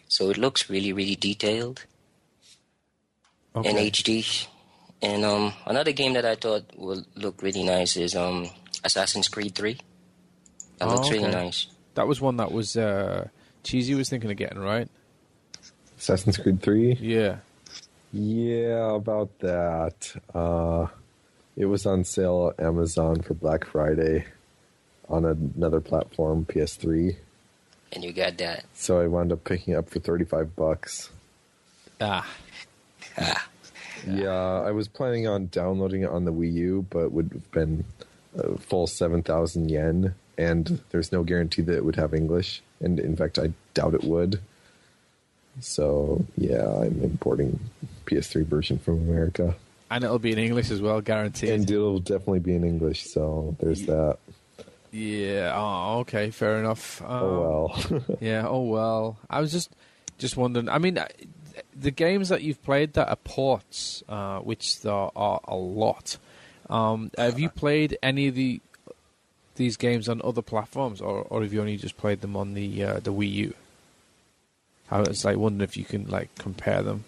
Speaker 3: So it looks really, really detailed in HD. And another game that I thought would look really nice is Assassin's Creed 3. That looks really nice. That
Speaker 1: was one that was Cheesy was thinking of getting, right?
Speaker 2: Assassin's Creed 3?
Speaker 1: Yeah.
Speaker 2: Yeah, about that. It was on sale at Amazon for Black Friday on another platform, PS3.
Speaker 3: And you got that.
Speaker 2: So I wound up picking it up for $35. Yeah, I was planning on downloading it on the Wii U, but it would have been a full 7,000 yen, and there's no guarantee that it would have English. And in fact, I doubt it would. So, yeah, I'm importing PS3 version from America.
Speaker 1: And it'll be in English as well, guaranteed.
Speaker 2: And it'll definitely be in English, so there's that.
Speaker 1: Yeah, oh, okay, fair enough.
Speaker 2: Oh, well.
Speaker 1: Yeah, oh, well. I was just wondering, I mean, the games that you've played that are ports, which there are a lot, have you played any of these games on other platforms, or have you only just played them on the Wii U? I was like wondering if you can like compare them.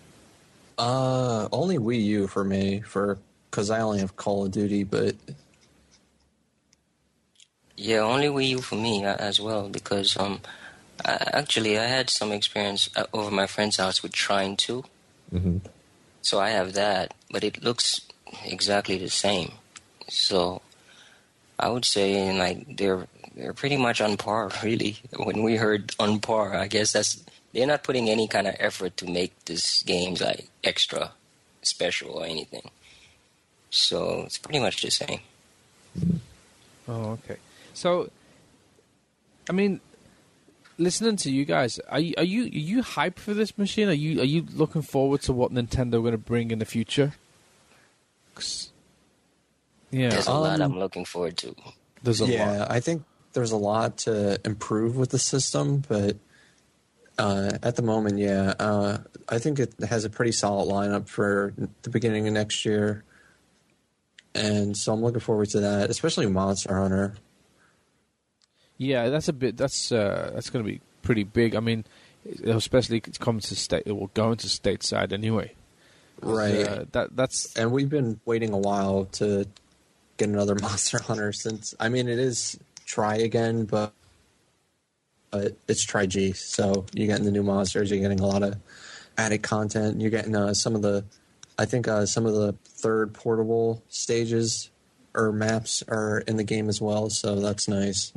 Speaker 4: Only Wii U for me, because I only have Call of Duty, but
Speaker 3: yeah, only Wii U for me as well, because I had some experience over my friend's house with Trine 2.
Speaker 2: Mm-hmm.
Speaker 3: So I have that, but it looks exactly the same. So I would say like they're pretty much on par, really. When we heard on par, I guess they're not putting any kind of effort to make this games like extra special or anything. So it's pretty much the same.
Speaker 1: Oh, okay. So, I mean, listening to you guys, are you hyped for this machine? Are you looking forward to what Nintendo are going to bring in the future? Yeah,
Speaker 3: There's a lot I'm looking forward to.
Speaker 1: There's a lot.
Speaker 4: I think there's a lot to improve with the system, but at the moment, I think it has a pretty solid lineup for the beginning of next year, and so I'm looking forward to that, especially Monster Hunter.
Speaker 1: Yeah, that's going to be pretty big. I mean, especially it's coming to state. It will go into stateside anyway.
Speaker 4: Right.
Speaker 1: That's
Speaker 4: and we've been waiting a while to get another Monster Hunter since. I mean, it is Try Again, but it's Try G. So you're getting the new monsters. You're getting a lot of added content. You're getting some of the third portable stages or maps are in the game as well. So that's nice.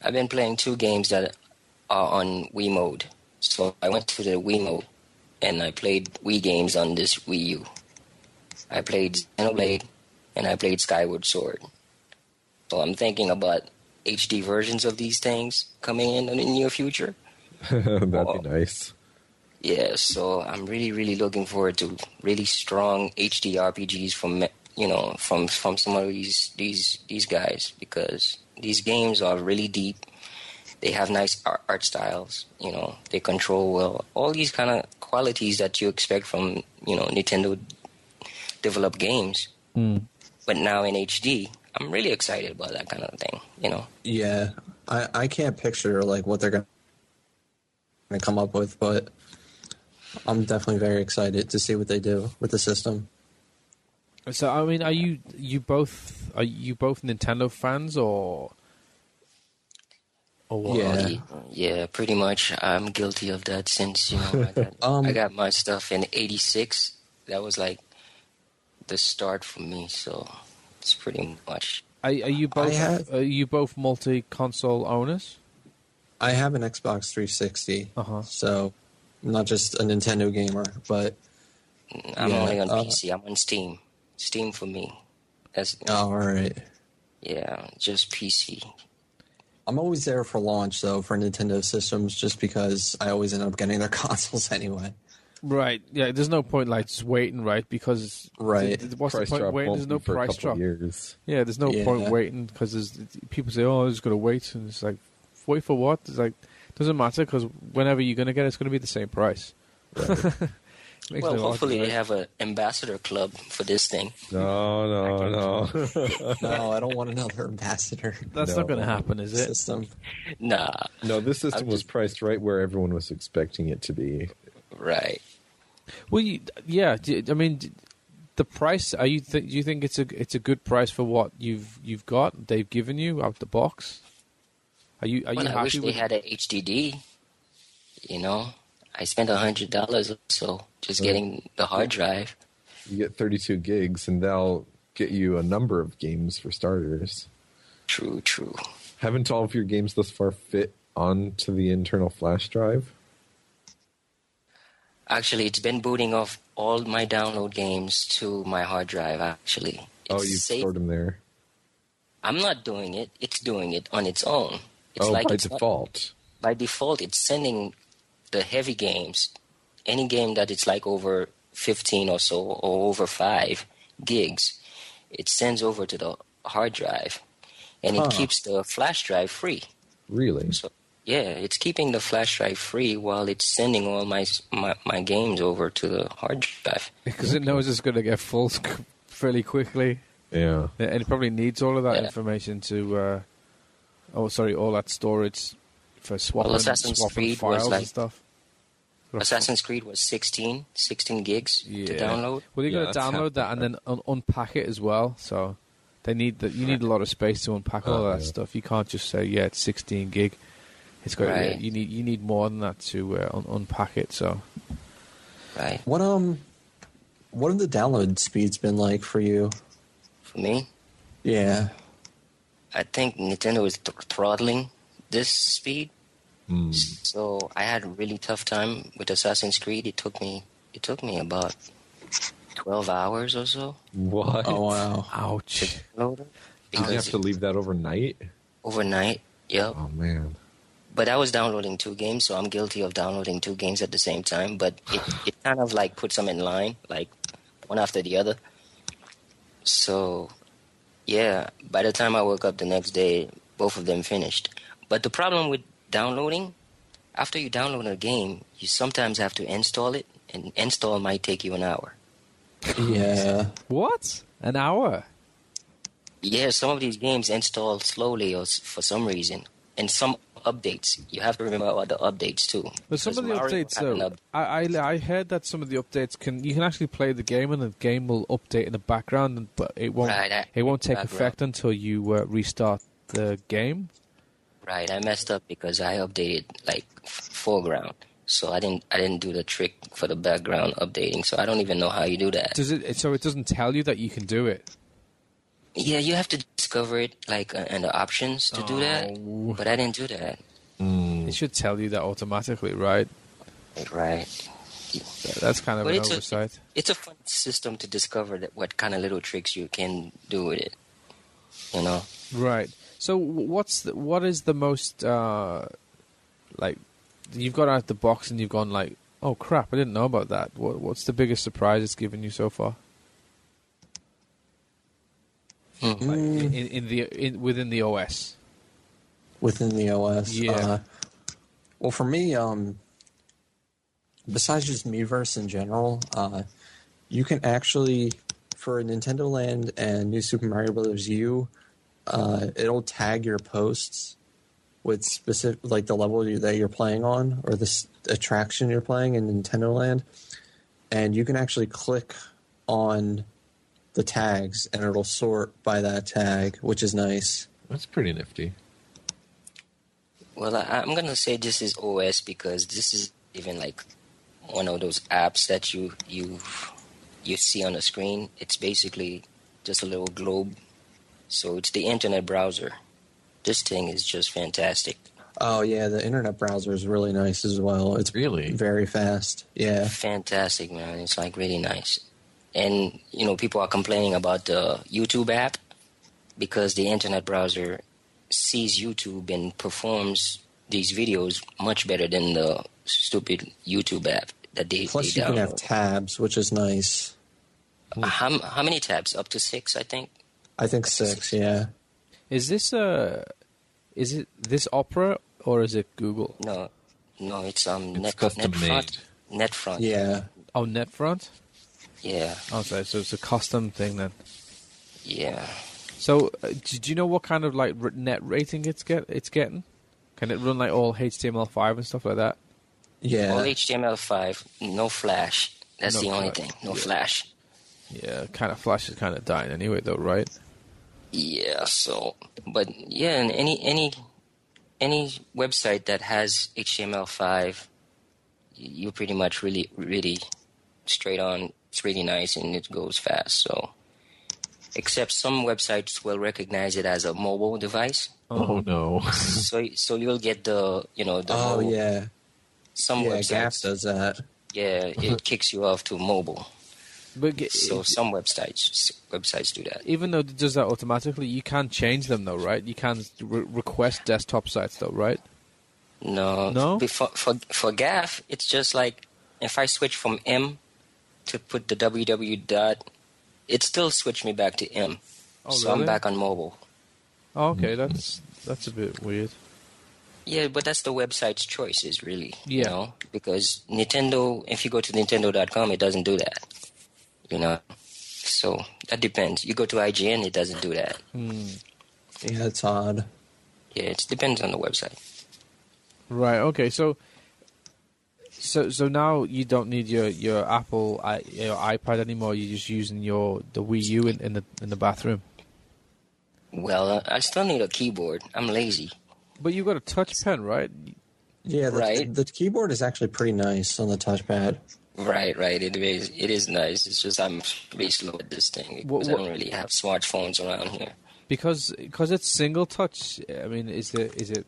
Speaker 3: I've been playing 2 games that are on Wii mode. So I went to the Wii mode, and I played Wii games on this Wii U. I played Xenoblade, and I played Skyward Sword. So I'm thinking about HD versions of these things coming in the near future.
Speaker 2: That'd be nice.
Speaker 3: Yeah, so I'm really, really looking forward to really strong HD RPGs from some of these guys, because these games are really deep. They have nice art styles. They control well. All these kind of qualities that you expect from Nintendo developed games. But now in HD, I'm really excited about that kind of thing.
Speaker 4: Yeah, I can't picture like what they're going to come up with, but I'm definitely very excited to see what they do with the system.
Speaker 1: So I mean, are you both Nintendo fans or what?
Speaker 3: Yeah, pretty much. I'm guilty of that since I got my stuff in '86. That was like the start for me. So it's pretty much.
Speaker 1: Are you both multi-console owners?
Speaker 4: I have an Xbox 360, so I'm not just a Nintendo gamer, but
Speaker 3: I'm only on PC. I'm on Steam. Steam for me. That's
Speaker 4: all right.
Speaker 3: Yeah, just PC.
Speaker 4: I'm always there for launch, though, for Nintendo systems, just because I always end up getting their consoles anyway.
Speaker 1: Right. Yeah. There's no point just waiting, right? Because what's
Speaker 2: price
Speaker 1: the point waiting? There's no price drop.
Speaker 2: Years.
Speaker 1: Yeah. There's no point waiting because people say, "Oh, I'm just gonna wait," and it's like, wait for what? It's like doesn't matter because whenever you're gonna get it, it's gonna be the same price.
Speaker 2: Right.
Speaker 3: Well, hopefully they have an ambassador club for this thing.
Speaker 2: No.
Speaker 4: No, I don't want another ambassador.
Speaker 1: That's not going to happen, is it?
Speaker 4: System.
Speaker 3: Nah.
Speaker 2: No, this system was priced right where everyone was expecting it to be.
Speaker 3: Right.
Speaker 1: Well, I mean, the price. Do you think it's a good price for what you've got? They've given you out the box. Are you happy?
Speaker 3: I wish they had an HDD. I spent $100 or so just getting the hard drive.
Speaker 2: You get 32 gigs, and they'll get you a number of games for starters.
Speaker 3: True.
Speaker 2: Haven't all of your games thus far fit onto the internal flash drive?
Speaker 3: Actually, it's been booting off all my download games to my hard drive, actually.
Speaker 2: You've stored them there.
Speaker 3: I'm not doing it. It's doing it on its own. It's
Speaker 2: by default.
Speaker 3: By default, it's sending the heavy games, any game that it's like over 15 or so, or over 5 gigs, it sends over to the hard drive, and it keeps the flash drive free.
Speaker 2: Really?
Speaker 3: So, yeah, it's keeping the flash drive free while it's sending all my games over to the hard drive.
Speaker 1: Because it knows it's going to get full fairly quickly.
Speaker 2: Yeah.
Speaker 1: And it probably needs all of that information to, all that storage. For swapping files and stuff.
Speaker 3: Assassin's Creed was 16 gigs to download.
Speaker 1: Well, you got to download that and then unpack it as well. So you need a lot of space to unpack all of that stuff. You can't just say it's 16 gig. It's got you need more than that to unpack it. So
Speaker 3: right.
Speaker 4: What have the download speeds been like for you?
Speaker 3: For me?
Speaker 4: Yeah.
Speaker 3: I think Nintendo is throttling this speed. So I had a really tough time with Assassin's Creed. It took me about 12 hours or so.
Speaker 2: What?
Speaker 4: Oh wow!
Speaker 1: Ouch!
Speaker 2: Did you have to leave that overnight?
Speaker 3: Overnight, yep.
Speaker 2: Oh man!
Speaker 3: But I was downloading 2 games, so I'm guilty of downloading 2 games at the same time. But it kind of like puts them in line, like one after the other. So, yeah, by the time I woke up the next day, both of them finished. But the problem with downloading, after you download a game, you sometimes have to install it, and install might take you an hour.
Speaker 4: Yeah.
Speaker 1: What? An hour?
Speaker 3: Yeah, some of these games install slowly or for some reason. And some updates, you have to remember about the updates too.
Speaker 1: But some of the updates, though, I heard that some of the updates you can actually play the game and the game will update in the background, but it won't take effect until you restart the game.
Speaker 3: Right, I messed up because I updated like foreground, so I didn't do the trick for the background updating. So I don't even know how you do that.
Speaker 1: So it doesn't tell you that you can do it?
Speaker 3: Yeah, you have to discover it like in the options to do that, but I didn't do that.
Speaker 1: It should tell you that automatically, right?
Speaker 3: Right.
Speaker 1: That's kind of an oversight.
Speaker 3: It's a fun system to discover what kind of little tricks you can do with it. You know.
Speaker 1: Right. So what is the most like you've got out the box and you've gone like, oh crap, I didn't know about that. What's the biggest surprise it's given you so far? Like within the OS.
Speaker 4: Within the OS.
Speaker 1: Yeah.
Speaker 4: Well, for me, besides just Miiverse in general, you can actually, for Nintendo Land and New Super Mario Bros. U, it'll tag your posts with specific, like the level that you're playing on or the attraction you're playing in Nintendo Land, and you can actually click on the tags and it'll sort by that tag, which is nice.
Speaker 2: That's pretty nifty.
Speaker 3: Well, I'm gonna say this is OS because this is even like one of those apps that you see on the screen. It's basically just a little globe. So it's the internet browser. This thing is just fantastic.
Speaker 4: Oh yeah, the internet browser is really nice as well. It's
Speaker 2: really
Speaker 4: very fast. Yeah,
Speaker 3: fantastic, man. It's like really nice. And you know, people are complaining about the YouTube app because the internet browser sees YouTube and performs these videos much better than the stupid YouTube app that they
Speaker 4: Plus, you
Speaker 3: download.
Speaker 4: can have tabs, which is nice.
Speaker 3: How many tabs? Up to 6, I think.
Speaker 4: I think 6. Yeah.
Speaker 1: Is it this Opera or is it Google?
Speaker 3: No, it's
Speaker 2: custom made.
Speaker 3: Netfront.
Speaker 4: Yeah.
Speaker 1: Oh, Netfront.
Speaker 3: Yeah.
Speaker 1: Oh, so it's a custom thing then.
Speaker 3: Yeah.
Speaker 1: So, do you know what kind of like net rating it's getting? Can it run like all HTML5 and stuff like that?
Speaker 4: Yeah.
Speaker 3: All HTML5, no Flash. That's
Speaker 1: No
Speaker 3: the only
Speaker 1: Flash,
Speaker 3: thing. No
Speaker 1: yeah.
Speaker 3: Flash.
Speaker 1: Yeah, kind of Flash is kind of dying anyway, though, right?
Speaker 3: Yeah. So, but yeah, and any website that has HTML5, you pretty much really straight on. It's really nice and it goes fast. So, except some websites will recognize it as a mobile device.
Speaker 2: Oh no!
Speaker 3: so you'll get the
Speaker 4: Oh yeah.
Speaker 3: Some
Speaker 4: Yeah,
Speaker 3: websites
Speaker 4: Gap does that.
Speaker 3: Yeah, it kicks you off to mobile.
Speaker 1: But
Speaker 3: So some websites do that.
Speaker 1: even though it does that automatically, you can change them though, right? You can request desktop sites though, right?
Speaker 3: No. For GAF, it's just like if I switch from M to put the www dot, it still switched me back to M.
Speaker 1: Oh,
Speaker 3: So
Speaker 1: really?
Speaker 3: I'm back on mobile.
Speaker 1: Oh, okay, that's a bit weird.
Speaker 3: Yeah, but that's the website's choices, really.
Speaker 1: Yeah.
Speaker 3: You know, because Nintendo, if you go to Nintendo.com, it doesn't do that. You know, so that depends. You go to IGN, it doesn't do that.
Speaker 4: Yeah, it's odd.
Speaker 3: Yeah, it depends on the website.
Speaker 1: Right. Okay. So now you don't need your Apple your iPad anymore. You're just using the Wii U in the bathroom.
Speaker 3: Well, I still need a keyboard. I'm lazy.
Speaker 1: But you've got a touch pen, right?
Speaker 4: Yeah,
Speaker 3: Right.
Speaker 4: the keyboard is actually pretty nice on the touchpad.
Speaker 3: Right. It is nice. It's just I'm pretty slow at this thing because I don't really have smartphones around here.
Speaker 1: Because it's single touch. I mean, is it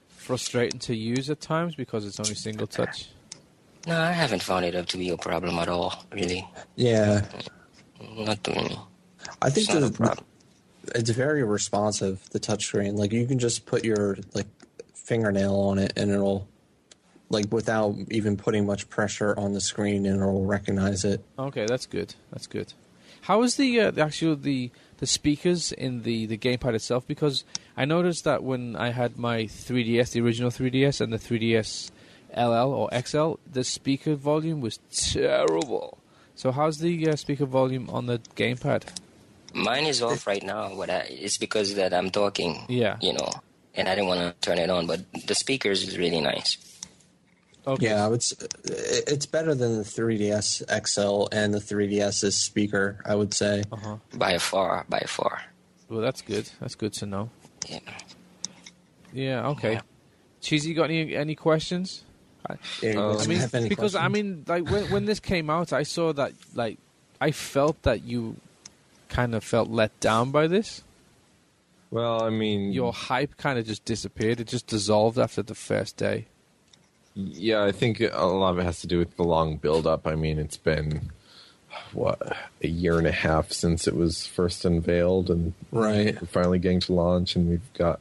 Speaker 1: frustrating to use at times because it's only single touch?
Speaker 3: No, I haven't found it to be a problem at all, really.
Speaker 4: Yeah.
Speaker 3: Not to me.
Speaker 4: I think
Speaker 3: It's not a problem.
Speaker 4: it's very responsive, the touchscreen. Like, you can just put your, like, fingernail on it, and it'll, like, without even putting much pressure on the screen, and it'll recognize it.
Speaker 1: Okay, that's good. That's good. How is the speakers in the gamepad itself? Because I noticed that when I had my 3DS, the original 3DS, and the 3DS LL or XL, the speaker volume was terrible. So how's the speaker volume on the gamepad?
Speaker 3: Mine is off right now, but it's because that I'm talking.
Speaker 1: Yeah.
Speaker 3: And I didn't want to turn it on, but the speakers is really nice.
Speaker 1: Okay.
Speaker 4: Yeah, it's better than the 3DS XL and the 3DS's speaker, I would say.
Speaker 1: Uh-huh.
Speaker 3: By far.
Speaker 1: Well, that's good. That's good to know.
Speaker 3: Yeah.
Speaker 1: Yeah, okay.
Speaker 3: Yeah.
Speaker 1: Cheesy, got any questions?
Speaker 4: Because
Speaker 1: when this came out, I saw that, like, I felt that you kind of felt let down by this.
Speaker 2: Well, I mean,
Speaker 1: Your hype kind of just disappeared. It just dissolved after the first day.
Speaker 2: yeah, I think a lot of it has to do with the long build-up. I mean, it's been, a year and a half since it was first unveiled, and
Speaker 4: right.
Speaker 2: we're finally getting to launch, and we've got...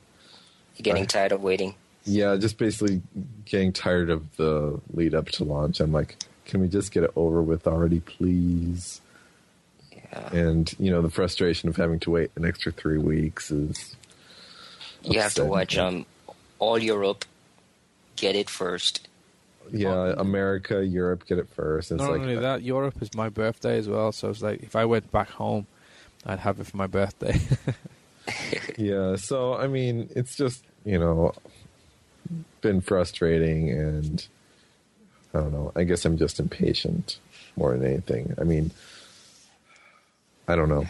Speaker 3: You're getting tired of waiting?
Speaker 2: Yeah, just basically getting tired of the lead-up to launch. I'm like, can we just get it over with already, please?
Speaker 3: Yeah.
Speaker 2: And, the frustration of having to wait an extra 3 weeks is...
Speaker 3: You have to
Speaker 2: upsetting.
Speaker 3: watch all Europe get it first.
Speaker 2: Yeah, America, Europe get it first. It's
Speaker 1: Not
Speaker 2: like,
Speaker 1: only that, Europe is my birthday as well, so it's like if I went back home, I'd have it for my birthday.
Speaker 2: yeah, so, I mean, it's just, been frustrating, and I don't know. I guess I'm just impatient more than anything. I mean, I don't know.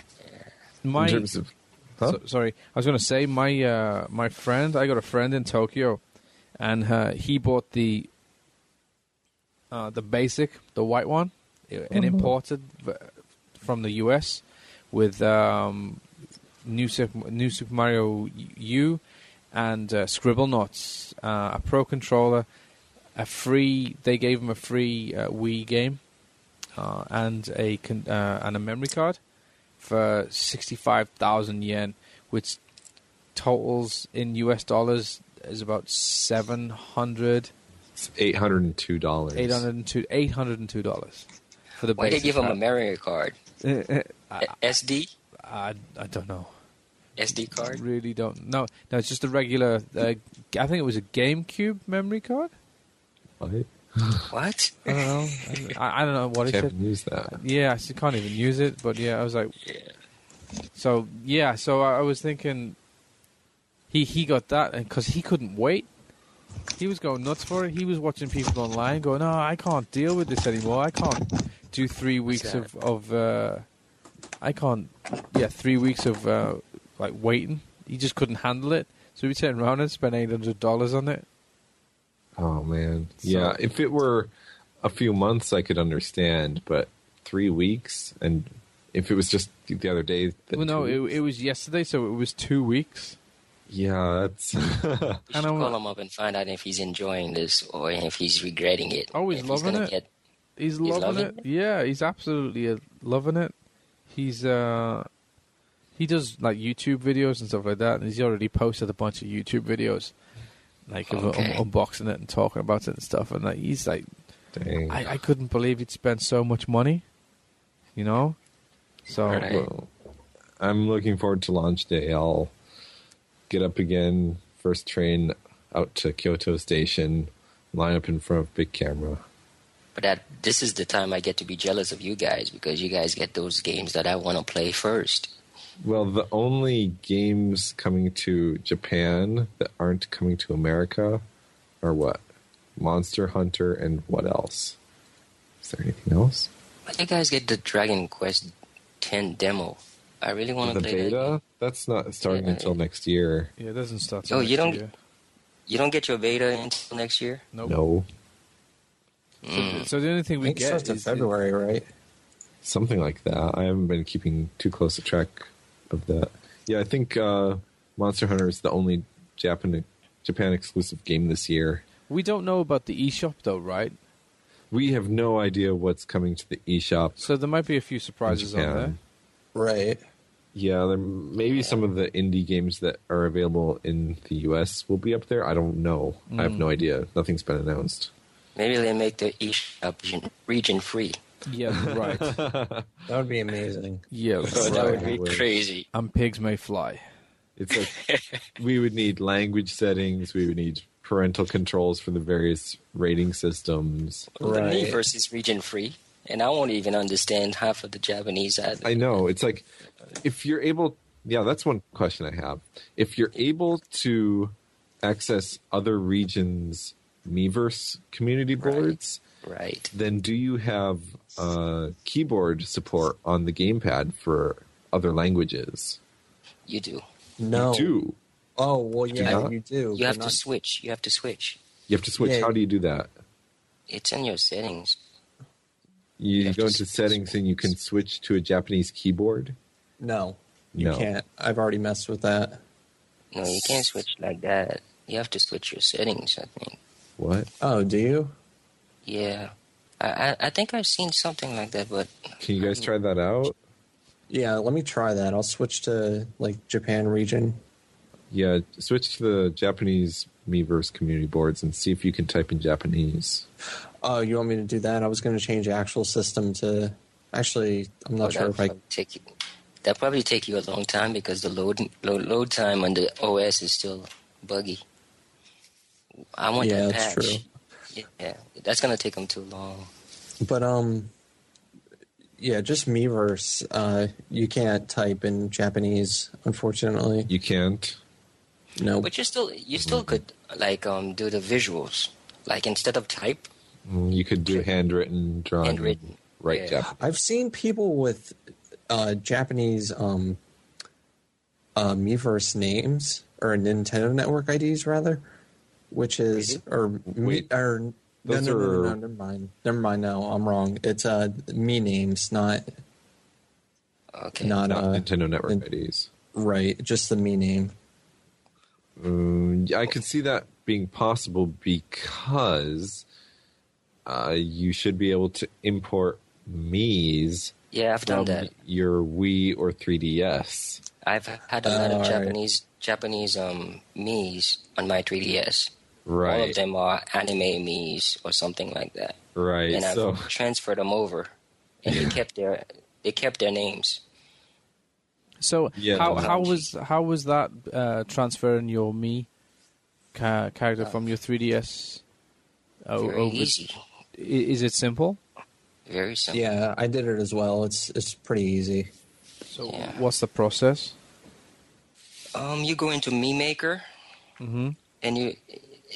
Speaker 2: In terms of... Huh?
Speaker 1: Sorry, I was going to say my friend. I got a friend in Tokyo, and he bought the basic, the white one, and imported from the US with New Super Mario U and Scribblenauts, a Pro controller, they gave him a free Wii game, and a memory card for 65,000 yen, which totals in US dollars is about $700.
Speaker 2: It's $802.
Speaker 1: $802 for the.
Speaker 3: Why did they give him a
Speaker 1: card.
Speaker 3: memory card? SD?
Speaker 1: I don't know.
Speaker 3: SD
Speaker 1: I
Speaker 3: card?
Speaker 1: really don't. No, it's just a regular. I think it was a GameCube memory card.
Speaker 2: What?
Speaker 3: What?
Speaker 1: I don't know. I don't know what it
Speaker 2: Can't
Speaker 1: said.
Speaker 2: use that.
Speaker 1: Yeah, I still can't even use it. But yeah, I was like,
Speaker 3: Yeah.
Speaker 1: So I was thinking, he got that, and because he couldn't wait, he was going nuts for it. He was watching people online going, "No, I can't deal with this anymore. I can't do 3 weeks of I can't. Yeah, 3 weeks of like waiting. He just couldn't handle it. So we turned around and spent $800 on it.
Speaker 2: Oh, man.
Speaker 1: So-
Speaker 2: Yeah, if it were a few months, I could understand, but 3 weeks, and if it was just the other day...
Speaker 1: Well, no, it was yesterday, so it was 2 weeks.
Speaker 2: Yeah, that's...
Speaker 3: You
Speaker 1: And
Speaker 3: should
Speaker 1: I'm
Speaker 3: call him up and find out if he's enjoying this or if he's regretting it.
Speaker 1: Oh, he's
Speaker 3: If
Speaker 1: loving
Speaker 3: gonna
Speaker 1: it. He's loving it. Yeah, he's absolutely loving it. He's he does like YouTube videos and stuff like that, and he's already posted a bunch of YouTube videos, like of unboxing it and talking about it and stuff. And like he's like,
Speaker 2: Dang.
Speaker 1: I couldn't believe he'd spent so much money, So
Speaker 3: Right.
Speaker 2: Well, I'm looking forward to launch day. I'll get up again, first train out to Kyoto Station, line up in front of big camera.
Speaker 3: But this is the time I get to be jealous of you guys because you guys get those games that I want to play first.
Speaker 2: Well, the only games coming to Japan that aren't coming to America are what? Monster Hunter and what else? Is there anything else?
Speaker 3: But you guys get the Dragon Quest 10 demo. I really want to
Speaker 2: The
Speaker 3: play that.
Speaker 2: beta? That's not starting until next year.
Speaker 1: yeah, it doesn't start.
Speaker 3: Oh,
Speaker 1: till
Speaker 3: you
Speaker 1: next
Speaker 3: don't-
Speaker 1: year.
Speaker 3: You don't get your beta until next year?
Speaker 1: Nope.
Speaker 2: No.
Speaker 1: So the only thing
Speaker 4: I
Speaker 1: we
Speaker 4: think it
Speaker 1: get
Speaker 4: starts in
Speaker 1: is
Speaker 4: February, right?
Speaker 2: Something like that. I haven't been keeping too close a track of that. Yeah, I think Monster Hunter is the only Japan exclusive game this year.
Speaker 1: We don't know about the eShop though, right?
Speaker 2: We have no idea what's coming to the eShop.
Speaker 1: So there might be a few surprises on there.
Speaker 2: Japan.
Speaker 4: Right.
Speaker 2: Yeah, there maybe some of the indie games that are available in the US will be up there. I don't know. I have no idea. Nothing's been announced.
Speaker 3: Maybe they make the eShop region free.
Speaker 1: Yeah, right.
Speaker 4: That would be amazing.
Speaker 1: Yeah,
Speaker 3: That would
Speaker 1: right.
Speaker 3: be crazy.
Speaker 1: And pigs may fly.
Speaker 2: It's like we would need language settings. We would need parental controls for the various rating systems.
Speaker 3: Well, the Miiverse is region free, and I won't even understand half of the Japanese.
Speaker 2: I know. It's like if you're able. Yeah, that's one question I have. If you're able to access other regions' Miiverse community boards,
Speaker 3: right?
Speaker 2: Then do you have keyboard support on the gamepad for other languages?
Speaker 3: You do.
Speaker 4: No.
Speaker 2: You do.
Speaker 4: Oh, well, yeah, you do.
Speaker 3: You have to switch. You have to switch.
Speaker 2: You have to switch.
Speaker 4: Yeah.
Speaker 2: How do you do that?
Speaker 3: It's in your settings.
Speaker 2: You go into settings and you can switch to a Japanese keyboard?
Speaker 4: No, you can't. I've already messed with that.
Speaker 3: No, you can't switch like that. You have to switch your settings, I think.
Speaker 2: What?
Speaker 4: Oh, do you?
Speaker 3: Yeah. I think I've seen something like that, but...
Speaker 2: Can you guys try that out?
Speaker 4: Yeah, let me try that. I'll switch to, like, Japan region.
Speaker 2: Yeah, switch to the Japanese Miiverse community boards and see if you can type in Japanese.
Speaker 4: Oh, you want me to do that? I was going to change the actual system to... Actually, I'm not sure if I...
Speaker 3: That'll probably take you a long time because the load time on the OS is still buggy. I want that patch.
Speaker 4: That's true.
Speaker 3: Yeah, that's going to take them too long.
Speaker 4: But, yeah, just Miiverse. You can't type in Japanese, unfortunately.
Speaker 2: You can't?
Speaker 4: No.
Speaker 3: But you still could, like, do the visuals. Like, instead of type.
Speaker 2: You could do handwritten drawing.
Speaker 3: Handwritten.
Speaker 2: Right,
Speaker 3: Yeah.
Speaker 4: I've seen people with Japanese Miiverse names, or Nintendo Network IDs, rather, which is...
Speaker 2: Wait.
Speaker 4: No, never mind. Never mind, no, I'm wrong. It's me names, not...
Speaker 3: Okay.
Speaker 4: Not
Speaker 2: Nintendo Network IDs.
Speaker 4: Right, just the me name.
Speaker 2: I could see that being possible because you should be able to import Mii's
Speaker 3: Yeah, I've done
Speaker 2: from
Speaker 3: that.
Speaker 2: your Wii or 3DS.
Speaker 3: I've had a lot of Japanese Mii's on my 3DS.
Speaker 2: Right.
Speaker 3: All of them are anime Mii's or something like that.
Speaker 2: Right.
Speaker 3: And I've transferred them over, and they kept their names.
Speaker 1: So how was that transferring your Mii character from your 3DS?
Speaker 3: Very easy.
Speaker 1: Is it simple?
Speaker 3: Very simple.
Speaker 4: Yeah, I did it as well. It's pretty easy.
Speaker 1: So what's the process?
Speaker 3: You go into Mii Maker, and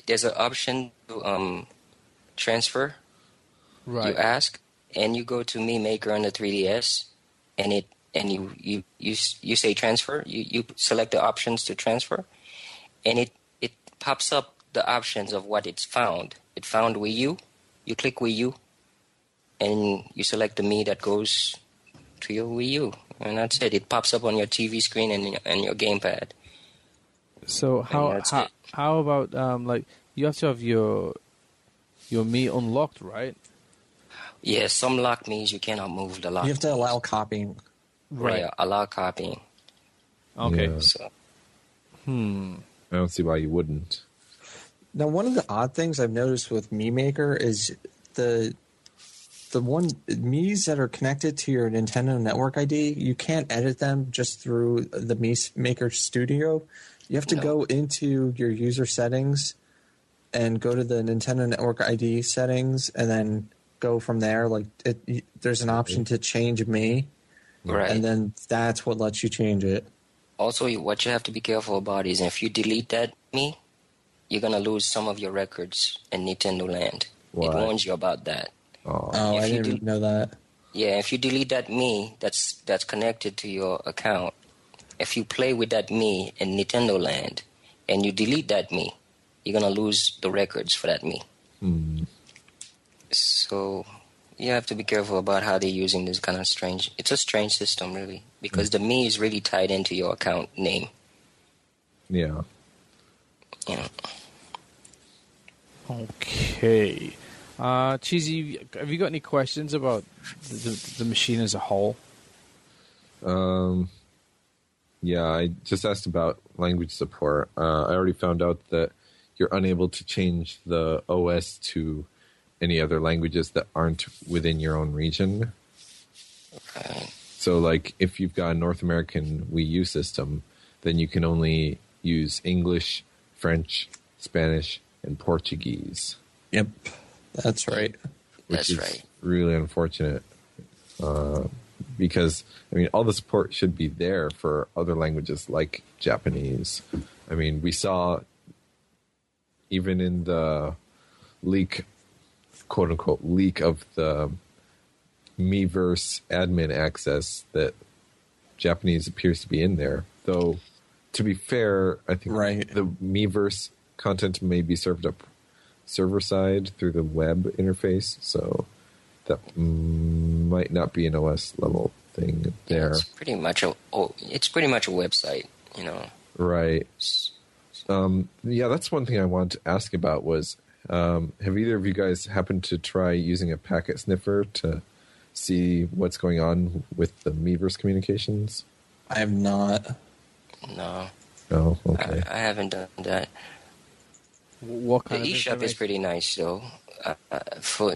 Speaker 3: there's an option to transfer.
Speaker 1: Right.
Speaker 3: You ask, and you go to Mii Maker on the 3DS, and you say transfer. You select the options to transfer, and it pops up the options of what it's found. It found Wii U. You click Wii U, and you select the Mii that goes to your Wii U, and that's it. It pops up on your TV screen and your gamepad.
Speaker 1: So how about like you have to have your Mii unlocked, right?
Speaker 3: Yeah, some lock Mii's you cannot move the lock.
Speaker 4: You have to allow copying.
Speaker 3: Right. Yeah, allow copying.
Speaker 1: Okay.
Speaker 2: Yeah.
Speaker 3: So.
Speaker 2: I don't see why you wouldn't.
Speaker 4: Now, one of the odd things I've noticed with Mii Maker is the one Mii's that are connected to your Nintendo Network ID, you can't edit them just through the Mii Maker Studio. You have to go into your user settings and go to the Nintendo Network ID settings and then go from there. Like there's an option to change Mii,
Speaker 3: Right.
Speaker 4: and then that's what lets you change it.
Speaker 3: Also, what you have to be careful about is if you delete that Mii, you're going to lose some of your records in Nintendo Land.
Speaker 2: What?
Speaker 3: It warns you about that.
Speaker 2: Oh.
Speaker 4: Oh, I didn't know that.
Speaker 3: Yeah, if you delete that Mii that's connected to your account, if you play with that Mii in Nintendo Land and you delete that Mii, you're going to lose the records for that Mii. So you have to be careful about how they're using this kind of strange... It's a strange system, really, because the Mii is really tied into your account name.
Speaker 2: Yeah.
Speaker 3: Yeah.
Speaker 1: Okay. Cheesy, have you got any questions about the machine as a whole?
Speaker 2: Yeah, I just asked about language support. I already found out that you're unable to change the OS to any other languages that aren't within your own region.
Speaker 3: Right.
Speaker 2: So, like, if you've got a North American Wii U system, then you can only use English, French, Spanish, and Portuguese.
Speaker 4: Yep, that's right.
Speaker 2: Which is really unfortunate. Because, I mean, all the support should be there for other languages like Japanese. I mean, we saw, even in the leak, quote-unquote, leak of the Miiverse admin access, that Japanese appears to be in there. Though, to be fair, I think the Miiverse content may be served up server-side through the web interface, so that might not be an OS level thing there.
Speaker 3: It's pretty much a website, you know.
Speaker 2: Right. Yeah, that's one thing I wanted to ask about was, have either of you guys happened to try using a packet sniffer to see what's going on with the Miiverse communications?
Speaker 4: I have not.
Speaker 3: No.
Speaker 2: Oh, okay.
Speaker 3: I haven't done that.
Speaker 1: What kind
Speaker 3: the
Speaker 1: of
Speaker 3: eShop is pretty nice, though.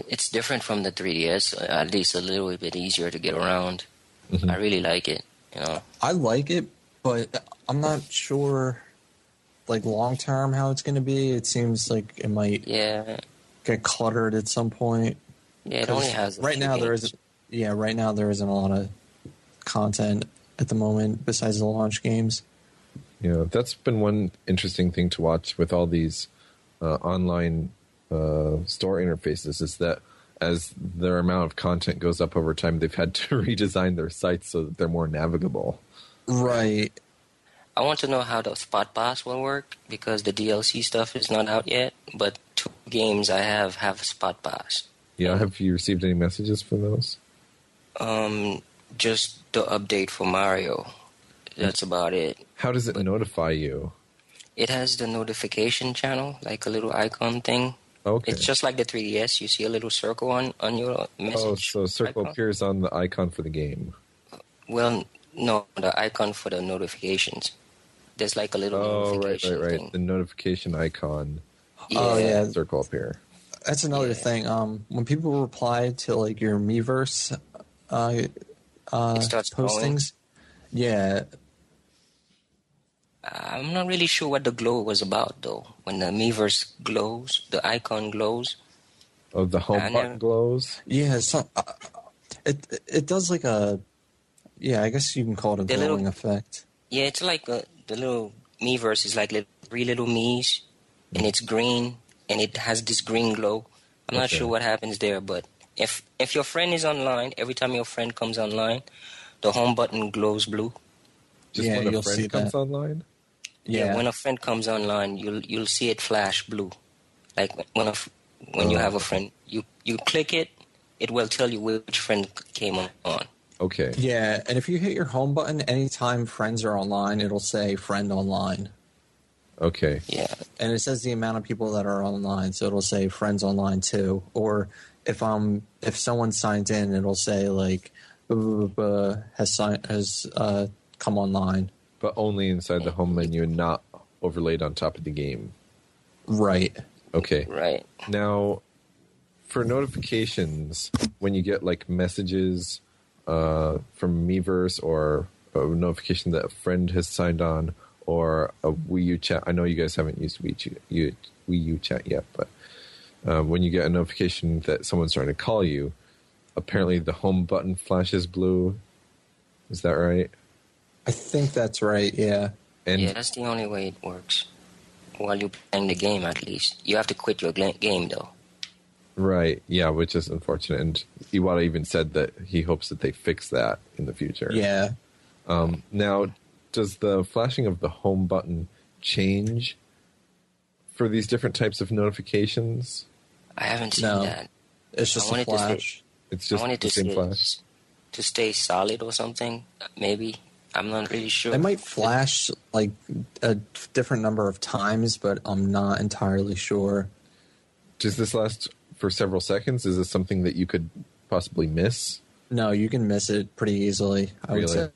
Speaker 3: It's different from the 3DS, at least a little bit easier to get around. Mm-hmm. I really like it, you know.
Speaker 4: I like it, but I'm not sure, like, long term how it's going to be. It seems like it might get cluttered at some point.
Speaker 3: Yeah, it only has
Speaker 4: right now games. Right now there isn't a lot of content at the moment besides the launch games.
Speaker 2: Yeah, that's been one interesting thing to watch with all these online store interfaces, is that as their amount of content goes up over time, they've had to redesign their sites so that they're more navigable.
Speaker 4: Right.
Speaker 3: I want to know how the Spot Pass will work, because the DLC stuff is not out yet, but 2 games I have Spot Pass.
Speaker 2: Yeah, have you received any messages for those?
Speaker 3: Just the update for Mario. That's about it.
Speaker 2: How does it notify you?
Speaker 3: It has the notification channel, like a little icon thing.
Speaker 2: Okay.
Speaker 3: It's just like the 3DS. You see a little circle on your message.
Speaker 2: Oh, so a circle
Speaker 3: icon
Speaker 2: appears on the icon for the game.
Speaker 3: Well, no, the icon for the notifications. There's like a little notification
Speaker 2: right.
Speaker 3: thing.
Speaker 2: The notification icon.
Speaker 4: Oh, yeah.
Speaker 2: Circle up here.
Speaker 4: That's another thing. When people reply to, like, your Miiverse postings,
Speaker 3: I'm not really sure what the glow was about, though. When the Miiverse glows, the icon glows.
Speaker 2: Oh, the home button glows?
Speaker 4: Yeah, it does like a... Yeah, I guess you can call it a glowing effect.
Speaker 3: Yeah, it's like the little Miiverse is like 3 little Miis, and it's green, and it has this green glow. I'm not sure what happens there, but if your friend is online, every time your friend comes online, the home button glows blue.
Speaker 2: Just when a friend comes online?
Speaker 3: Yeah, when a friend comes online, you'll see it flash blue. Like when you have a friend, you click it, it will tell you which friend came on.
Speaker 2: Okay.
Speaker 4: Yeah, and if you hit your home button, anytime friends are online, it'll say friend online.
Speaker 2: Okay.
Speaker 3: Yeah. And
Speaker 4: it says the amount of people that are online, so it'll say friends online too. Or if someone signs in, it'll say like has come online.
Speaker 2: But only inside the home menu and not overlaid on top of the game.
Speaker 4: Right.
Speaker 2: Okay.
Speaker 3: Right.
Speaker 2: Now, for notifications, when you get like messages from Miiverse or a notification that a friend has signed on, or a Wii U chat. I know you guys haven't used Wii U chat yet, but when you get a notification that someone's trying to call you, apparently the home button flashes blue. Is that right?
Speaker 4: I think that's right, yeah.
Speaker 2: And
Speaker 3: yeah, that's the only way it works. While you're playing the game, at least. You have to quit your game, though.
Speaker 2: Right, yeah, which is unfortunate. And Iwata even said that he hopes that they fix that in the future.
Speaker 4: Yeah.
Speaker 2: Now, does the flashing of the home button change for these different types of notifications?
Speaker 3: I haven't seen that.
Speaker 4: It's just a flash.
Speaker 2: It's just the same flash?
Speaker 3: To stay solid or something, maybe. I'm not really sure.
Speaker 4: It might flash like a different number of times, but I'm not entirely sure.
Speaker 2: Does this last for several seconds? Is this something that you could possibly miss?
Speaker 4: No, you can miss it pretty easily, I would say.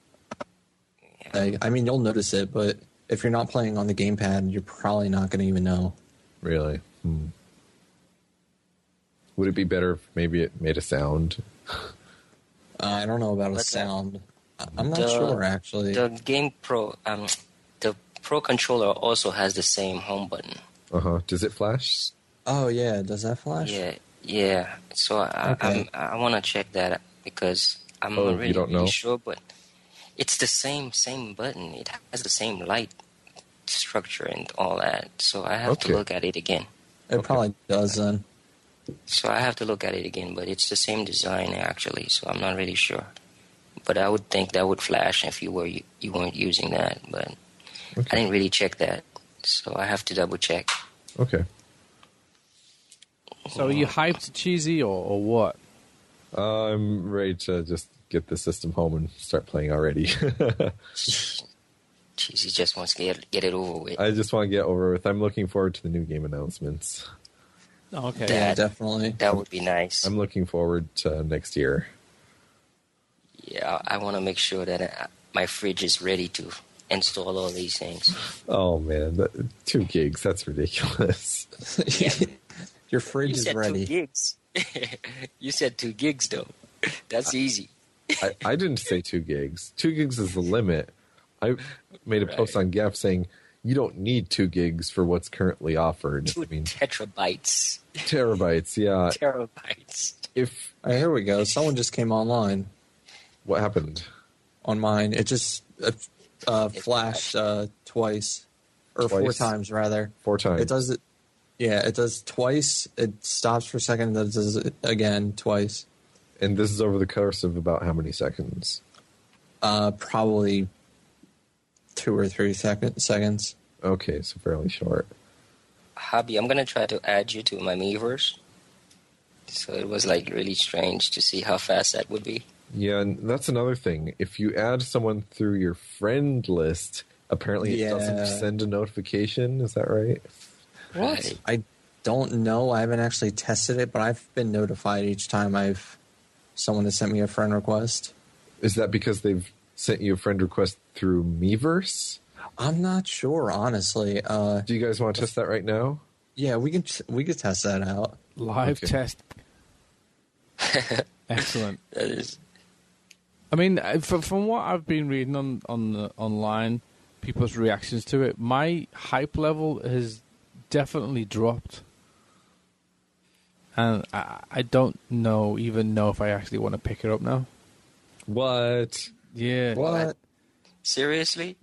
Speaker 4: I mean, you'll notice it, but if you're not playing on the gamepad, you're probably not going to even know.
Speaker 2: Really? Would it be better if maybe it made a sound?
Speaker 4: I don't know about a sound. I'm not sure, actually.
Speaker 3: The Game Pro, the Pro controller also has the same home button.
Speaker 2: Does it flash?
Speaker 4: Oh yeah, does that flash?
Speaker 3: Yeah. So I want to check that because I'm not really sure, but it's the same button. It has the same light structure and all that. So I have to look at it again.
Speaker 4: It probably does then.
Speaker 3: So I have to look at it again, but it's the same design actually. So I'm not really sure. But I would think that would flash if you weren't using that. But I didn't really check that, so I have to double check.
Speaker 2: Okay.
Speaker 1: So are you hyped, Cheesy, or what?
Speaker 2: I'm ready to just get the system home and start playing already.
Speaker 3: Cheesy just wants to get it over with.
Speaker 2: I just want to get over with. I'm looking forward to the new game announcements.
Speaker 1: Okay.
Speaker 4: Yeah, definitely.
Speaker 3: That would be nice.
Speaker 2: I'm looking forward to next year.
Speaker 3: Yeah, I want to make sure that my fridge is ready to install all these things.
Speaker 2: Oh, man. 2 gigs. That's ridiculous.
Speaker 4: Your fridge is ready.
Speaker 3: You said 2 gigs. You said 2 gigs, though. That's easy.
Speaker 2: I didn't say 2 gigs. 2 gigs is the limit. I made a post on Gap saying you don't need 2 gigs for what's currently offered.
Speaker 3: 2 tetrabytes.
Speaker 2: Terabytes, yeah.
Speaker 3: Terabytes.
Speaker 4: Here we go. Someone just came online.
Speaker 2: What happened?
Speaker 4: On mine. It just flashed twice. Or 4 times, rather.
Speaker 2: 4 times.
Speaker 4: It does it. Yeah, it does twice. It stops for a second, then it does it again twice.
Speaker 2: And this is over the course of about how many seconds?
Speaker 4: Probably 2 or 3 seconds.
Speaker 2: Okay, so fairly short.
Speaker 3: Hobby, I'm going to try to add you to my Miiverse. So it was like really strange to see how fast that would be.
Speaker 2: Yeah, and that's another thing. If you add someone through your friend list, apparently it doesn't send a notification. Is that right?
Speaker 3: What?
Speaker 4: I don't know. I haven't actually tested it, but I've been notified each time someone has sent me a friend request.
Speaker 2: Is that because they've sent you a friend request through Miiverse?
Speaker 4: I'm not sure, honestly.
Speaker 2: Do you guys want to test that right now?
Speaker 4: Yeah, we can test that out.
Speaker 1: Live test. Excellent.
Speaker 3: That is.
Speaker 1: I mean, from what I've been reading on online, people's reactions to it, my hype level has definitely dropped, and I don't even know if I actually want to pick it up now.
Speaker 2: What?
Speaker 1: Yeah.
Speaker 4: What?
Speaker 3: Seriously?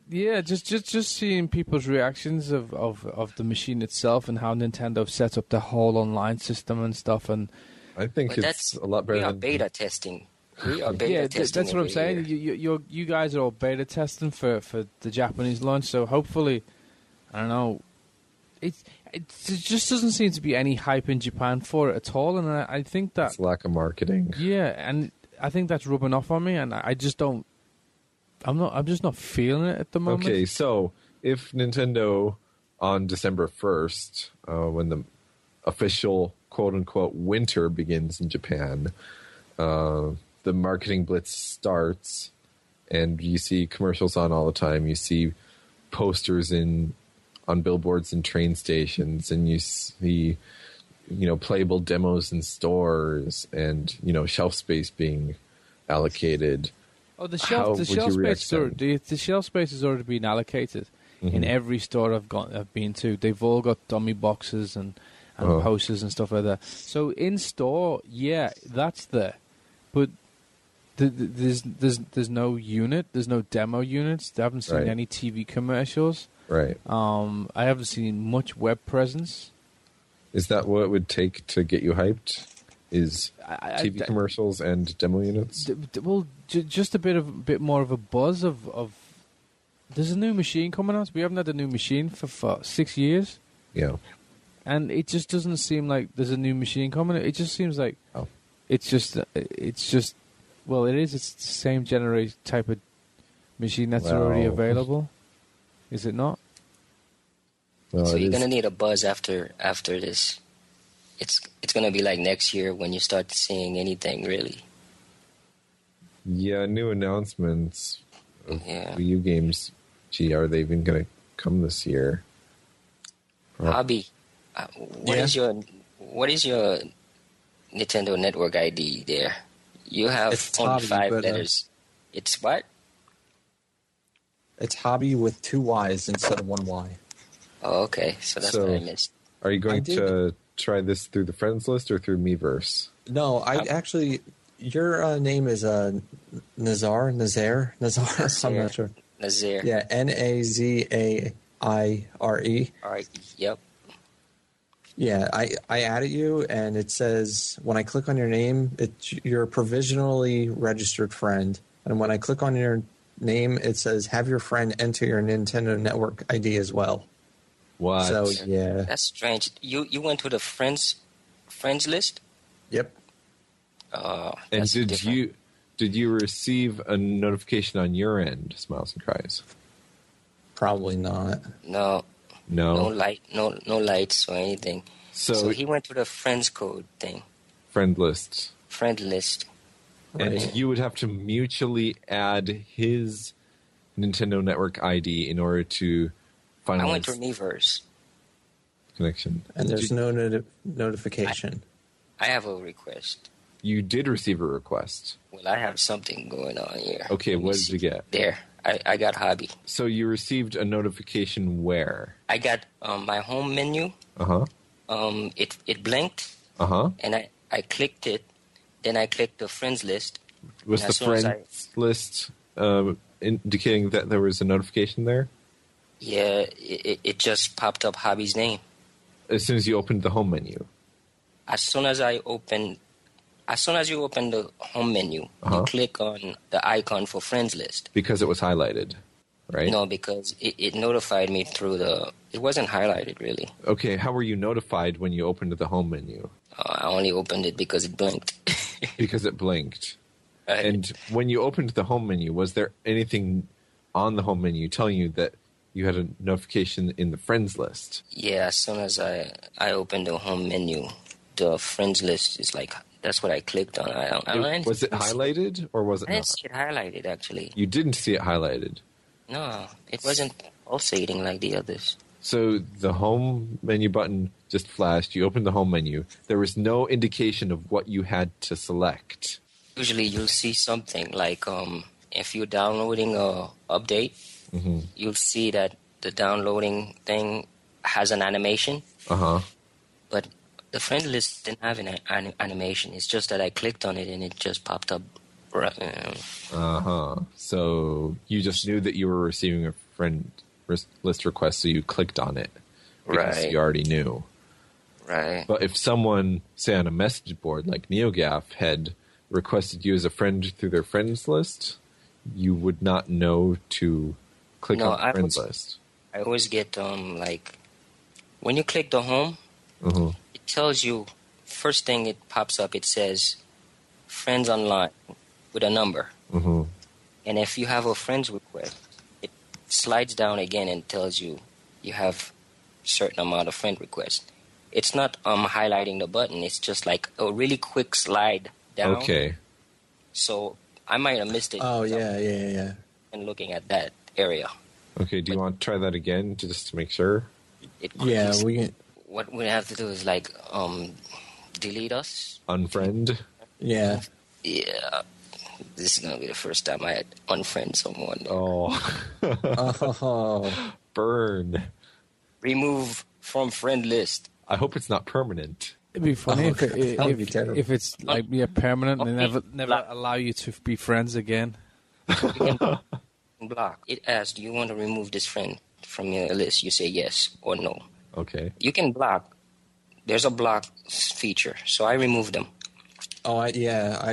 Speaker 1: Just seeing people's reactions of the machine itself and how Nintendo set up the whole online system and stuff, and
Speaker 2: I think it's a lot better.
Speaker 3: We are
Speaker 2: than
Speaker 3: beta testing. We are beta testing.
Speaker 1: That's what I'm saying. You guys are all beta testing for the Japanese launch, so hopefully, I don't know. It just doesn't seem to be any hype in Japan for it at all, and I think that
Speaker 2: it's lack of marketing.
Speaker 1: Yeah, and I think that's rubbing off on me, and I just don't. I'm just not feeling it at the moment.
Speaker 2: Okay, so if Nintendo on December 1st, when the official quote-unquote winter begins in Japan, the marketing blitz starts, and you see commercials on all the time. You see posters on billboards and train stations, and you see, playable demos in stores, and shelf space being allocated.
Speaker 1: Oh, the shelf space has already been allocated in every store I've been to. They've all got dummy boxes and posters and stuff like that. So in store, yeah, that's there, but there's no unit, there's no demo units. I haven't seen any TV commercials.
Speaker 2: Right.
Speaker 1: I haven't seen much web presence.
Speaker 2: Is that what it would take to get you hyped? Is TV commercials and demo units?
Speaker 1: Well, just a bit more of a buzz of. There's a new machine coming out. We haven't had a new machine for 6 years.
Speaker 2: Yeah.
Speaker 1: And it just doesn't seem like there's a new machine coming. It just seems like it's just. Well, it is. It's the same generation type of machine that's already available. Is it not?
Speaker 2: Well,
Speaker 3: so you're gonna need a buzz after this. It's gonna be like next year when you start seeing anything really.
Speaker 2: Yeah, new announcements. of
Speaker 3: Yeah.
Speaker 2: Wii U games. Gee, are they even going to come this year?
Speaker 3: Hobby. What is your Nintendo Network ID there? You have
Speaker 4: It's
Speaker 3: only
Speaker 4: Hobby,
Speaker 3: 5
Speaker 4: but,
Speaker 3: letters. It's what?
Speaker 4: It's Hobby with 2 Y's instead of 1 Y.
Speaker 3: Oh, okay. So that's what I missed.
Speaker 2: Are you going
Speaker 4: I did-
Speaker 2: to try this through the friends list or through Miiverse?
Speaker 4: No, I actually, your name is Nazar? I'm not sure.
Speaker 3: Nazir.
Speaker 4: Yeah, Nazaire.
Speaker 3: Alright. Yep.
Speaker 4: Yeah, I added you, and it says when I click on your name, you're a provisionally registered friend. And when I click on your name, it says have your friend enter your Nintendo Network ID as well.
Speaker 2: What?
Speaker 4: So yeah,
Speaker 3: That's strange. You went to the friends list?
Speaker 4: yep.
Speaker 2: And
Speaker 3: That's
Speaker 2: did
Speaker 3: different.
Speaker 2: you receive a notification on your end, Smiles and Cries?
Speaker 4: Probably not.
Speaker 3: No
Speaker 2: No.
Speaker 3: lights or anything. So he went to the friends code thing,
Speaker 2: friend list.
Speaker 3: friend list.
Speaker 2: And
Speaker 4: Right.
Speaker 2: you would have to mutually add his Nintendo Network ID in order to
Speaker 3: I went
Speaker 2: finalize
Speaker 3: to Miiverse.
Speaker 2: connection.
Speaker 4: And there's no notification.
Speaker 3: I have a request.
Speaker 2: You did receive a request.
Speaker 3: Well, I have something going on here.
Speaker 2: Okay,
Speaker 3: Let me
Speaker 2: what did
Speaker 3: see.
Speaker 2: you get?
Speaker 3: There. I got Hobby.
Speaker 2: So you received a notification where?
Speaker 3: I got my home menu.
Speaker 2: Uh-huh.
Speaker 3: It blinked,
Speaker 2: Uh-huh.
Speaker 3: and I clicked it. Then I clicked the friends list.
Speaker 2: Was
Speaker 3: And
Speaker 2: the
Speaker 3: as soon as
Speaker 2: friends list indicating that there was a notification there?
Speaker 3: Yeah, it just popped up Hobby's name.
Speaker 2: As soon as you opened the home menu.
Speaker 3: As soon as you open the home menu,
Speaker 2: Uh-huh.
Speaker 3: you click on the icon for friends list.
Speaker 2: Because it was highlighted, right?
Speaker 3: No, because it notified me through it wasn't highlighted really.
Speaker 2: Okay, how were you notified when you opened the home menu?
Speaker 3: I only opened it because it blinked.
Speaker 2: Because it blinked.
Speaker 3: Right.
Speaker 2: And when you opened the home menu, was there anything on the home menu telling you that you had a notification in the friends list?
Speaker 3: Yeah, as soon as I opened the home menu, the friends list is like, that's what I clicked on.
Speaker 2: Was it highlighted or was it
Speaker 3: I
Speaker 2: not?
Speaker 3: didn't see it highlighted, actually.
Speaker 2: You didn't see it highlighted.
Speaker 3: No, it wasn't pulsating like the others.
Speaker 2: So the home menu button just flashed. You opened the home menu. There was no indication of what you had to select.
Speaker 3: Usually you'll see something like if you're downloading a update,
Speaker 2: Mm-hmm.
Speaker 3: you'll see that the downloading thing has an animation.
Speaker 2: Uh-huh.
Speaker 3: But the friend list didn't have an animation. It's just that I clicked on it and it just popped up.
Speaker 2: Uh-huh. So you just knew that you were receiving a friend list request, so you clicked on it. Because
Speaker 3: Right.
Speaker 2: you already knew.
Speaker 3: Right.
Speaker 2: But if someone, say on a message board like NeoGaf, had requested you as a friend through their friends list, you would not know to click
Speaker 3: No,
Speaker 2: on the
Speaker 3: I
Speaker 2: friends
Speaker 3: was-
Speaker 2: list.
Speaker 3: I always get like when you click the home,
Speaker 2: Uh-huh.
Speaker 3: it tells you first thing it pops up. It says friends online with a number,
Speaker 2: Uh-huh.
Speaker 3: and if you have a friends request, it slides down again and tells you you have certain amount of friend requests. It's not highlighting the button. It's just like a really quick slide down.
Speaker 2: Okay.
Speaker 3: So I might have missed it.
Speaker 4: Oh
Speaker 3: because
Speaker 4: yeah.
Speaker 3: And looking at that area,
Speaker 2: Okay, do you want to try that again just to make sure?
Speaker 4: Yeah, we can.
Speaker 3: What we have to do is like delete us.
Speaker 2: Unfriend?
Speaker 4: Yeah.
Speaker 3: Yeah, this is gonna be the first time I unfriend someone.
Speaker 2: Oh.
Speaker 4: Oh.
Speaker 2: Burn.
Speaker 3: Remove from friend list.
Speaker 2: I hope it's not permanent.
Speaker 1: It'd be funny
Speaker 4: Oh, that would be terrible.
Speaker 1: if it's like permanent and
Speaker 3: Okay.
Speaker 1: never allow you to be friends again.
Speaker 3: You can block. It asks, do you want to remove this friend from your list? You say yes or no.
Speaker 2: Okay.
Speaker 3: You can block. There's a block feature, so I removed them.
Speaker 4: Oh, I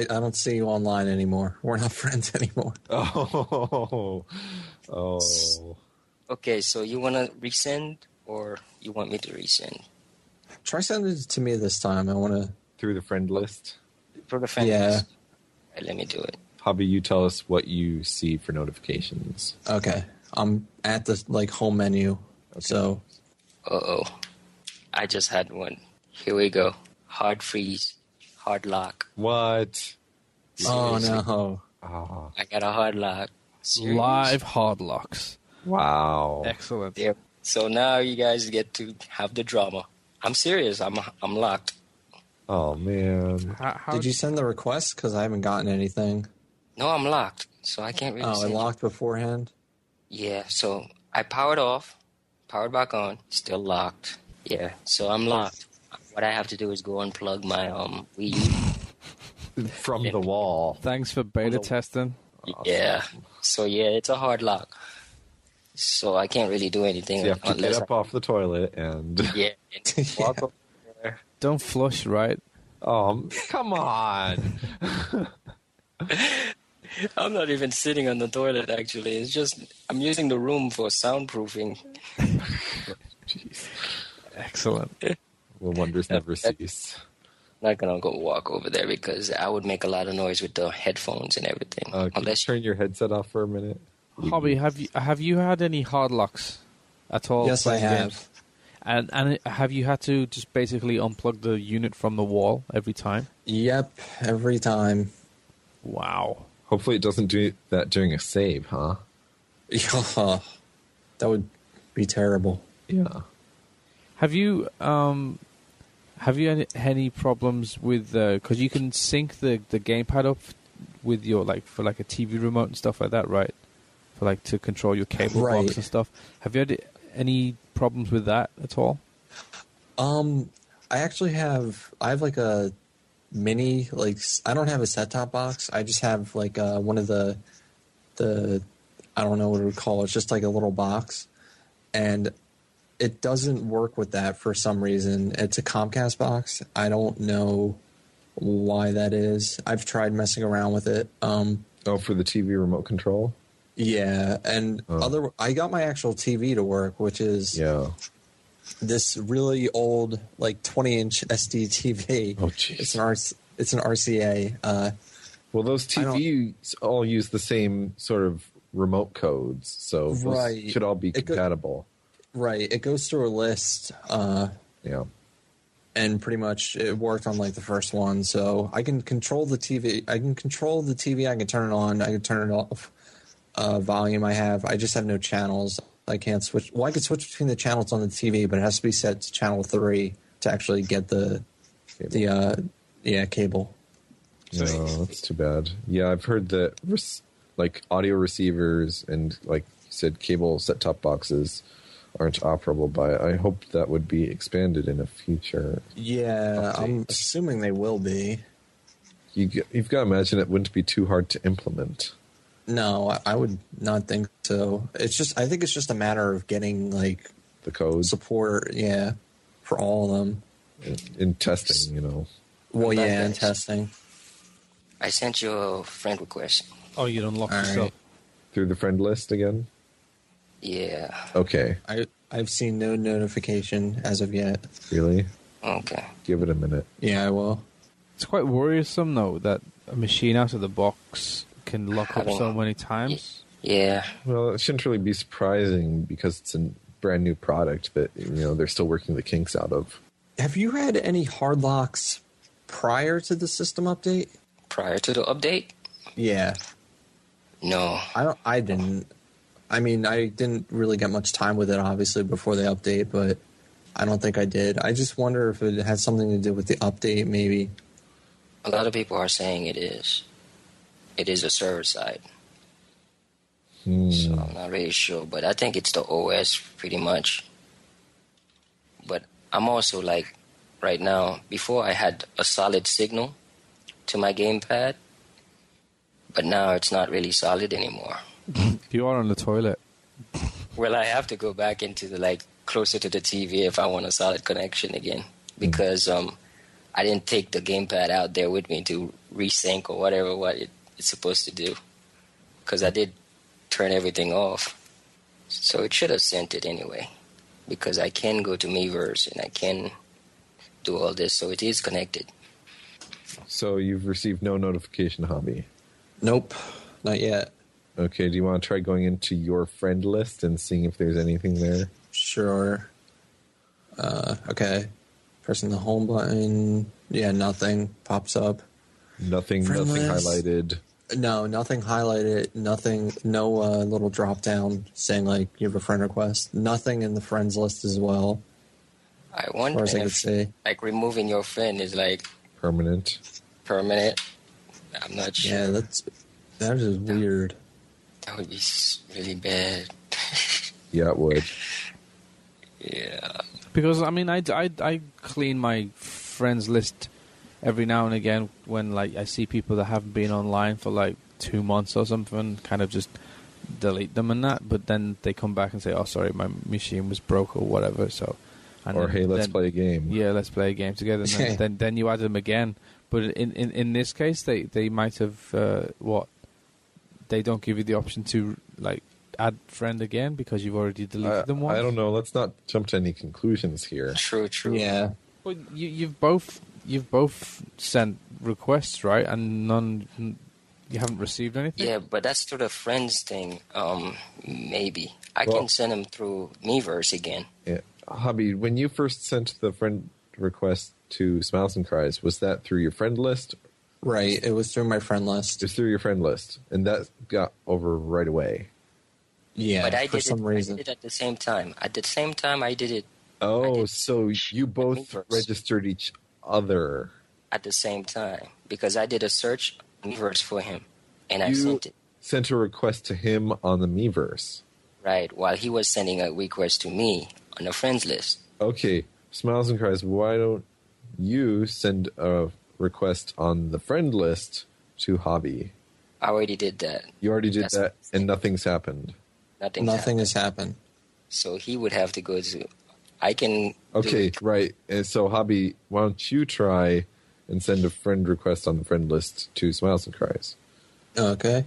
Speaker 4: don't see you online anymore. We're not friends anymore.
Speaker 2: Oh. Oh.
Speaker 3: Okay, so you want to resend or you want me to resend?
Speaker 4: Try sending it to me this time. I want to.
Speaker 2: Through the friend list?
Speaker 3: For the friend
Speaker 4: Yeah.
Speaker 3: list. Right, let me do it.
Speaker 2: Hobby, you tell us what you see for notifications.
Speaker 4: Okay, I'm at the home menu. So
Speaker 3: Uh-oh. I just had one. Here we go. Hard freeze. Hard lock.
Speaker 2: What?
Speaker 4: oh
Speaker 3: Seriously.
Speaker 4: no.
Speaker 2: Ah,
Speaker 3: I got a hard lock. Serious?
Speaker 1: Live hard locks.
Speaker 2: Wow.
Speaker 1: Excellent.
Speaker 3: Yeah. So now you guys get to have the drama. I'm serious. I'm locked.
Speaker 2: Oh, man.
Speaker 1: How
Speaker 4: Did you send the request? Because I haven't gotten anything.
Speaker 3: No, I'm locked. So I can't really
Speaker 4: Oh, I
Speaker 3: send you.
Speaker 4: locked beforehand?
Speaker 3: Yeah, so I powered off, powered back on, still locked. Yeah, so I'm locked. What I have to do is go unplug my Wii U.
Speaker 2: From the wall.
Speaker 1: Thanks for beta testing.
Speaker 3: Yeah, so yeah, it's a hard lock. So I can't really do anything
Speaker 2: So you have to
Speaker 3: unless
Speaker 2: get up off the toilet and...
Speaker 3: yeah, and walk over there.
Speaker 1: Don't flush, right?
Speaker 2: Oh, come on.
Speaker 3: I'm not even sitting on the toilet, actually. It's just I'm using the room for soundproofing.
Speaker 2: Jeez.
Speaker 1: Excellent.
Speaker 2: Well, wonders never cease.
Speaker 3: Not gonna go walk over there because I would make a lot of noise with the headphones and everything.
Speaker 2: Can you
Speaker 3: Unless
Speaker 2: turn your headset off for a minute?
Speaker 1: Hobby, have you had any hard locks at all?
Speaker 4: Yes, I
Speaker 1: playing
Speaker 4: have.
Speaker 1: games? And have you had to just basically unplug the unit from the wall every time?
Speaker 4: Yep, every time.
Speaker 1: Wow.
Speaker 2: Hopefully it doesn't do that during a save, huh?
Speaker 4: Yeah, that would be terrible.
Speaker 2: Yeah.
Speaker 1: Have you any problems with because you can sync the gamepad up with your for a TV remote and stuff like that, right? For to control your cable
Speaker 4: Right.
Speaker 1: box and stuff. Have you had any problems with that at all?
Speaker 4: I actually have a mini, I don't have a set-top box. I just have one of the I don't know what it would call it. It's just like a little box, and it doesn't work with that for some reason. It's a Comcast box. I don't know why that is. I've tried messing around with it.
Speaker 2: For the TV remote control?
Speaker 4: Yeah, and I got my actual TV to work, which is this really old 20-inch SD TV.
Speaker 2: Oh, jeez.
Speaker 4: It's an RCA.
Speaker 2: Well, those TVs all use the same sort of remote codes, so those should all be compatible.
Speaker 4: Right. It goes through a list.
Speaker 2: Yeah.
Speaker 4: And pretty much it worked on the first one, so I can control the TV. I can turn it on. I can turn it off. Volume I have. I just have no channels. I can't switch. Well, I could switch between the channels on the TV, but it has to be set to channel 3 to actually get the cable.
Speaker 2: No, that's too bad. Yeah, I've heard that audio receivers and like you said, cable set-top boxes aren't operable by it. I hope that would be expanded in a future.
Speaker 4: Yeah,
Speaker 2: update.
Speaker 4: I'm assuming they will be.
Speaker 2: You've got to imagine it wouldn't be too hard to implement.
Speaker 4: No, I would not think so. I think it's just a matter of getting
Speaker 2: the code
Speaker 4: support, for all of them.
Speaker 2: In testing,
Speaker 4: Well,
Speaker 3: yeah,
Speaker 4: in testing.
Speaker 3: I sent you a friend request.
Speaker 1: Oh, you unlocked
Speaker 4: All
Speaker 1: yourself.
Speaker 4: right.
Speaker 2: Through the friend list again?
Speaker 3: Yeah.
Speaker 2: Okay.
Speaker 4: I've seen no notification as of yet.
Speaker 2: Really?
Speaker 3: Okay.
Speaker 2: Give it a minute.
Speaker 4: Yeah, I will.
Speaker 1: It's quite worrisome, though, that a machine out of the box can lock up so many times.
Speaker 3: Yeah.
Speaker 2: Well, it shouldn't really be surprising because it's a brand new product that they're still working the kinks out of.
Speaker 4: Have you had any hard locks prior to the system update?
Speaker 3: Prior to the update?
Speaker 4: Yeah.
Speaker 3: No.
Speaker 4: I didn't. I mean, I didn't really get much time with it, obviously, before the update, but I don't think I did. I just wonder if it had something to do with the update, maybe.
Speaker 3: A lot of people are saying it is. It is a server side. So I'm not really sure, but I think it's the OS pretty much. But I'm also right now, before I had a solid signal to my gamepad, but now it's not really solid anymore.
Speaker 1: You are on the toilet.
Speaker 3: Well, I have to go back into the closer to the TV if I want a solid connection again, because I didn't take the gamepad out there with me to resync or whatever it's supposed to do, because I did turn everything off. So it should have sent it anyway, because I can go to Miiverse and I can do all this, so it is connected.
Speaker 2: So you've received no notification, Hobby?
Speaker 4: Nope, not yet.
Speaker 2: Okay, do you want to try going into your friend list and seeing if there's anything there?
Speaker 4: Sure. Okay. Pressing the home button. Yeah, nothing pops up.
Speaker 2: Nothing
Speaker 4: Friend list.
Speaker 2: highlighted.
Speaker 4: No, nothing highlighted. Nothing. No little drop down saying like you have a friend request. Nothing in the friends list as well.
Speaker 3: I
Speaker 4: As
Speaker 3: wonder
Speaker 4: far as I can
Speaker 3: if
Speaker 4: see.
Speaker 3: like removing your friend is like
Speaker 2: Permanent.
Speaker 3: permanent. I'm not sure.
Speaker 4: Yeah, that is weird.
Speaker 3: That would be really bad.
Speaker 2: Yeah, it would.
Speaker 3: Yeah.
Speaker 1: Because I mean, I clean my friends list every now and again when like I see people that haven't been online for like 2 months or something, kind of just delete them and that. But then they come back and say, "Oh, sorry, my machine was broke or whatever." So, and
Speaker 2: Or
Speaker 1: then,
Speaker 2: hey, let's play a game.
Speaker 1: Yeah, let's play a game together. And then you add them again. But in this case, they might have what? They don't give you the option to like add friend again because you've already deleted them once.
Speaker 2: I don't know. Let's not jump to any conclusions here.
Speaker 3: True.
Speaker 4: Yeah.
Speaker 1: Well, you've both sent requests, right? And none, you haven't received anything.
Speaker 3: Yeah, but that's through the friends thing. Maybe I can send them through Miiverse again.
Speaker 2: Yeah. Hobby, when you first sent the friend request to Smiles and Cries, was that through your friend list?
Speaker 4: Right. It was through my friend list.
Speaker 2: It was through your friend list, and that got over right away.
Speaker 4: Yeah,
Speaker 3: but I
Speaker 4: for
Speaker 3: did
Speaker 4: some reason.
Speaker 3: I did it at the same time. At the same time, I did it.
Speaker 2: Oh, so you both
Speaker 3: Miiverse.
Speaker 2: registered each other.
Speaker 3: At the same time, because I did a search on Miiverse for him, and I
Speaker 2: You
Speaker 3: sent it.
Speaker 2: sent a request to him on the Miiverse.
Speaker 3: Right, while he was sending a request to me on the friends list.
Speaker 2: Okay, Smiles and Cries, why don't you send a request on the friend list to Hobby?
Speaker 3: I already did that.
Speaker 2: You already did
Speaker 3: That's
Speaker 2: that, and nothing's happened.
Speaker 4: Nothing has happened.
Speaker 3: So he would have to go to. I can.
Speaker 2: Okay, right. And so, Hobby, why don't you try and send a friend request on the friend list to Smiles and Cries?
Speaker 4: Okay.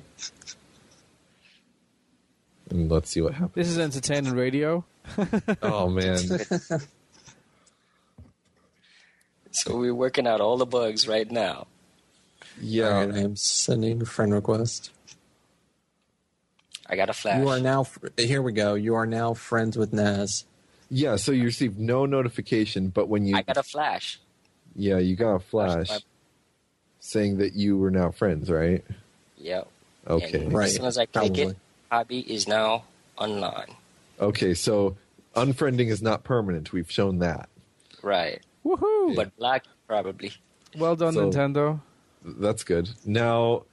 Speaker 2: And let's see what happens.
Speaker 1: This is entertaining radio.
Speaker 2: Oh, man.
Speaker 3: So we're working out all the bugs right now.
Speaker 2: Yeah.
Speaker 4: All right, I'm sending a friend request.
Speaker 3: I got a flash.
Speaker 4: You are now. Here we go. You are now friends with Naz.
Speaker 2: Yeah, so you received no notification, but when you...
Speaker 3: I got a flash.
Speaker 2: Yeah, you got a flash saying that you were now friends, right?
Speaker 3: Yep.
Speaker 2: Okay.
Speaker 3: And
Speaker 4: Right.
Speaker 3: as soon as I click it, Hobby is now online.
Speaker 2: Okay, so unfriending is not permanent. We've shown that.
Speaker 3: Right.
Speaker 1: Woohoo!
Speaker 3: But black, probably.
Speaker 1: Well done,
Speaker 2: So-
Speaker 1: Nintendo.
Speaker 2: That's good. Now,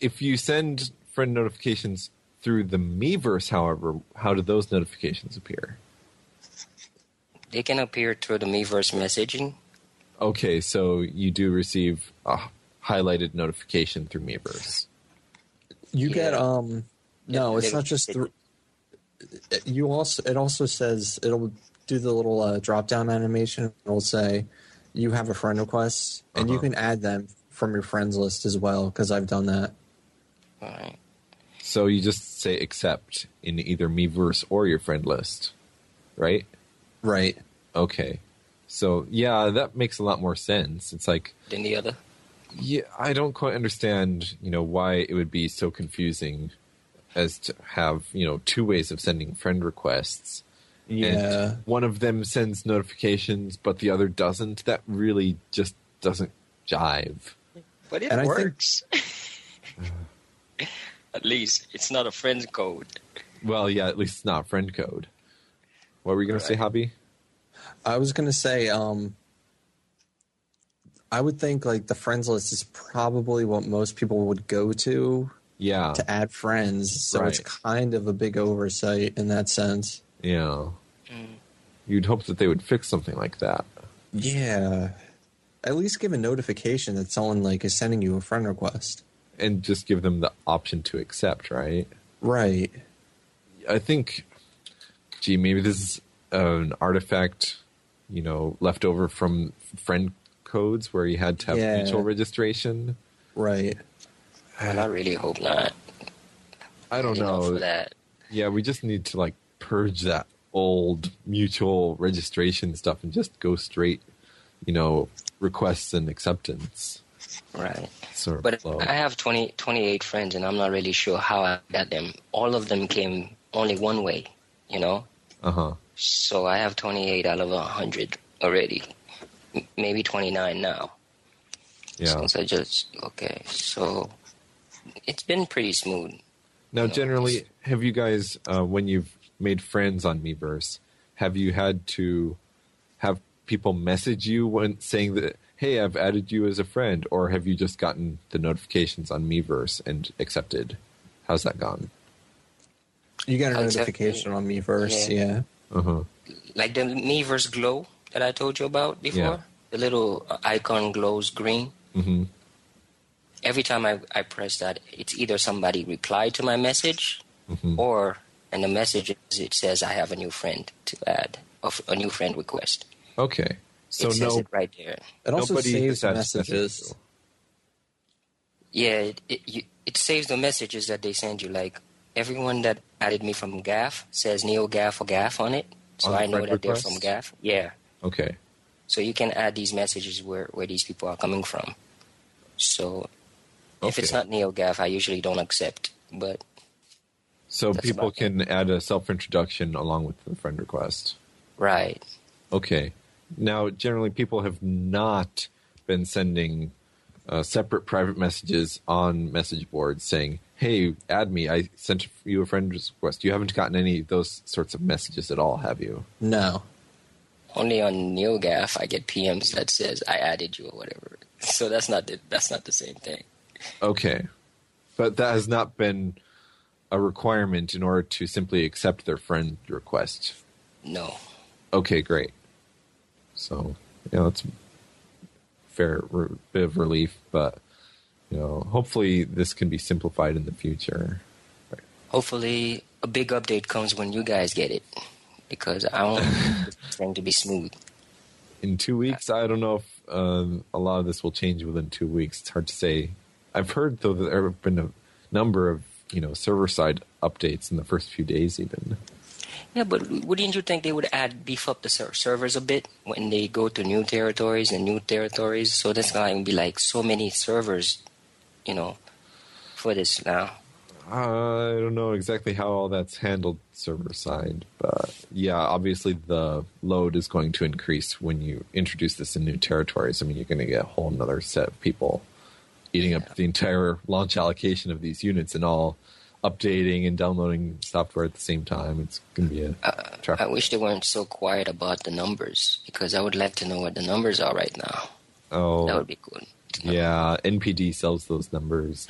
Speaker 2: if you send friend notifications through the Miiverse, however, how do those notifications appear?
Speaker 3: They can appear through the Miiverse messaging.
Speaker 2: Okay, so you do receive a highlighted notification through Miiverse.
Speaker 4: You get
Speaker 3: Yeah.
Speaker 4: No, it's
Speaker 3: they-
Speaker 4: not just. You also. It also says it'll do the little drop down animation. It'll say you have a friend request, and you can add them from your friends list as well. Because I've done that.
Speaker 3: All right.
Speaker 2: So you just say accept in either Miiverse or your friend list, right?
Speaker 4: Right.
Speaker 2: Okay. So, yeah, that makes a lot more sense. It's like,
Speaker 3: Then the other.
Speaker 2: yeah, I don't quite understand, why it would be so confusing as to have, two ways of sending friend requests.
Speaker 4: Yeah.
Speaker 2: And one of them sends notifications, but the other doesn't. That really just doesn't jive.
Speaker 3: But it
Speaker 4: And I think-
Speaker 3: works. At least it's not a friend's code.
Speaker 2: Well, yeah, at least it's not friend code. What were you going to say, Hobby?
Speaker 4: I was gonna say, I would think like the friends list is probably what most people would go to
Speaker 2: Yeah.
Speaker 4: add friends. So it's
Speaker 2: Right.
Speaker 4: kind of a big oversight in that sense.
Speaker 2: Yeah. You'd hope that they would fix something like that.
Speaker 4: Yeah. At least give a notification that someone like is sending you a friend request.
Speaker 2: And just give them the option to accept, right?
Speaker 4: Right.
Speaker 2: I think, maybe this is an artifact, left over from friend codes where you had to have
Speaker 4: Yeah.
Speaker 2: mutual registration.
Speaker 4: Right.
Speaker 3: And I really hope not.
Speaker 2: I don't
Speaker 3: Enough
Speaker 2: know.
Speaker 3: for that.
Speaker 2: Yeah, we just need to purge that old mutual registration stuff and just go straight, requests and acceptance.
Speaker 3: Right.
Speaker 2: Sort of
Speaker 3: But
Speaker 2: flow.
Speaker 3: I have 28 friends, and I'm not really sure how I got them. All of them came only one way,
Speaker 2: Uh-huh.
Speaker 3: So I have 28 out of 100 already. Maybe 29 now.
Speaker 2: Yeah.
Speaker 3: Since I just... Okay, so... It's been pretty smooth.
Speaker 2: Now, generally, have you guys, when you've made friends on Miiverse, have you had to have people message you when saying that, hey, I've added you as a friend, or have you just gotten the notifications on Miiverse and accepted? How's that gone?
Speaker 4: You got a notification on Miiverse, yeah.
Speaker 2: Uh-huh.
Speaker 3: Like the Miiverse glow that I told you about before.
Speaker 2: Yeah.
Speaker 3: The little icon glows green.
Speaker 2: Mm-hmm.
Speaker 3: Every time I press that, it's either somebody replied to my message, or in the message it says I have a new friend to add, of a new friend request.
Speaker 2: Okay. So
Speaker 3: it says it right there.
Speaker 4: It also
Speaker 2: nobody
Speaker 4: saves
Speaker 2: has
Speaker 4: messages.
Speaker 3: Yeah, it saves the messages that they send you. Like, everyone that added me from GAF says NeoGAF or GAF on it. So I know that they're from GAF. Yeah.
Speaker 2: Okay.
Speaker 3: So you can add these messages where these people are coming from. So if it's not NeoGAF, I usually don't accept. But
Speaker 2: so people can add a self-introduction along with the friend request.
Speaker 3: Right.
Speaker 2: Okay. Now, generally, people have not been sending separate private messages on message boards saying, hey, add me. I sent you a friend request. You haven't gotten any of those sorts of messages at all, have you?
Speaker 4: No.
Speaker 3: Only on NeoGAF I get PMs that says I added you or whatever. So that's not the same thing.
Speaker 2: Okay. But that has not been a requirement in order to simply accept their friend request.
Speaker 3: No.
Speaker 2: Okay, great. So, that's a fair bit of relief, but hopefully this can be simplified in the future. Right.
Speaker 3: Hopefully a big update comes when you guys get it, because I want this thing to be smooth.
Speaker 2: In 2 weeks, I don't know if a lot of this will change within 2 weeks. It's hard to say. I've heard, though, that there have been a number of server-side updates in the first few days even.
Speaker 3: Yeah, but wouldn't you think they would beef up the servers a bit when they go to new territories and new territories? So that's going to be like so many servers, for this now.
Speaker 2: I don't know exactly how all that's handled server side, but yeah, obviously the load is going to increase when you introduce this in new territories. I mean, you're going to get a whole another set of people eating up the entire launch allocation of these units and all updating and downloading software at the same time. It's going to be a traffic.
Speaker 3: I wish they weren't so quiet about the numbers, because I would like to know what the numbers are right now.
Speaker 2: Oh,
Speaker 3: that would be good.
Speaker 2: Yeah, NPD sells those numbers.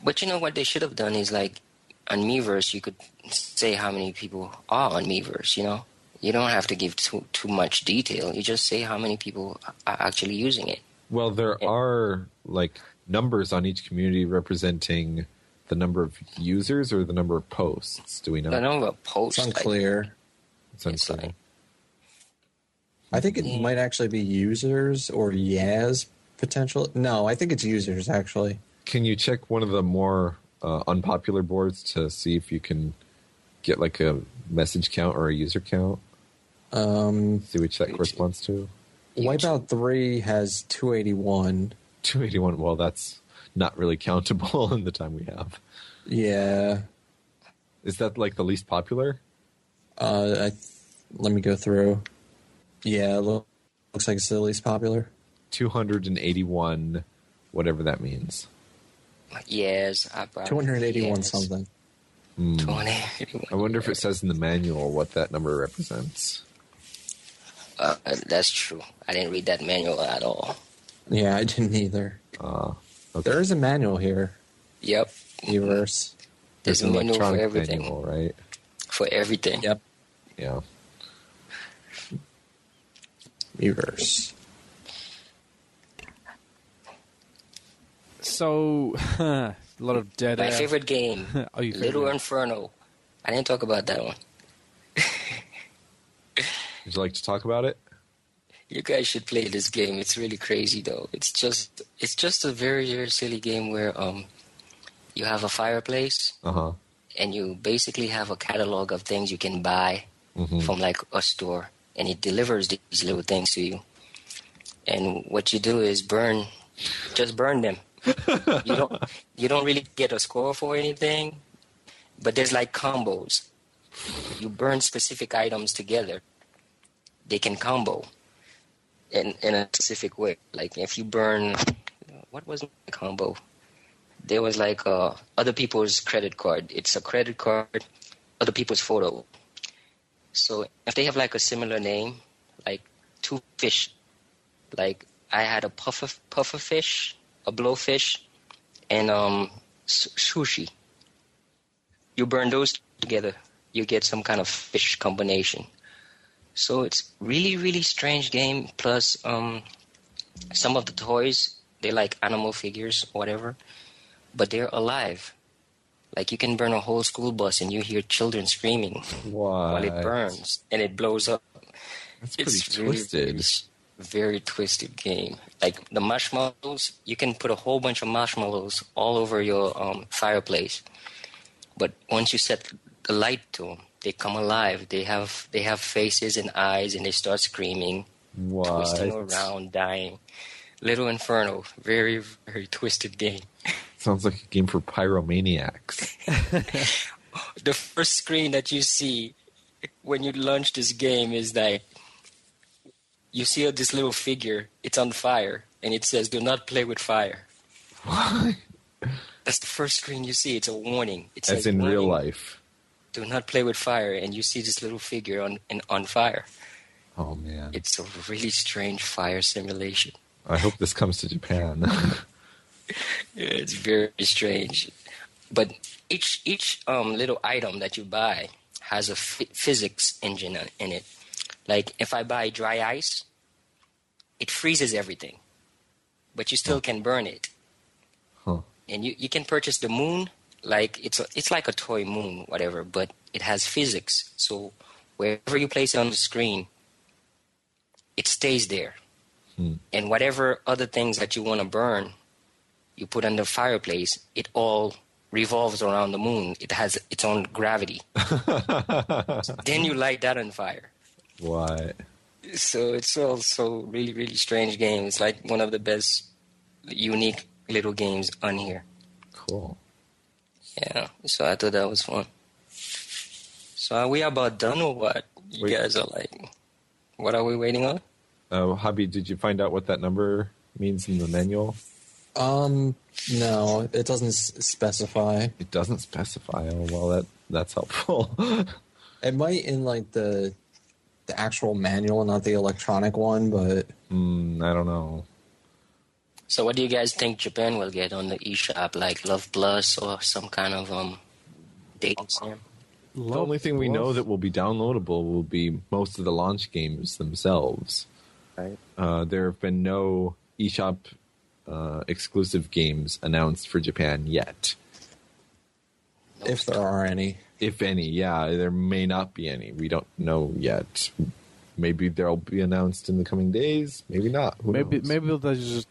Speaker 3: But what they should have done is, like, on Miiverse, you could say how many people are on Miiverse, You don't have to give too much detail. You just say how many people are actually using it.
Speaker 2: Well, there are, like, numbers on each community representing the number of users or the number of posts. Do we know?
Speaker 3: The number of posts.
Speaker 4: It's unclear.
Speaker 2: It's unclear.
Speaker 4: I think it might actually be users or Yaz potential. No, I think it's users, actually.
Speaker 2: Can you check one of the more unpopular boards to see if you can get like a message count or a user count? See which that corresponds to.
Speaker 4: Wipeout 3 has 281.
Speaker 2: 281. Well, that's not really countable in the time we have.
Speaker 4: Yeah.
Speaker 2: Is that like the least popular?
Speaker 4: Let me go through. Yeah, looks like it's the least popular.
Speaker 2: 281, whatever that means.
Speaker 3: Yes,
Speaker 4: 281 something.
Speaker 3: 281.
Speaker 2: I wonder if it says in the manual what that number represents.
Speaker 3: That's true. I didn't read that manual at all.
Speaker 4: Yeah, I didn't either.
Speaker 2: Okay.
Speaker 4: There is a manual here.
Speaker 3: Yep.
Speaker 4: Miiverse.
Speaker 3: There's a manual for everything.
Speaker 2: Manual, right?
Speaker 3: For everything.
Speaker 4: Yep.
Speaker 2: Yeah.
Speaker 4: Miiverse.
Speaker 1: So, a lot of dead
Speaker 3: My
Speaker 1: air.
Speaker 3: favorite game, Little Inferno. I didn't talk about that one.
Speaker 2: Would you like to talk about it?
Speaker 3: You guys should play this game. It's really crazy, though. It's just a very, very silly game where you have a fireplace, and you basically have a catalog of things you can buy from like a store, and it delivers these little things to you. And what you do is just burn them. You don't really get a score for anything, but there's like combos. You burn specific items together, they can combo in a specific way. Like if you burn, what was the combo? there was like other people's credit card. It's a credit card, other people's photo. So if they have like a similar name, like two fish, like I had a puffer fish, a blowfish, and sushi. You burn those together, you get some kind of fish combination. So it's really, really strange game. Plus, some of the toys, they're like animal figures, whatever, but they're alive. Like you can burn a whole school bus and you hear children screaming while it burns and it blows up.
Speaker 2: That's pretty twisted.
Speaker 3: Really, very twisted game. Like the marshmallows, you can put a whole bunch of marshmallows all over your fireplace. But once you set the light to them, they come alive. They have faces and eyes, and they start screaming, twisting around, dying. Little Inferno, very, very twisted game.
Speaker 2: Sounds like a game for pyromaniacs.
Speaker 3: The first screen that you see when you launch this game is that you see this little figure. It's on fire, and it says, "Do not play with fire."
Speaker 2: What?
Speaker 3: That's the first screen you see. It's a warning. It
Speaker 2: says, in real life.
Speaker 3: Do not play with fire, and you see this little figure on fire.
Speaker 2: Oh, man.
Speaker 3: It's a really strange fire simulation.
Speaker 2: I hope this comes to Japan.
Speaker 3: It's very strange. But each little item that you buy has a physics engine in it. Like, if I buy dry ice, it freezes everything. But you still can burn it.
Speaker 2: Huh.
Speaker 3: And you can purchase the moon, like it's like a toy moon, whatever, but it has physics. So wherever you place it on the screen, it stays there. And whatever other things that you want to burn, you put on the fireplace, it all revolves around the moon. It has its own gravity. Then you light that on fire.
Speaker 2: What?
Speaker 3: So it's also really, really strange game. It's like one of the best, unique little games on here.
Speaker 2: Cool.
Speaker 3: Yeah, so I thought that was fun. So are we about done or what? You guys are like, what are we waiting on?
Speaker 2: Hobby, did you find out what that number means in the manual?
Speaker 4: No, it doesn't specify.
Speaker 2: It doesn't specify. Oh, well, that's helpful.
Speaker 4: It might in like the actual manual, not the electronic one, but
Speaker 2: I don't know.
Speaker 3: So what do you guys think Japan will get on the eShop, like Love Plus or some kind of dating sim?
Speaker 2: The only thing we know that will be downloadable will be most of the launch games themselves.
Speaker 3: Right.
Speaker 2: There have been no eShop exclusive games announced for Japan yet.
Speaker 4: If there are any.
Speaker 2: If any, yeah. There may not be any. We don't know yet. Maybe they'll be announced in the coming days. Maybe not. Who knows?
Speaker 1: Maybe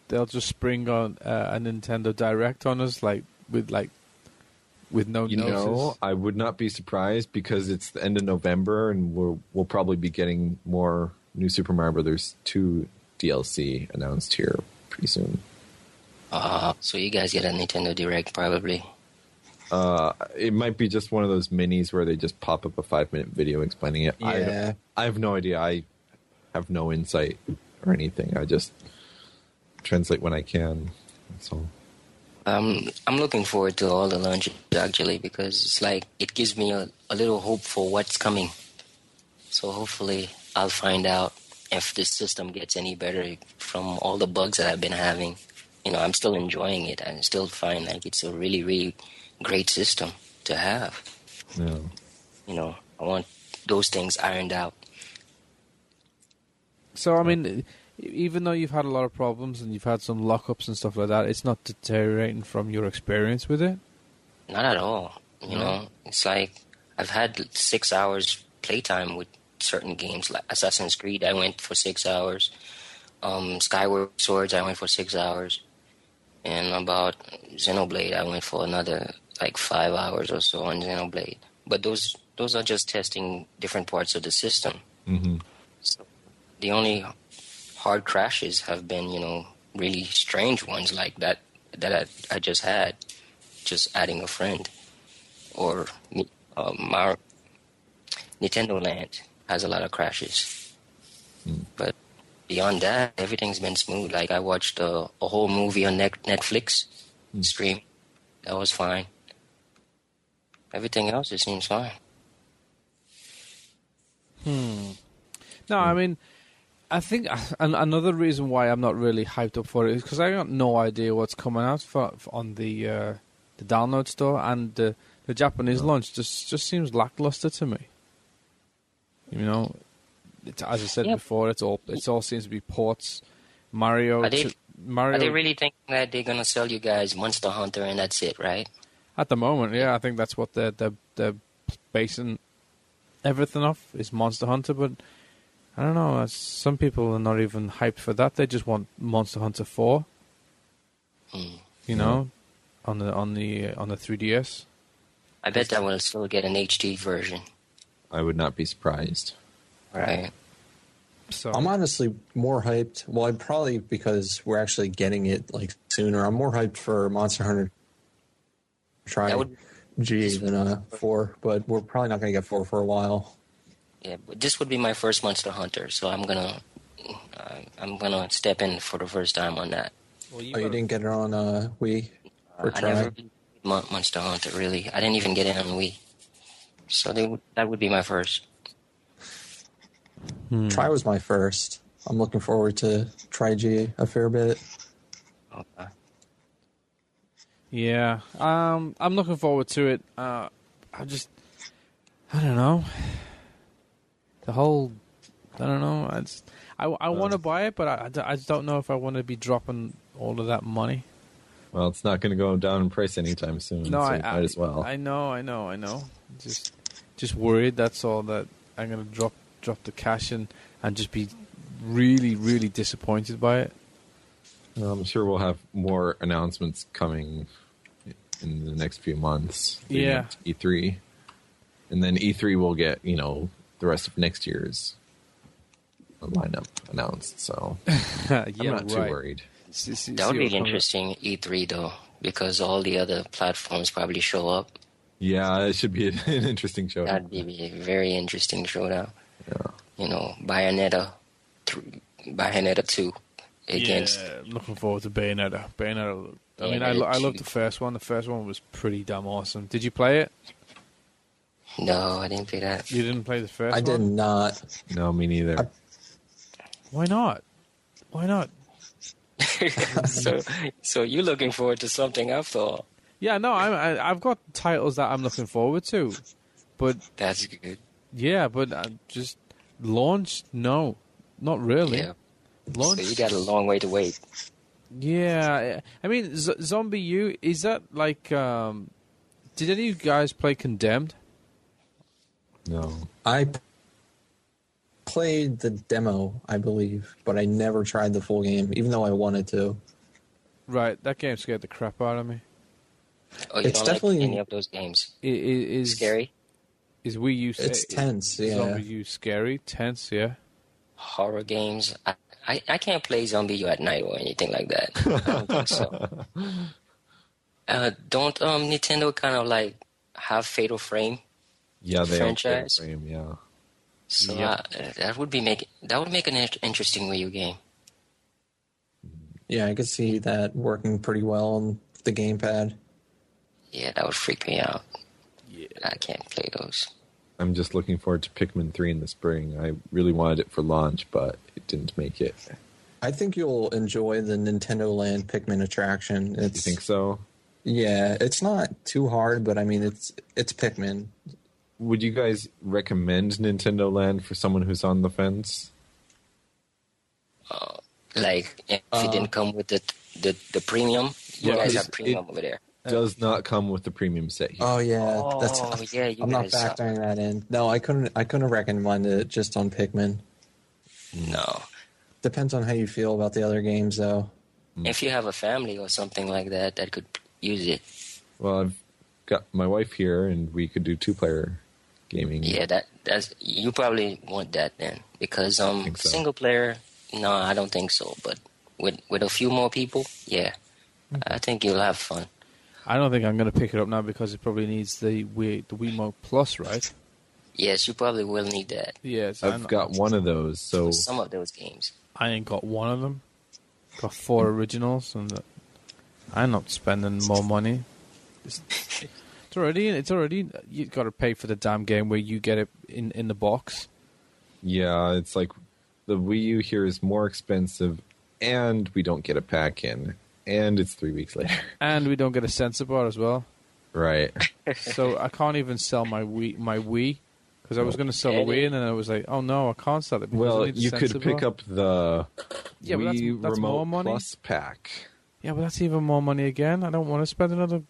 Speaker 1: they'll just spring on a Nintendo Direct on us, with no notice.
Speaker 2: No, I would not be surprised because it's the end of November and we'll probably be getting more new Super Mario Brothers 2 DLC announced here pretty soon.
Speaker 3: So you guys get a Nintendo Direct probably.
Speaker 2: It might be just one of those minis where they just pop up a 5-minute video explaining it.
Speaker 4: Yeah.
Speaker 2: I have no idea. I have no insight or anything. I just translate when I can. That's all.
Speaker 3: I'm looking forward to all the launches actually because it's like it gives me a little hope for what's coming. So hopefully I'll find out if this system gets any better from all the bugs that I've been having. You know, I'm still enjoying it. I still find like it's a really, really great system to have.
Speaker 2: Yeah.
Speaker 3: You know, I want those things ironed out.
Speaker 1: So, I mean, even though you've had a lot of problems and you've had some lockups and stuff like that, it's not deteriorating from your experience with it?
Speaker 3: Not at all. You know, it's like I've had 6 hours playtime with certain games. Like Assassin's Creed, I went for 6 hours. Skyward Swords, I went for 6 hours. And about Xenoblade, I went for another like 5 hours or so on Xenoblade. But those are just testing different parts of the system.
Speaker 2: Mm-hmm.
Speaker 3: So the only hard crashes have been, you know, really strange ones like that I just had, just adding a friend. Or Nintendo Land has a lot of crashes. But beyond that, everything's been smooth. Like I watched a whole movie on Netflix stream That was fine. Everything else, it seems fine.
Speaker 1: No, I mean, I think another reason why I'm not really hyped up for it is because I got no idea what's coming out on the download store, and the Japanese launch just seems lackluster to me. You know, as I said before, it all seems to be ports. Mario.
Speaker 3: Are they really thinking that they're gonna sell you guys Monster Hunter and that's it, right?
Speaker 1: At the moment, yeah, I think that's what they're basing everything off is Monster Hunter, but I don't know. Some people are not even hyped for that. They just want Monster Hunter 4. You know, on the 3DS.
Speaker 3: I bet that will still get an HD version.
Speaker 2: I would not be surprised.
Speaker 3: Right.
Speaker 1: So
Speaker 4: I'm honestly more hyped. Well, I'm probably because we're actually getting it like sooner. I'm more hyped for Monster Hunter G than 4, but we're probably not going to get 4 for a while.
Speaker 3: Yeah, but this would be my first Monster Hunter, so I'm gonna step in for the first time on that.
Speaker 1: Well,
Speaker 4: you didn't get it on Wii?
Speaker 3: I never played Monster Hunter, really. I didn't even get it on Wii. So that would be my first.
Speaker 4: Try was my first. I'm looking forward to Try G a fair bit.
Speaker 3: Okay.
Speaker 1: Yeah, I'm looking forward to it. I don't know. I don't know. I want to buy it, but I just don't know if I want to be dropping all of that money.
Speaker 2: Well, it's not going to go down in price anytime soon.
Speaker 1: No,
Speaker 2: so
Speaker 1: I
Speaker 2: might as well.
Speaker 1: I know. Just worried. That's all. That I'm going to drop the cash and just be really, really disappointed by it.
Speaker 2: Well, I'm sure we'll have more announcements coming in the next few months.
Speaker 1: Yeah.
Speaker 2: E3. And then E3 will get, the rest of next year's lineup announced. So I'm not too worried.
Speaker 3: That would be interesting, E3, though, because all the other platforms probably show up.
Speaker 2: Yeah, it should be an interesting show.
Speaker 3: That'd be a very interesting showdown.
Speaker 2: Yeah.
Speaker 3: Bayonetta 2 against...
Speaker 1: Yeah, I'm looking forward to Bayonetta. I love the first one. The first one was pretty damn awesome. Did you play it?
Speaker 3: No, I didn't play that.
Speaker 1: You didn't play the first one?
Speaker 4: I did not.
Speaker 2: No, me neither.
Speaker 1: Why not?
Speaker 3: So you're looking forward to something after all?
Speaker 1: Yeah, no, I've got titles that I'm looking forward to, but
Speaker 3: that's good.
Speaker 1: Yeah, but just launch? No, not really.
Speaker 3: Yeah.
Speaker 1: Launch?
Speaker 3: So you got a long way to wait.
Speaker 1: Yeah, I mean, Zombie U, is that like? Did any of you guys play Condemned?
Speaker 2: No.
Speaker 4: I played the demo, I believe, but I never tried the full game, even though I wanted to.
Speaker 1: Right, that game scared the crap out of me.
Speaker 3: Oh, you
Speaker 4: it's
Speaker 3: don't
Speaker 4: definitely
Speaker 3: like any of those games?
Speaker 1: Is
Speaker 3: scary?
Speaker 1: Is Wii U?
Speaker 4: It's tense, yeah.
Speaker 1: Zombie U scary, tense, yeah.
Speaker 3: Horror games. I can't play Zombie U at night or anything like that. I don't think so. Don't Nintendo kind of like have Fatal Frame?
Speaker 2: Yeah, they
Speaker 3: franchise.
Speaker 2: Fatal Frame, yeah.
Speaker 3: So that would make an interesting Wii U game.
Speaker 4: Yeah, I could see that working pretty well on the gamepad.
Speaker 3: Yeah, that would freak me out. Yeah. I can't play those.
Speaker 2: I'm just looking forward to Pikmin 3 in the spring. I really wanted it for launch, but it didn't make it.
Speaker 4: I think you'll enjoy the Nintendo Land Pikmin attraction. You
Speaker 2: think so?
Speaker 4: Yeah, it's not too hard, but I mean, it's Pikmin.
Speaker 2: Would you guys recommend Nintendo Land for someone who's on the fence?
Speaker 3: Like, if it didn't come with the premium, you guys have premium over there.
Speaker 2: Does not come with the premium set here.
Speaker 4: Oh yeah, I'm not
Speaker 3: guys
Speaker 4: factoring that in. No, I couldn't recommend it just on Pikmin.
Speaker 3: No.
Speaker 4: Depends on how you feel about the other games, though.
Speaker 3: If you have a family or something like that could use it.
Speaker 2: Well, I've got my wife here, and we could do 2-player gaming.
Speaker 3: Yeah, that's you probably want that then, because single player. No, I don't think so. But with a few more people, yeah, I think you'll have fun.
Speaker 1: I don't think I'm going to pick it up now because it probably needs the Wiimote Plus, right?
Speaker 3: Yes, you probably will need that.
Speaker 1: Yes,
Speaker 2: I've got one of those. So
Speaker 3: for some of those games,
Speaker 1: I ain't got one of them. Got 4 originals, and I'm not spending more money. It's already. You got to pay for the damn game where you get it in the box.
Speaker 2: Yeah, it's like the Wii U here is more expensive, and we don't get a pack in, and it's 3 weeks later,
Speaker 1: and we don't get a sensor bar as well.
Speaker 2: Right.
Speaker 1: So I can't even sell my Wii because I was going to sell the Wii, and then I was like, oh no, I can't sell it.
Speaker 2: Well, you could pick up the Wii
Speaker 1: that's more
Speaker 2: Remote
Speaker 1: money.
Speaker 2: Plus pack.
Speaker 1: Yeah, but that's even more money again. I don't want to spend another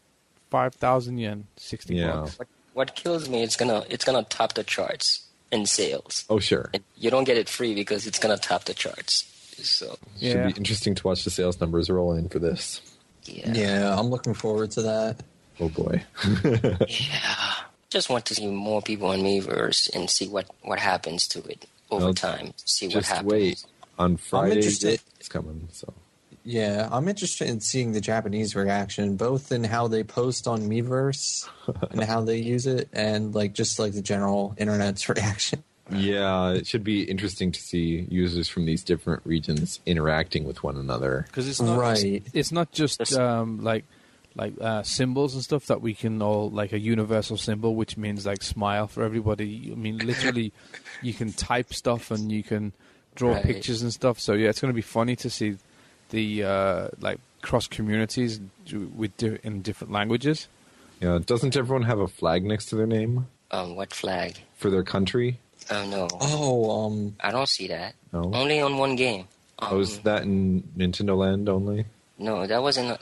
Speaker 1: 5,000 yen, $60.
Speaker 3: What kills me? It's gonna top the charts in sales.
Speaker 2: Oh sure.
Speaker 3: And you don't get it free because it's gonna top the charts. So
Speaker 2: should be interesting to watch the sales numbers roll in for this.
Speaker 3: Yeah,
Speaker 4: I'm looking forward to that.
Speaker 2: Oh boy.
Speaker 3: Yeah. Just want to see more people on Miiverse and see what happens to it over time. See what happens.
Speaker 2: Just wait. On Friday,
Speaker 4: interested.
Speaker 2: It's coming. So.
Speaker 4: Yeah, I'm interested in seeing the Japanese reaction, both in how they post on Miiverse and how they use it, and just the general internet's reaction.
Speaker 2: Yeah, it should be interesting to see users from these different regions interacting with one another.
Speaker 1: Because it's not
Speaker 4: right.
Speaker 1: It's not just symbols and stuff that we can all a universal symbol, which means smile for everybody. I mean, literally, you can type stuff and you can draw pictures and stuff. So yeah, it's going to be funny to see the cross communities in different languages.
Speaker 2: Yeah, doesn't everyone have a flag next to their name?
Speaker 3: What flag?
Speaker 2: For their country?
Speaker 3: No.
Speaker 4: Oh,
Speaker 3: I don't see that.
Speaker 2: No.
Speaker 3: Only on one game.
Speaker 2: Was that in Nintendo Land only?
Speaker 3: No, that was in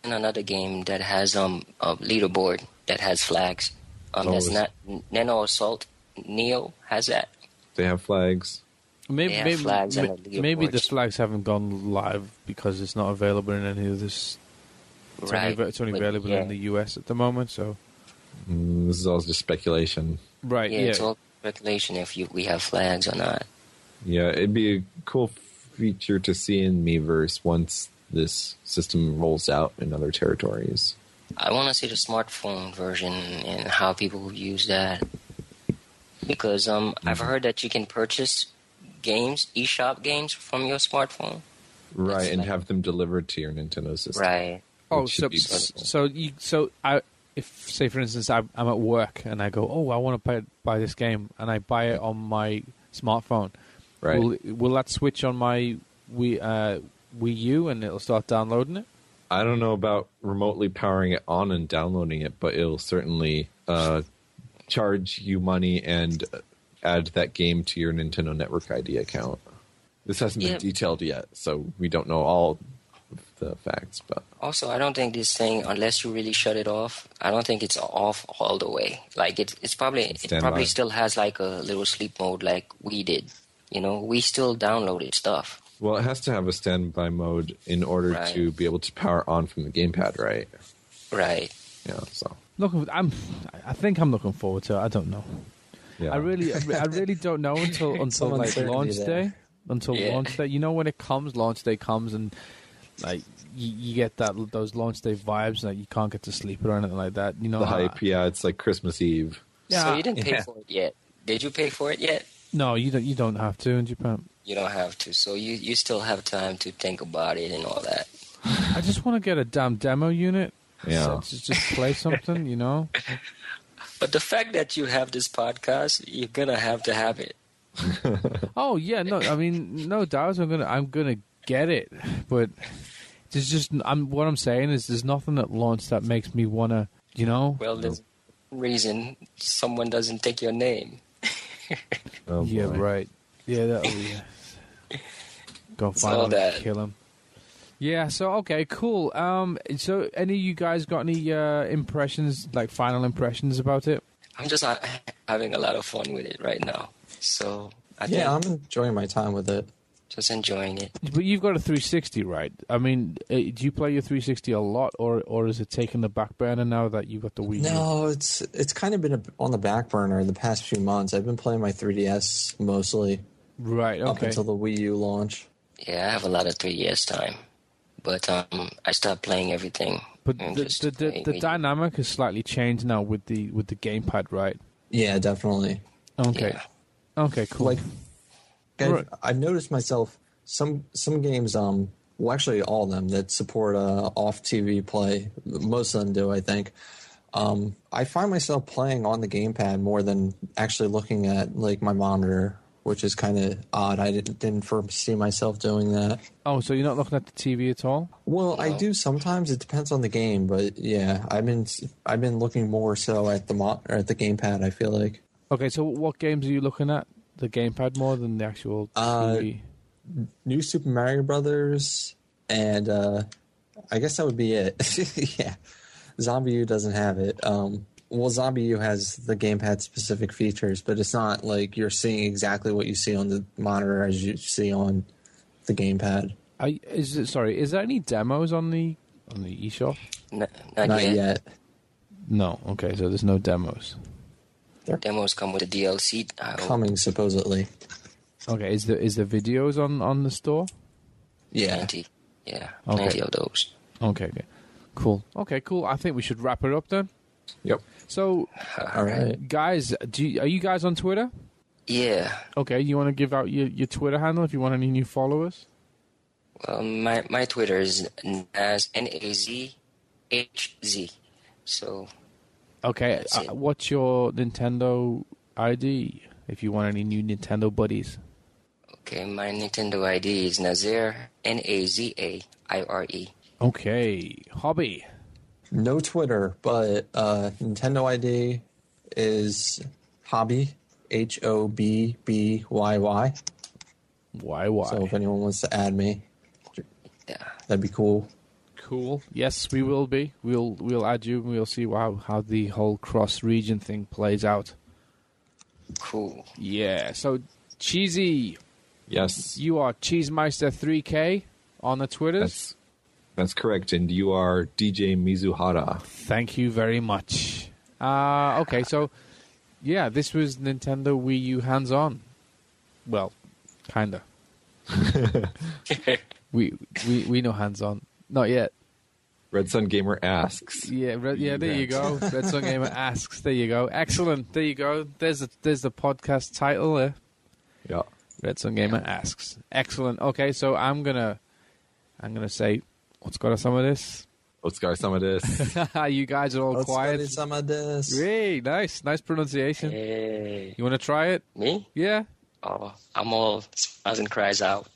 Speaker 3: another game that has a leaderboard that has flags. That's not Nano Assault. Neo has that.
Speaker 2: They have flags.
Speaker 3: Maybe
Speaker 1: the flags haven't gone live because it's not available in any of this. It's only available in the US at the moment. So
Speaker 2: this is all just speculation.
Speaker 1: Right.
Speaker 3: Yeah, it's all speculation if we have flags or not.
Speaker 2: Yeah, it'd be a cool feature to see in Miiverse once this system rolls out in other territories.
Speaker 3: I want to see the smartphone version and how people use that. Because I've heard that you can purchase games, eShop games from your smartphone.
Speaker 2: Right, and have them delivered to your Nintendo system.
Speaker 3: Right.
Speaker 1: Oh, so if say for instance I'm at work and I go, oh, I want to buy this game, and I buy it on my smartphone.
Speaker 2: Right.
Speaker 1: Will that switch on my Wii U and it'll start downloading it?
Speaker 2: I don't know about remotely powering it on and downloading it, but it'll certainly charge you money and add that game to your Nintendo Network ID account. This hasn't been detailed yet, so we don't know all of the facts. But
Speaker 3: also, I don't think this thing, unless you really shut it off, I don't think it's off all the way. It probably still has a little sleep mode like we did. We still downloaded stuff.
Speaker 2: Well, it has to have a standby mode in order to be able to power on from the gamepad, right?
Speaker 3: Right.
Speaker 2: Yeah. So
Speaker 1: I think I'm looking forward to it. I don't know.
Speaker 2: Yeah.
Speaker 1: I really don't know until launch day. Until launch day, when it comes, launch day comes, and you get those launch day vibes, you can't get to sleep or anything like that. The
Speaker 2: hype, it's like Christmas Eve.
Speaker 3: Yeah. So you didn't pay for it yet? Did you pay for it yet?
Speaker 1: No, you don't. You don't have to in Japan.
Speaker 3: You don't have to. So you still have time to think about it and all that.
Speaker 1: I just want to get a damn demo unit.
Speaker 2: Yeah.
Speaker 1: So just play something,
Speaker 3: But the fact that you have this podcast, you're gonna have to have it.
Speaker 1: Oh yeah, no, I mean, no doubt I'm gonna get it, but there's just what I'm saying is there's nothing at launch that makes me wanna,
Speaker 3: Well, there's a reason someone doesn't take your name.
Speaker 2: Oh,
Speaker 1: yeah,
Speaker 2: boy.
Speaker 1: right. Yeah, go find him, kill him. Yeah. So okay, cool. So any of you guys got any impressions, final impressions about it?
Speaker 3: I'm just having a lot of fun with it right now. So I think
Speaker 4: I'm enjoying my time with it.
Speaker 3: Just enjoying it.
Speaker 1: But you've got a 360, right? I mean, do you play your 360 a lot, or is it taking the back burner now that you've got the Wii U?
Speaker 4: No, it's kind of been on the back burner the past few months. I've been playing my 3DS mostly.
Speaker 1: Right. Okay.
Speaker 4: Up until the Wii U launch.
Speaker 3: Yeah, I have a lot of 3DS time, but I stopped playing everything.
Speaker 1: But the dynamic has slightly changed now with the gamepad, right?
Speaker 4: Yeah, definitely.
Speaker 1: Okay.
Speaker 3: Yeah.
Speaker 1: Okay. Cool.
Speaker 4: I've noticed myself some games Well, actually, all of them that support off TV play. Most of them do, I think. I find myself playing on the gamepad more than actually looking at like my monitor, which is kind of odd. I didn't foresee myself doing that.
Speaker 1: Oh, so you're not looking at the TV at all?
Speaker 4: Well, I do sometimes. It depends on the game, but yeah, I've been looking more so at the gamepad. I feel like.
Speaker 1: Okay, so what games are you looking at? The gamepad more than the actual TV?
Speaker 4: New Super Mario Brothers, and I guess that would be it. Yeah, Zombie U doesn't have it. Well, Zombie U has the gamepad specific features, but it's not like you're seeing exactly what you see on the monitor as you see on the gamepad.
Speaker 1: Is there any demos on the eShop?
Speaker 3: Not yet.
Speaker 1: No. Okay, so there's no demos.
Speaker 3: Demos come with the DLC.
Speaker 4: Coming supposedly.
Speaker 1: Okay, is the videos on the store?
Speaker 4: Yeah.
Speaker 3: Plenty. Yeah, plenty of those.
Speaker 1: Okay, cool. Okay, cool. I think we should wrap it up then.
Speaker 2: Yep.
Speaker 1: So,
Speaker 4: all right,
Speaker 1: guys, are you guys on Twitter?
Speaker 3: Yeah.
Speaker 1: Okay, you want to give out your Twitter handle if you want any new followers?
Speaker 3: Well, my Twitter is as NAZHZ. So.
Speaker 1: Okay, what's your Nintendo ID if you want any new Nintendo buddies?
Speaker 3: Okay, my Nintendo ID is Nazir, NAZAIRE.
Speaker 1: Okay, Hobby.
Speaker 4: No Twitter, but Nintendo ID is Hobby, HOBBYY.
Speaker 1: Why?
Speaker 4: So if anyone wants to add me, that'd be cool.
Speaker 1: Cool. Yes, we will be. We'll add you and we'll see how the whole cross-region thing plays out.
Speaker 3: Cool.
Speaker 1: Yeah, so Cheesy.
Speaker 2: Yes.
Speaker 1: You are Cheesemeister 3K on the Twitters.
Speaker 2: That's correct, and you are DJmizuhara.
Speaker 1: Thank you very much. Okay, so yeah, this was Nintendo Wii U hands-on. Well, kinda. we know hands-on. Not yet.
Speaker 2: RedSunGamer asks.
Speaker 1: Yeah, there you go. RedSunGamer asks. There you go. Excellent. There you go. There's the podcast title there.
Speaker 2: Yeah.
Speaker 1: RedSunGamer asks. Excellent. Okay, so I'm gonna say, let's go to some of this.
Speaker 2: Let's go to some of this.
Speaker 1: You guys are all quiet.
Speaker 4: Let's go to some of this.
Speaker 1: Hey, nice pronunciation.
Speaker 3: Hey.
Speaker 1: You want to try it?
Speaker 3: Me?
Speaker 1: Yeah.
Speaker 3: Oh, I'm all as and cries out.